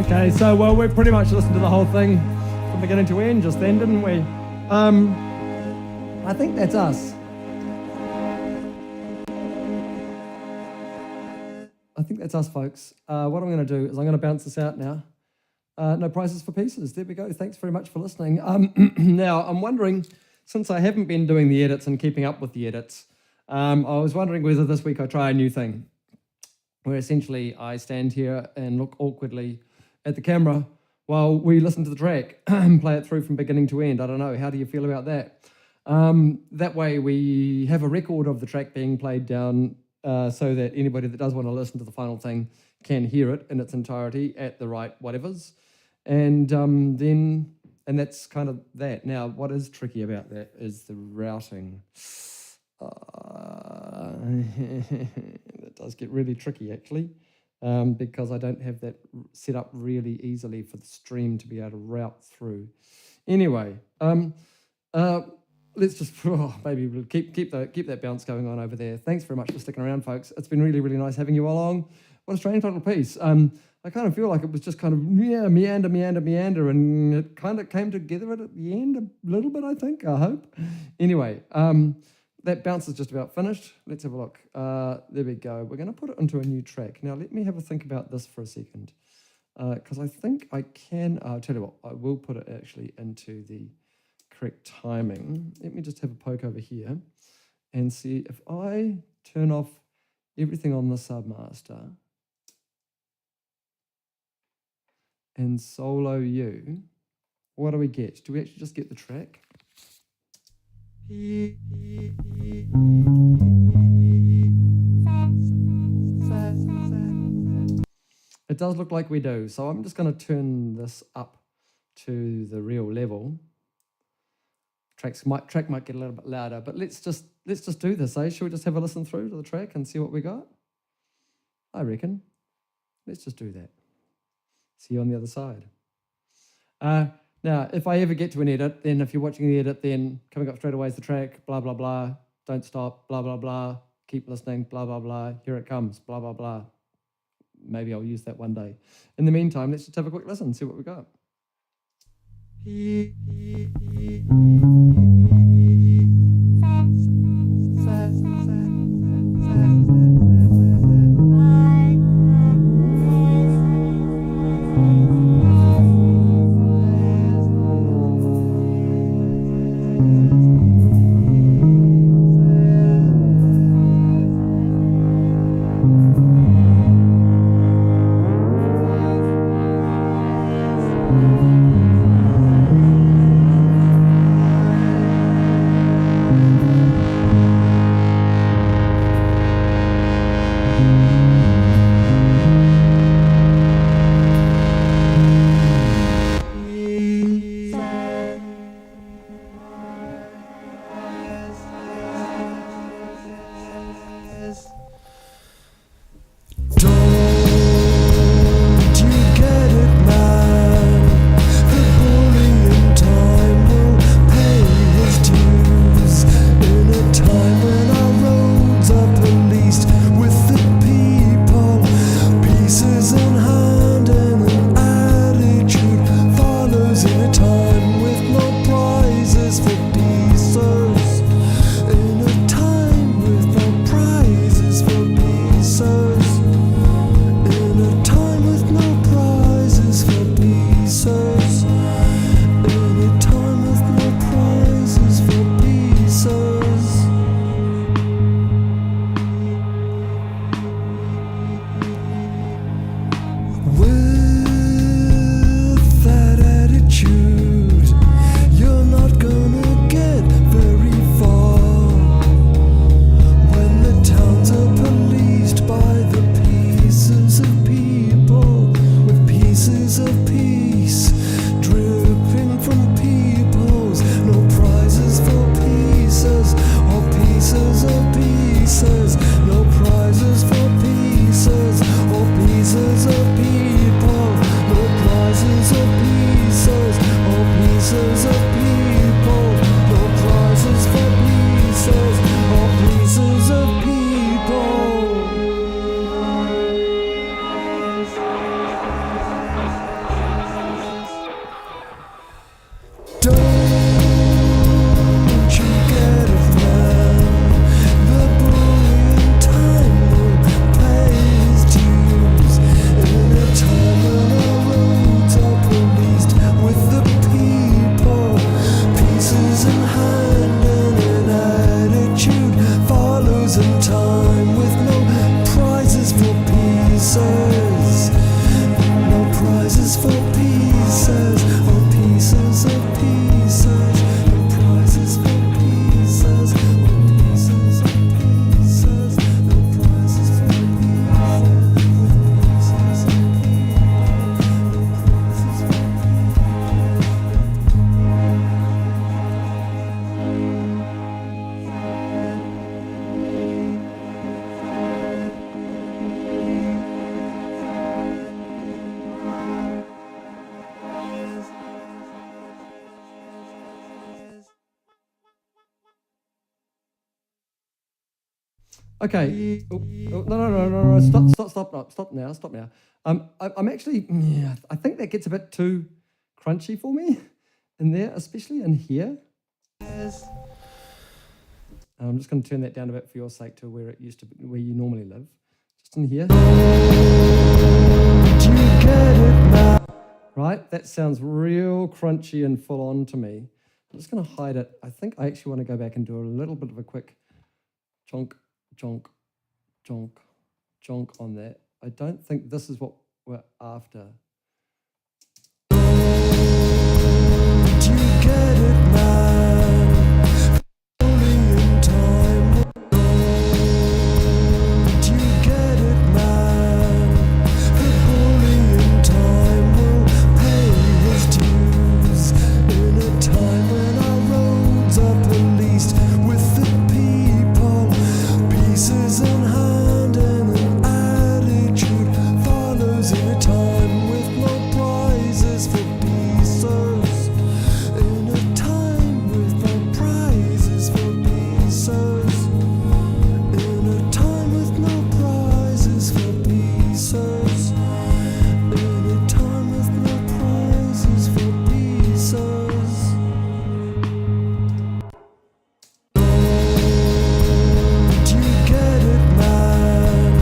Okay, so well, we pretty much listened to the whole thing from beginning to end just then, didn't we? I think that's us. I think that's us, folks. What I'm going to do is I'm going to bounce this out now. No prizes for pieces. There we go. Thanks very much for listening. Now, I'm wondering, since I haven't been doing the edits and keeping up with the edits, I was wondering whether this week I try a new thing, where essentially I stand here and look awkwardly at the camera while we listen to the track and play it through from beginning to end. I don't know. How do you feel about that? That way we have a record of the track being played down so that anybody that does want to listen to the final thing can hear it in its entirety at the right whatevers. And that's kind of that. Now, what is tricky about that is the routing. That does get really tricky, actually, because I don't have that set up really easily for the stream to be able to route through. Anyway, let's just maybe we'll keep that bounce going on over there. Thanks very much for sticking around, folks. It's been really, really nice having you along. What a strange little piece. I kind of feel like it was just kind of meander, and it kind of came together at the end a little bit, I think, I hope. Anyway, that bounce is just about finished. Let's have a look. There we go. We're going to put it into a new track. Now, let me have a think about this for a second, because I think I can. I'll tell you what, I will put it actually into the correct timing. Let me just have a poke over here and see if I turn off everything on the Submaster, and solo U, what do we get? Do we actually just get the track? It does look like we do. So I'm just going to turn this up to the real level. Track might get a little bit louder, but let's just do this, eh? Should we just have a listen through to the track and see what we got? I reckon. Let's just do that. See you on the other side. Now, if I ever get to an edit, then if you're watching the edit, then coming up straight away is the track, blah, blah, blah, don't stop, blah, blah, blah, keep listening, blah, blah, blah, here it comes, blah, blah, blah. Maybe I'll use that one day. In the meantime, let's just have a quick listen, see what we got. Okay. No. Stop now. I'm actually, yeah, I think that gets a bit too crunchy for me in there, especially in here. I'm just going to turn that down a bit for your sake to where it used to be, where you normally live. Just in here. Right, that sounds real crunchy and full on to me. I'm just going to hide it. I think I actually want to go back and do a little bit of a quick chonk, chonk, chonk. jonk on that. I don't think this is what we're after. You get it, man. Only in time. You get it, man. The bully in time will pay his dues. In a time when our roads are policed with the people, pieces in hand and an attitude follows. In a time with no prizes for pieces. In a time with no prizes for pieces. In a time with no prizes for pieces. In a time with no prizes for pieces. You get it, man.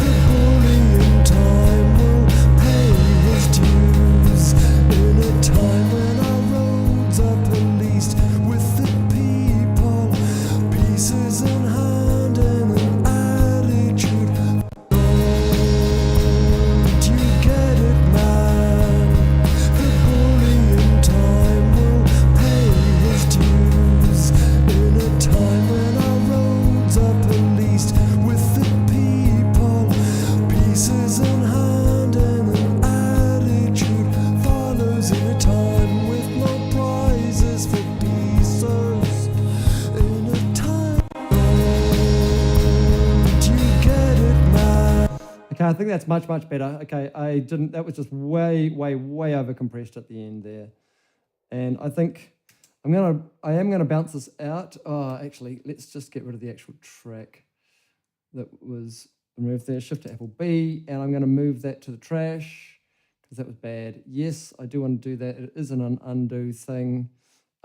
The bully in time will pay his dues. In a time when our roads are policed with the people, pieces in hand and an attitude. You get it, man. The bully in time will pay his dues. In a time when our roads are policed with the people, pieces in hand and an attitude follows. In a time with no prizes for pieces. In a time, you get it, man. Okay, I think that's much, much better. Okay, that was just way, way, way over compressed at the end there. And I think I am gonna bounce this out. Oh, actually, let's just get rid of the actual track that was removed there. Shift to Apple B, and I'm gonna move that to the trash because that was bad. Yes, I do want to do that. It is an undo thing.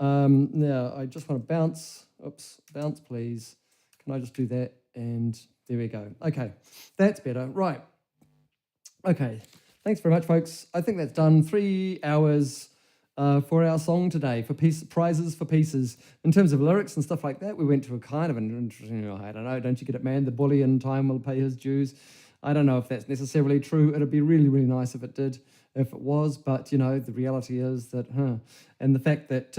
Now I just want to bounce. Oops, bounce, please. Can I just do that? And there we go. Okay, that's better. Right. Okay, thanks very much, folks. I think that's done. 3 hours for our song today, for prizes for pieces. In terms of lyrics and stuff like that, we went to a kind of an interesting, I don't know, don't you get it, man? The bully in time will pay his dues. I don't know if that's necessarily true. It'd be really, really nice if it did, if it was, but, you know, the reality is that, and the fact that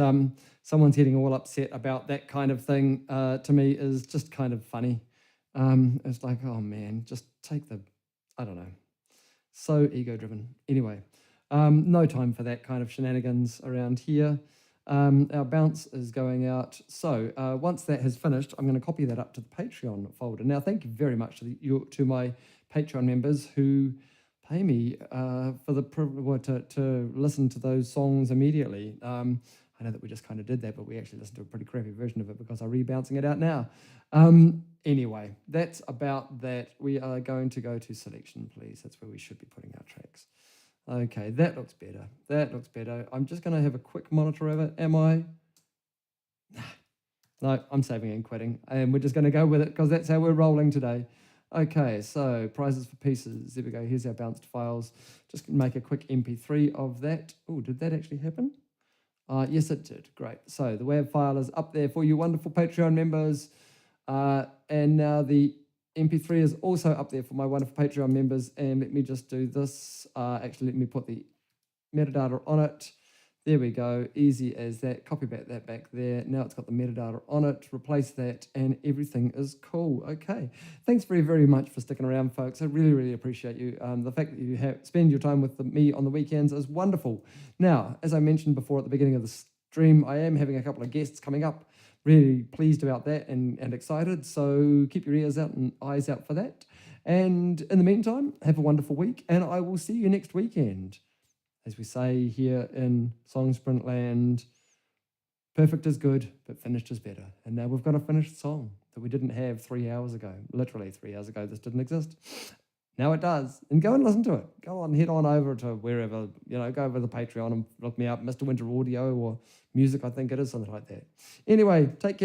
someone's getting all upset about that kind of thing, to me, is just kind of funny. It's like, oh, man, just take the, I don't know. So ego-driven. Anyway, no time for that kind of shenanigans around here. Our bounce is going out. So once that has finished, I'm going to copy that up to the Patreon folder. Now, thank you very much to my Patreon members who pay me for the to listen to those songs immediately. I know that we just kind of did that, but we actually listened to a pretty crappy version of it because I'm rebouncing it out now. Anyway, that's about that. We are going to go to selection, please. That's where we should be putting our tracks. Okay, that looks better. That looks better. I'm just going to have a quick monitor of it. Am I? No, I'm saving and quitting. And we're just going to go with it because that's how we're rolling today. Okay, so prizes for pieces. There we go. Here's our bounced files. Just make a quick MP3 of that. Oh, did that actually happen? Yes, it did. Great. So the WAV file is up there for you wonderful Patreon members. And now the MP3 is also up there for my wonderful Patreon members. And let me just do this. Actually, let me put the metadata on it. There we go. Easy as that. Copy that back there. Now it's got the metadata on it. Replace that and everything is cool. Okay. Thanks very, very much for sticking around, folks. I really, really appreciate you. The fact that you spend your time with me on the weekends is wonderful. Now, as I mentioned before at the beginning of the stream, I am having a couple of guests coming up. Really pleased about that and excited. So keep your ears out and eyes out for that. And in the meantime, have a wonderful week. And I will see you next weekend. As we say here in Song Sprint Land, perfect is good, but finished is better. And now we've got a finished song that we didn't have 3 hours ago. Literally 3 hours ago, this didn't exist. Now it does. And go and listen to it. Go on, head on over to wherever, go over to the Patreon and look me up, Mr. Winter Audio or music, I think it is, something like that. Anyway, take care.